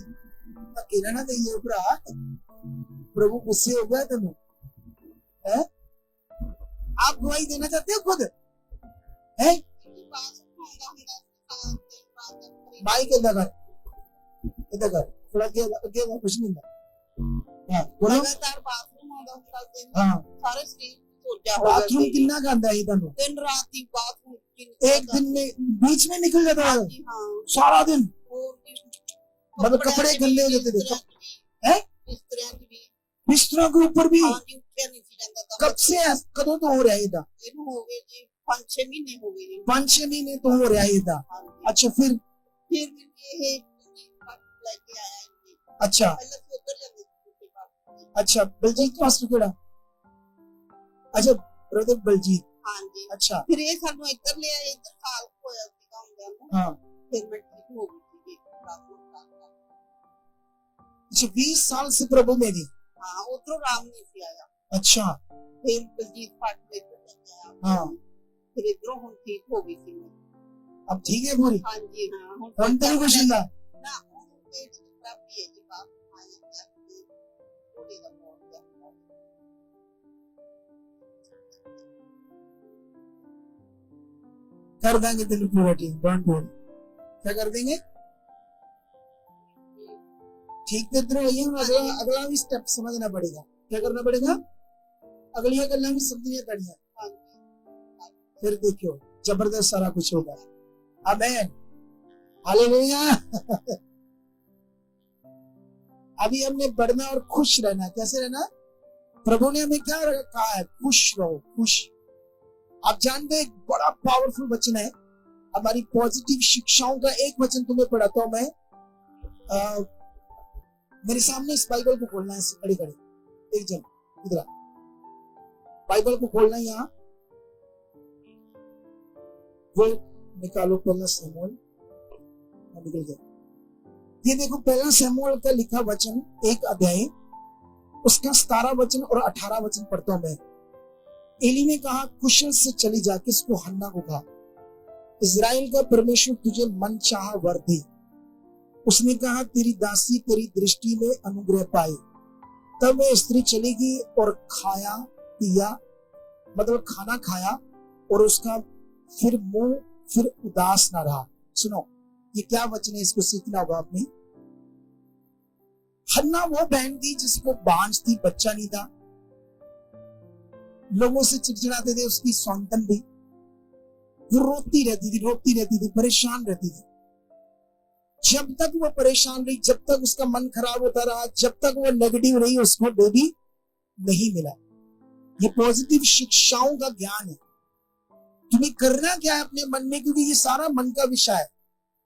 अकेला ना दे भरा, प्रभु गुस्से हो गया तुम है। आप गवाही देना चाहते हो खुद है? माइक इधर कर थोड़ा अगे कुछ नहीं है। लगातार बाथरूम आंदा ਹੁੰਦਾ ਸੀ। हाँ, सारे शरीर सोजा हो गया बाथरूम कितना गंदा है इधर। दिन रात ही बाथरूम एक दिन में बीच में निकल जाता है हाँ सारा दिन, मतलब कपड़े कपड़े गंदे हो जाते थे हैं, बिस्तरियां च भी बिस्तरों के ऊपर भी। हाँ जी, उठिया नहीं सी ਜਾਂਦਾ ਤਾਂ कब से कदों तो हो रहा है इधर? ਇਹਨੂੰ ਹੋ ਗਏ ਜੀ 5-6 ਮਹੀਨੇ ਹੋ ਗਏ ਜੀ। 5-6 महीने तो हो रहा है इधर। हाँ जी। अच्छा फिर फिर ये लेके आया इनकी। अच्छा पहले तो उधर जाते थे उसके पास। अच्छा बलजीत मास्टर केड़ा? अच्छा ब्रदर बलजीत। हाँ जी। अच्छा फिर ये ਸਾਨੂੰ ਇੱਧਰ ਲੈ ਆਏ, ਇੱਧਰ ਸਾਲ ਹੋਇਆ ਸੀਗਾ ਹੁੰਦਿਆਂ ਨੂੰ। हाँ, फिर मैं ठीक हो गई थी अच्छा 20 साल से प्रभु में थी। हाँ उधरों राम नहीं सी आया। अच्छा फिर बलजीत फाट में आया। हाँ, फिर इधरों हम ठीक हो गई थी मैं। अब ठीक है पूरी? हाँ जी हाँ। हम तो कुछ नहीं था। ना पेट खराब भी है जी, बात आया थोड़ी का बहुत कर देंगे तेरे पूरा टीम, डोंट वरी। क्या कर देंगे? ठीक तो इतना ही है। अगला भी स्टेप समझना पड़ेगा। क्या करना पड़ेगा? अगली गल्ला भी समझनी पड़ेगा। हाँ जी। फिर देखियो जबरदस्त सारा कुछ होगा। आमीन, हालेलुया। अभी हमने बढ़ना और खुश रहना। कैसे रहना? प्रभु ने हमें क्या कहा है? खुश रहो, खुश। आप जानते हैं एक बड़ा पावरफुल वचन है, हमारी पॉजिटिव शिक्षाओं का एक वचन तुम्हें पढ़ाता हूं मैं। मेरे सामने इस बाइबल को खोलना है, खड़े खड़े एक जन इधर बाइबल को खोलना है। यहाँ वो निकालो पहला शमूएल, निकल गया। ये देखो पहला शमूएल का लिखा वचन, एक अध्याय, उसका 17 वचन और 18 वचन पढ़ता हूं मैं। एली ने कहा कुशल से चली जा, किसको? हन्ना को कहा, इजराइल का परमेश्वर तुझे मन चाहा वर दे। उसने कहा तेरी दासी तेरी दृष्टि में अनुग्रह पाए। तब वह स्त्री चलेगी और खाया पिया, मतलब खाना खाया, और उसका फिर मुंह फिर उदास ना रहा। सुनो ये क्या वचन है, इसको सीखना होगा आपने। हन्ना वो बहन थी जिसको बांझ थी, बच्चा नहीं था, लोगों से चिड़चिड़ाते थे, उसकी सौंतन भी। वो रोती रहती थी, परेशान रहती थी। जब तक वो परेशान रही, जब तक उसका मन खराब होता रहा, जब तक वो नेगेटिव रही, उसको बेबी नहीं मिला। ये पॉजिटिव शिक्षाओं का ज्ञान है। तुम्हें करना क्या है अपने मन में, क्योंकि ये सारा मन का विषय है।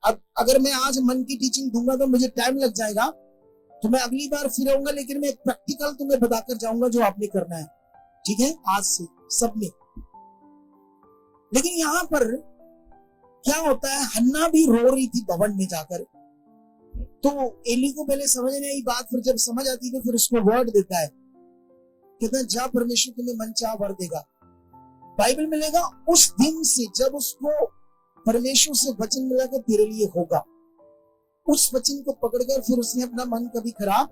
अब अगर मैं आज मन की टीचिंग दूंगा तो मुझे टाइम लग जाएगा, तो मैं अगली बार फिर आऊंगा, लेकिन मैं एक प्रैक्टिकल तुम्हें बताकर जाऊंगा जो आपने करना है, ठीक है, आज से सबने। लेकिन यहां पर क्या होता है, हन्ना भी रो रही थी भवन में जाकर। तो एली को पहले समझ नहीं आई बात, फिर जब समझ आती तो फिर उसको वर्ड देता है, कहता है जा परमेश्वर तुम्हें मन चाह वर देगा। बाइबल में मिलेगा उस दिन से जब उसको परमेश्वर से वचन मिला कि तेरे लिए होगा, उस वचन को पकड़कर फिर उसने अपना मन कभी खराब,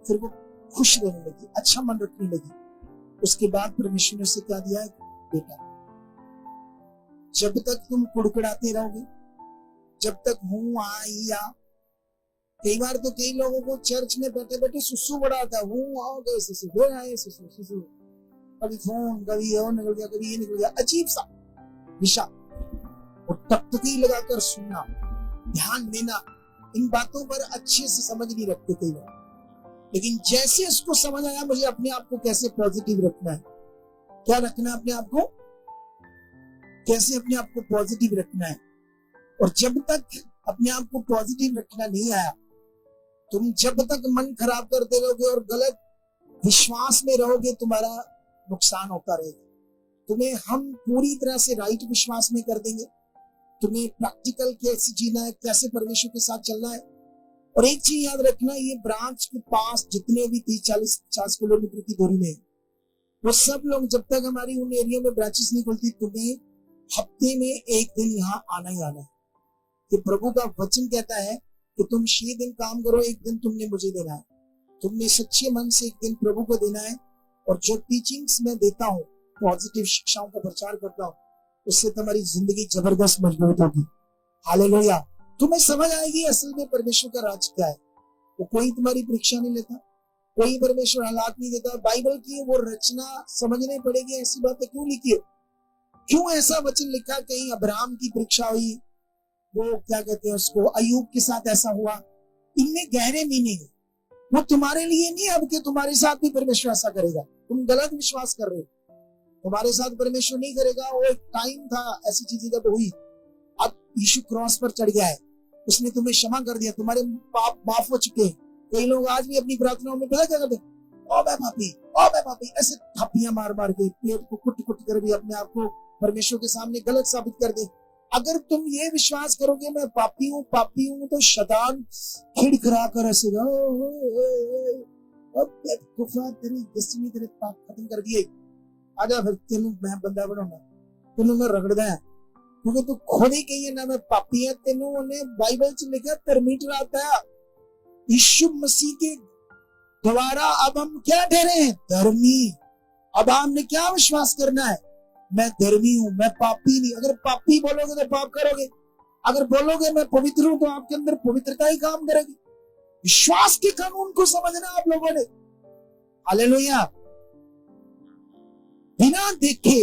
फिर वो खुश रहने लगी, अच्छा मन रखने लगी। उसके बाद परमेश्वर ने उसे क्या दिया है, बेटा। जब तक तुम कुड़कुड़ाते रहोगे, जब तक हूं आ या, कई बार तो कई लोगों को चर्च में बैठे बैठे सुसु बड़ा आता है, हूं आओ गए सुसु, फिर आए सुसु सुसु, कभी फोन, कभी ये निकल गया, कभी ये निकल गया, अजीब सा विषा। और टकटकी लगाकर सुनना, ध्यान देना, इन बातों पर अच्छे से समझ नहीं रखते कई बार। लेकिन जैसे इसको समझ आया मुझे अपने आप को कैसे पॉजिटिव रखना है, क्या रखना है अपने आप को, कैसे अपने आप को पॉजिटिव रखना है। और जब तक अपने आप को पॉजिटिव रखना नहीं आया, तुम जब तक मन खराब करते रहोगे और गलत विश्वास में रहोगे, तुम्हारा नुकसान होता रहेगा। तुम्हें हम पूरी तरह से राइट विश्वास में कर देंगे, तुम्हें प्रैक्टिकल कैसे जीना है, कैसे परमेश्वर के साथ चलना है। और एक चीज याद रखना, ये ब्रांच के पास जितने भी 30-40-50 किलोमीटर की दूरी में, वो सब लोग जब तक हमारी उन एरिया में ब्रांचेस नहीं खुलती, तुम्हें हफ्ते में एक दिन यहाँ आना ही आना है। ये प्रभु का वचन कहता है कि तुम 6 दिन काम करो, एक दिन तुमने मुझे देना है। तुमने सच्चे मन से एक दिन प्रभु को देना है। और जो टीचिंग्स मैं देता हूँ, पॉजिटिव शिक्षाओं का प्रचार करता हूँ, उससे तुम्हारी जिंदगी जबरदस्त मजबूत होगी। हालेलुया। तुम्हें समझ आएगी असल में परमेश्वर का राज क्या है। वो कोई तुम्हारी परीक्षा नहीं लेता, कोई परमेश्वर हालात नहीं देता। बाइबल की वो रचना समझनी पड़ेगी, ऐसी बातें क्यों लिखी है, क्यों ऐसा वचन लिखा। कहीं अब्राहम की परीक्षा हुई, वो क्या कहते हैं उसको, अय्यूब के साथ ऐसा हुआ। इनमें गहरे मीनिंग है। वो तुम्हारे लिए नहीं अब कि तुम्हारे साथ भी परमेश्वर ऐसा करेगा। तुम गलत विश्वास कर रहे हो, तुम्हारे साथ परमेश्वर नहीं करेगा। वो एक टाइम था ऐसी चीजें जब हुई। अब यीशु क्रॉस पर चढ़ गया है, उसने तुम्हें क्षमा कर दिया, तुम्हारे पाप माफ हो चुके हैं। कई लोग आज भी अपनी प्रार्थनाओं में पता क्या करते, ओ मैं पापी, ऐसे थापियां मार मार के पेट को कुट कुट कर भी अपने आप को परमेश्वर के सामने गलत साबित कर दे। अगर तुम ये विश्वास करोगे मैं पापी हूँ तो शैतान खिड़खड़ा कर हंसेगा, तेरी दस्ती तेरे पाप खत्म कर दिए, आजा फिर तेनू मैं बंदा बनाऊंगा, तेनू मैं रगड़दा है, क्योंकि तू खुद ही कही है ना मैं पापी है। तेनू उन्हें बाइबल च लिखा धर्मी ठहराता है। यीशु मसीह के द्वारा अब हम क्या ठहरे हैं, धर्मी। अब हमने क्या विश्वास करना है, मैं धर्मी हूं, मैं पापी नहीं। अगर पापी बोलोगे तो पाप करोगे, अगर बोलोगे मैं पवित्र हूं तो आपके अंदर पवित्रता ही काम करेगी। विश्वास के कानून को समझना आप लोगों ने। हालेलुया। बिना देखे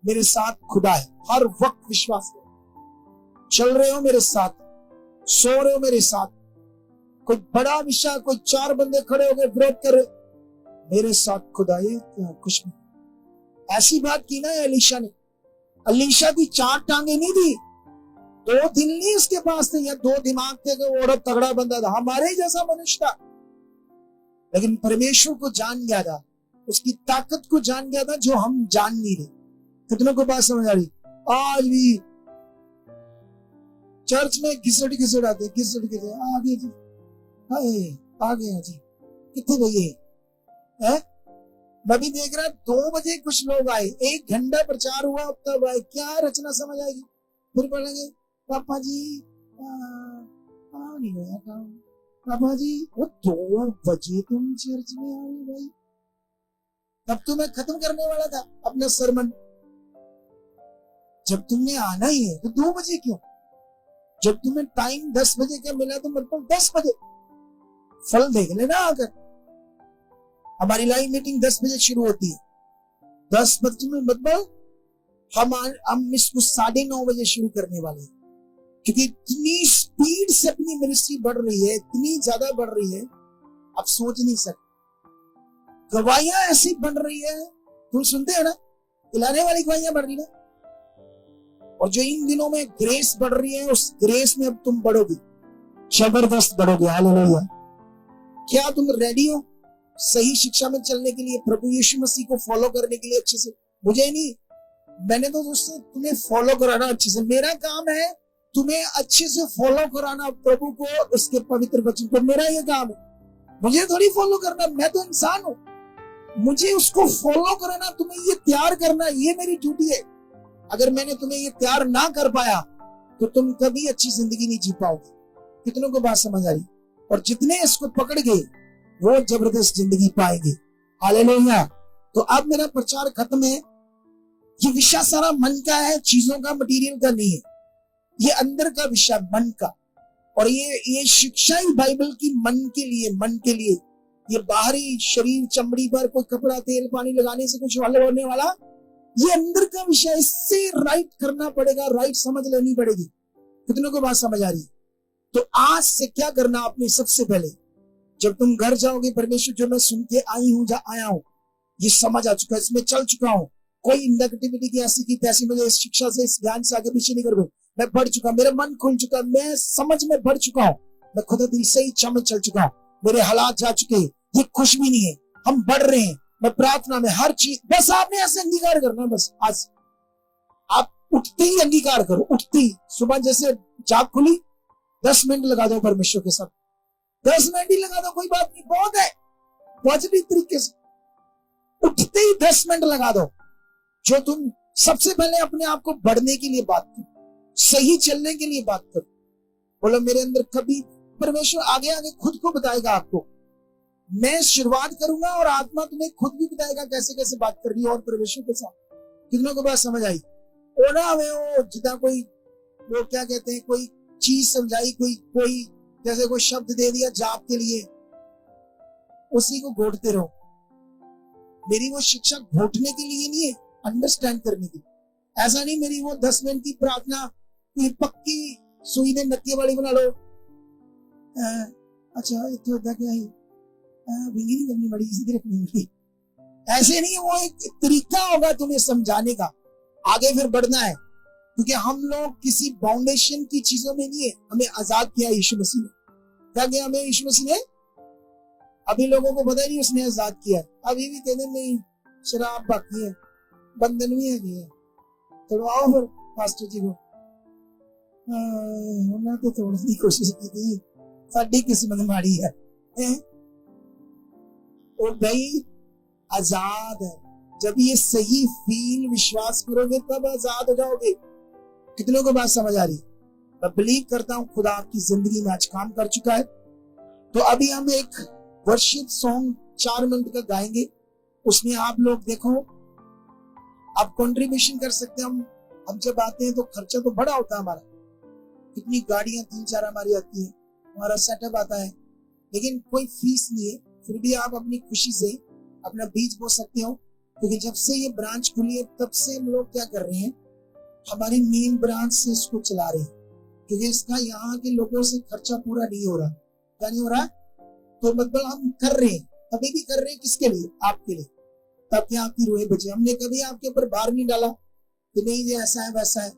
मेरे साथ खुदा है, हर वक्त विश्वास करो। चल रहे हो मेरे साथ, सो रहे हो मेरे साथ, कोई बड़ा विषय, कोई 4 बंदे खड़े हो गए विरोध कर रहे, मेरे साथ खुदा है, कुछ नहीं। ऐसी बात की ना एलीशा ने। एलीशा की 4 टांगे नहीं थी, 2 दिल नहीं उसके पास थे, या 2 दिमाग थे कि वो औरत तगड़ा बंदा था, हमारे ही जैसा मनुष्य था। लेकिन परमेश्वर को जान गया था, उसकी ताकत को जान गया था जो हम जान नहीं रहे। कितनों को बात समझ आ रही। आज भी चर्च में घिसट आते, आगे जी, आगे जी, कितने भैया है। मैं भी देख रहा 2 बजे कुछ लोग आए, 1 घंटा प्रचार हुआ, तब आए, क्या रचना समझ आएगी। फिर बोलेंगे पापा जी नहीं होया काम, पापा जी वो 2 बजे तुम चर्च में आए भाई। तब तो मैं खत्म करने वाला था अपना सरमन। जब तुमने आना ही है तो 2 बजे क्यों, जब तुम्हें टाइम 10 बजे का मिला तो मतलब 10 बजे फल देख लेना आकर। हमारी लाइव मीटिंग 10 बजे शुरू होती है, 10 बजे में मतलब हम इसको 9:30 बजे शुरू करने वाले हैं, क्योंकि इतनी स्पीड से अपनी मिनिस्ट्री बढ़ रही है, इतनी ज्यादा बढ़ रही है, आप सोच नहीं सकते। गवाहियां ऐसी बन रही है, तुम सुनते हो ना, पिलाने वाली गवाहियां बढ़ रही है। और जो इन दिनों में ग्रेस बढ़ रही है, उस ग्रेस में अब तुम बढ़ोगे, जबरदस्त बढ़ोगे। हालेलुया। क्या तुम रेडी हो सही शिक्षा में चलने के लिए, प्रभु यीशु मसीह को फॉलो करने के लिए अच्छे से? मुझे नहीं, मैंने तो दोस्तों तुम्हें फॉलो कराना अच्छे से। मेरा काम है तुम्हें अच्छे से फॉलो कराना प्रभु को, उसके पवित्र वचन को। मेरा ये काम है, मुझे थोड़ी फॉलो करना, मैं तो इंसान हूं, मुझे उसको फॉलो कराना, तुम्हें ये तैयार करना, ये मेरी ड्यूटी है। अगर मैंने तुम्हें ये तैयार ना कर पाया तो तुम कभी अच्छी जिंदगी नहीं जी पाओगे। कितनों को बात समझ आ रही? और जितने इसको पकड़ गए वो जबरदस्त जिंदगी पाएंगे। हालेलुया। तो अब मेरा प्रचार खत्म है। ये विषय सारा मन का है, चीजों का, मटेरियल का नहीं है। ये अंदर का विषय मन का, और ये शिक्षा ही बाइबल की मन के लिए, मन के लिए। ये बाहरी शरीर चमड़ी पर कोई कपड़ा तेल पानी लगाने से कुछ वाले होने वाला, ये अंदर का विषय। इससे राइट करना पड़ेगा, राइट समझ लेनी पड़ेगी। कितनों को बात समझ आ रही? तो आज से क्या करना आपने? सबसे पहले जब तुम घर जाओगे, परमेश्वर जो मैं सुन के आई हूं, जा आया हूं, ये समझ आ चुका है, इसमें चल चुका हूं, कोई नेगेटिविटी की ऐसी की तैसी मुझे इस शिक्षा से, इस ज्ञान से आगे पीछे नहीं कर, मैं बढ़ चुका, मेरा मन खुल चुका, मैं समझ में बढ़ चुका हूं, मैं खुदा दिल से इच्छा में चल चुका हूं, मेरे हालात जा चुके हैं, ये कुछ भी नहीं है, हम बढ़ रहे हैं। मैं प्रार्थना में हर चीज, बस आपने ऐसे अंगीकार करना। बस आज आप उठते ही अंगीकार करो, उठते ही सुबह जैसे जाग खुली 10 मिनट लगा दो परमेश्वर के साथ, 10 मिनट ही लगा दो, कोई बात नहीं, बहुत है। पॉजिटिव तरीके से उठते ही 10 मिनट लगा दो, जो तुम सबसे पहले अपने आप को बढ़ने के लिए बात करो, सही चलने के लिए बात करो। बोलो मेरे अंदर कभी, परमेश्वर आगे आगे खुद को बताएगा आपको। मैं शुरुआत करूंगा और आत्मा तुम्हें खुद भी बताएगा कैसे कैसे बात करनी है और परमेश्वर के साथ। कितनों को बात समझ आई? ओना हमें वो जितना कोई, वो क्या कहते हैं, कोई चीज समझाई, कोई जैसे कोई शब्द दे दिया जाप के लिए, उसी को घोटते रहो। मेरी वो शिक्षा घोटने के लिए नहीं है, अंडरस्टैंड करने की। ऐसा नहीं मेरी वो 10 मिनट की प्रार्थना कोई पक्की सुई ने नक्के वाली बना लो। अच्छा इतना होता क्या है, विंगी नहीं करनी पड़ी, सीधी रखनी पड़ी, ऐसे नहीं। वो एक तरीका होगा तुम्हें समझाने का, आगे फिर बढ़ना है। क्योंकि हम लोग किसी फाउंडेशन की चीजों में नहीं है, हमें आजाद किया यीशु मसीह ने। क्या किया हमें यीशु मसीह ने? अभी लोगों को पता नहीं उसने आजाद किया। अभी भी कहते नहीं शराब बाकी है, बंधन भी है। तो आओ फिर पास्टर जी को उन्होंने तो तोड़ने की कोशिश की थी, साड़ी किस्मत माड़ी है। और भाई आजाद है, जब ये सही फील विश्वास करोगे तब आजाद हो जाओगे। कितनों को बात समझ आ रही? मैं बिलीव करता हूं खुदा आपकी जिंदगी में आज काम कर चुका है। तो अभी हम एक वर्शिप सॉन्ग 4 मिनट का गाएंगे, उसमें आप लोग देखो, आप कंट्रीब्यूशन कर सकते हैं। हम जब आते हैं तो खर्चा तो बड़ा होता है हमारा, कितनी गाड़ियां 3-4 हमारी आती है, हमारा सेटअप आता है, लेकिन कोई फीस नहीं है। फिर भी आप अपनी खुशी से अपना बीज बो सकते हो। क्योंकि जब से ये ब्रांच खुली है तब से हम लोग क्या कर रहे हैं, हमारी मेन ब्रांच से इसको चला रहे हैं, क्योंकि इसका यहाँ के लोगों से खर्चा पूरा नहीं हो रहा। क्या नहीं हो रहा? तो मतलब हम कर रहे हैं, अभी भी कर रहे हैं, किसके लिए? आपके लिए, ताकि आपकी रूहें बचे। हमने कभी आपके ऊपर भार नहीं डाला कि नहीं ये ऐसा है वैसा है,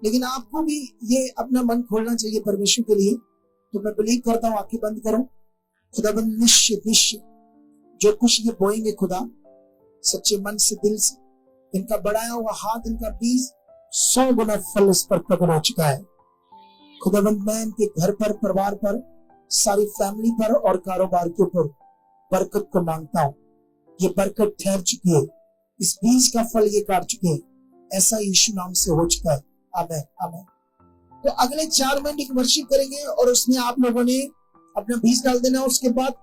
लेकिन आपको भी ये अपना मन खोलना चाहिए परमेश्वर के लिए। तो मैं बिलीव करता हूँ, आंखें बंद करो। खुदाबंद निश्चित जो कुछ ये बोएंगे खुदा, सच्चे मन से, दिल से, इनका बढ़ाया हुआ हाथ, इनका बीज 100 गुना फल इस पर प्रकट हो चुका है। खुदाबंद मैं इनके घर पर, परिवार पर, सारी फैमिली पर और कारोबार के ऊपर बरकत को मांगता हूँ। ये बरकत ठहर चुकी है, इस बीज का फल ये काट चुके हैं, ऐसा यीशु नाम से हो चुका है। आमीन आमीन। तो अगले 4 मिनट एक वर्शिप करेंगे और उसमें आप लोगों ने अपना बीज डाल देना। उसके बाद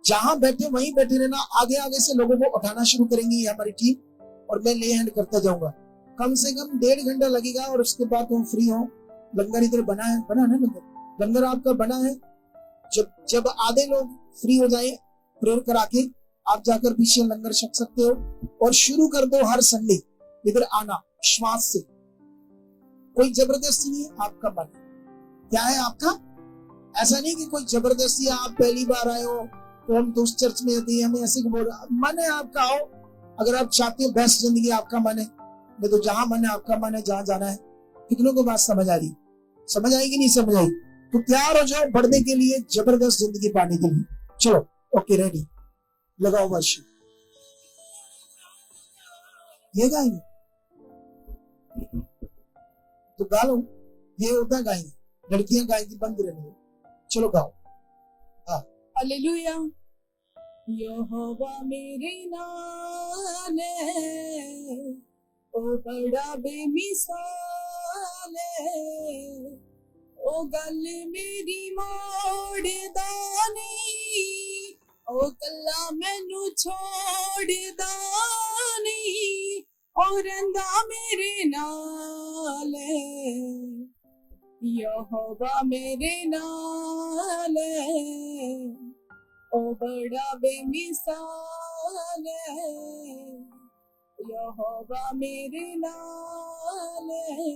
जहां बैठे वहीं बैठे रहना, आगे आगे से लोगों को उठाना शुरू करेंगी ये हमारी टीम, और मैं ले हैंड करता जाऊंगा। कम से कम 1.5 घंटा लगेगा और उसके बाद तुम फ्री हो। लंगर इधर बना है लंगर आपका बना है। जब आधे लोग फ्री हो जाए प्रेयर करा के, आप जाकर पीछे लंगर छक सकते हो। और शुरू कर दो हर संडे इधर आना, विश्वास से। कोई जबरदस्ती नहीं, आपका मन क्या है आपका। ऐसा नहीं कि कोई जबरदस्ती, आप पहली बार आए हो तो हम तो उस चर्च में आते हैं, हमें ऐसे बोल रहा, मन है आपका, आओ। अगर आप चाहते हो बेस्ट जिंदगी, आपका मन है, नहीं तो जहां मन है आपका मन है, जहां जाना है। कितनों को बात समझ आ रही, समझ आएगी नहीं समझ आई, तो तैयार हो जाओ बढ़ने के लिए, जबरदस्त जिंदगी पाने के लिए। चलो ओके रेडी, लगाओ वर्षिप। ये गाएंगे तो गा लो, ये होता गाएंगे, लड़कियां गाएंगी बंद रहने। चलो गाओ। हालेलुया। यहोवा मेरे नाल है, ओ बड़ा बेमिसाल है, ओ गल मेरी मोड़दा नहीं, ओ कल्ला मैनू छोड़दा नहीं, ओ रंदा मेरे नाल है। यहोवा मेरे नाल है, ओ बड़ा बेमिसाल है, यहोवा मेरे नाल है,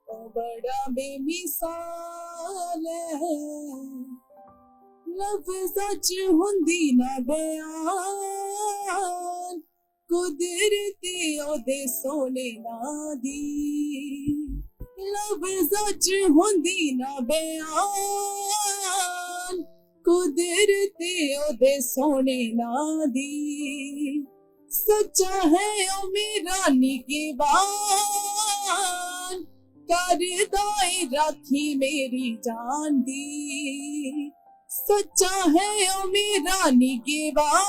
ओ बड़ा बेमिसाल है। लफ्ज़ां च हुंदी ना बयान, कुदरती ओदे सोने ना दी। लफ्ज़ां च हुंदी ना बयान, कुदरती ओदे सोने ना दी। सच्चा है ओ मेरा निगहबान, करदा ए राखी मेरी जान दी। सच्चा है ओ मेरा निगहबान,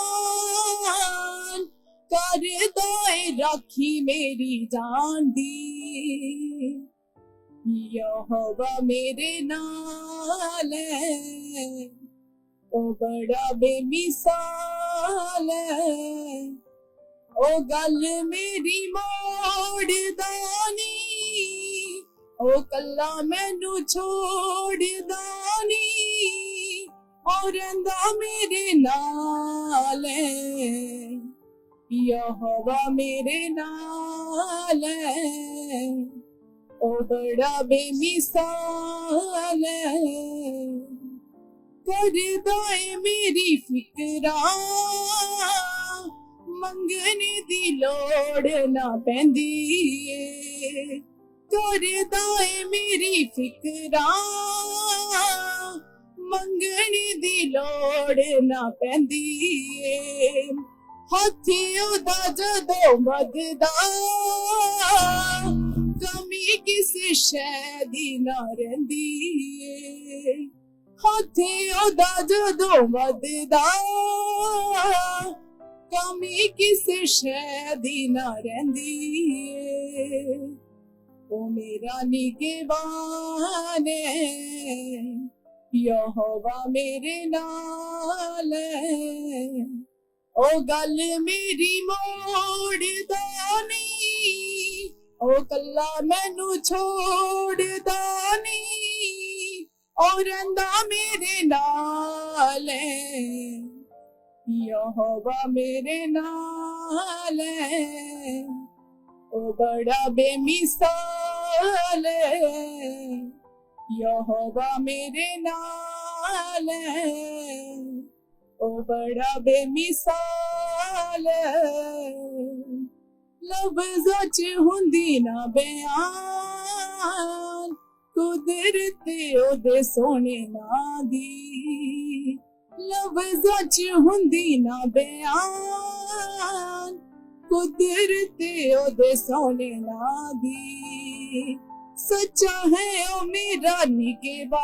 करदा ए राखी मेरी जान दी। यहोवा मेरे नाल है, ओ बड़ा बेमिसाल है, ओ गल मेरी मोड़दा नहीं, ओ कल्ला मैनू छोड़दा नहीं, ओ रंदा मेरे नाल है। यहोवा मेरे नाल है, ओ बड़ा बेमिसाल है, करदा ए मेरी फिकरा, मंगने दी लोड़ ना पैंदी ए, करदा ए मेरी फिकरा, मंगने दी लोड़ ना पैंदी ए। हाथी ओदा जदों बददा, कमी किसे शै दी ना रहिंदी ए। हाथी ओदा जदों बददा, कमी किसे शै दी ना रहिंदी ए। ओ मेरा निगहबान है, यहोवा मेरे नाल है, ओ गल मेरी मोड़दा नहीं, ओ कल्ला मैनू छोड़दा नहीं, ओ रंदा मेरे नाल है। यहोवा मेरे नाल है, ओ बड़ा बेमिसाल है, यहोवा मेरे नाल है, ओ बड़ा बेमिसाल है। लफ्ज़ां च हुंदी ना बयान, कुदरती ओदे सोने ना दी। लफ्ज़ां च हुंदी ना बयान, कुदरती ओदे सोने ना दी। सच्चा है ओ मेरा निगहबान,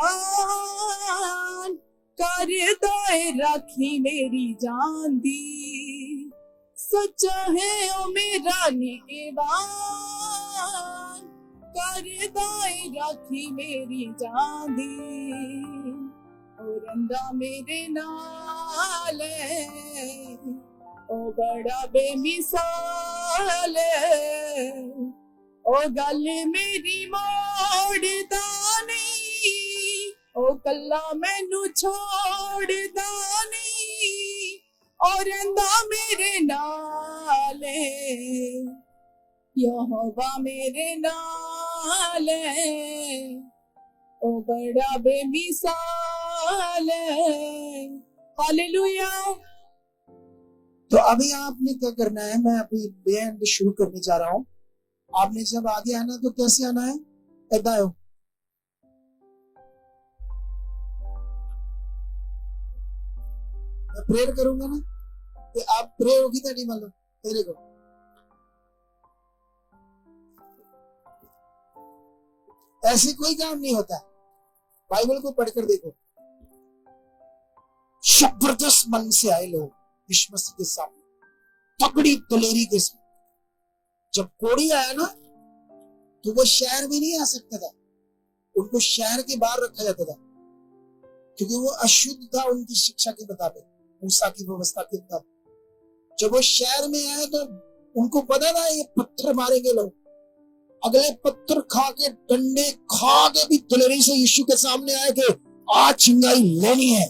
करदा ए राखी मेरी जान दी। सच्चा है ओ मेरा निगहबान, करदा ए राखी मेरी जान दी। ओ रंदा मेरे नाल है, ओ बड़ा बेमिसाल है, ओ गल मेरी मोड़दा नहीं, ओ कल्ला मैनू छोड़दा नहीं, ओ रंदा मेरे नाल है। यहोवा मेरे नाल है, ओ बड़ा बेमिसाल है। हालेलुया। तो अभी आपने क्या करना है, मैं अभी बैंड शुरू करने जा रहा हूं। आपने जब आगे आना तो कैसे आना है, ऐदा हो। मैं प्रेयर करूंगा ना, कि आप प्रेयर होगी तो नहीं मालूम तेरे को। ऐसे कोई काम नहीं होता। बाइबल को पढ़कर देखो, जबरदस्त मन से आए लोग यीशु मसीह के सामने, तगड़ी दलेरी के साथ। जब कोड़ी आया ना, तो वो शहर में नहीं आ सकता था, उनको शहर के बाहर रखा जाता था, क्योंकि वो अशुद्ध था उनकी शिक्षा के मुताबिक, मूसा की व्यवस्था के मुताबिक। जब वो शहर में आए तो उनको पता था ये पत्थर मारेंगे लोग। अगले पत्थर खा के, डंडे खा के भी दलेरी से यीशु के सामने आए कि आज चिंगाई लेनी है।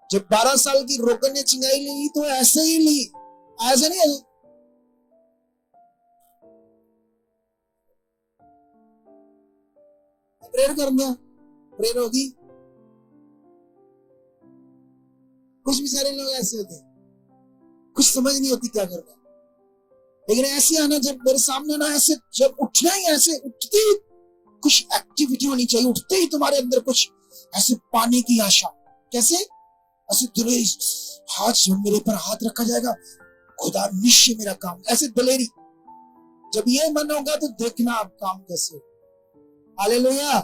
जब 12 साल की रोकन ने चिंगाई ली तो ऐसे ही ली, ऐसे नहीं है। प्रेयर करना, प्रेयर होगी। कुछ भी सारे लोग ऐसे होते हैं, कुछ समझ नहीं होती क्या करना, लेकिन ऐसे आना, जब मेरे सामने ना ऐसे, जब उठना ही ऐसे, उठते ही कुछ एक्टिविटी होनी चाहिए, उठते ही तुम्हारे अंदर कुछ ऐसे पाने की आशा। कैसे? ऐसे दलेरी, हाथ जब मेरे पर हाथ रखा जाएगा, खुदा निश्चय मेरा काम, ऐसे दलेरी। जब ये मन होगा तो देखना आप काम कैसे। हालेलुया।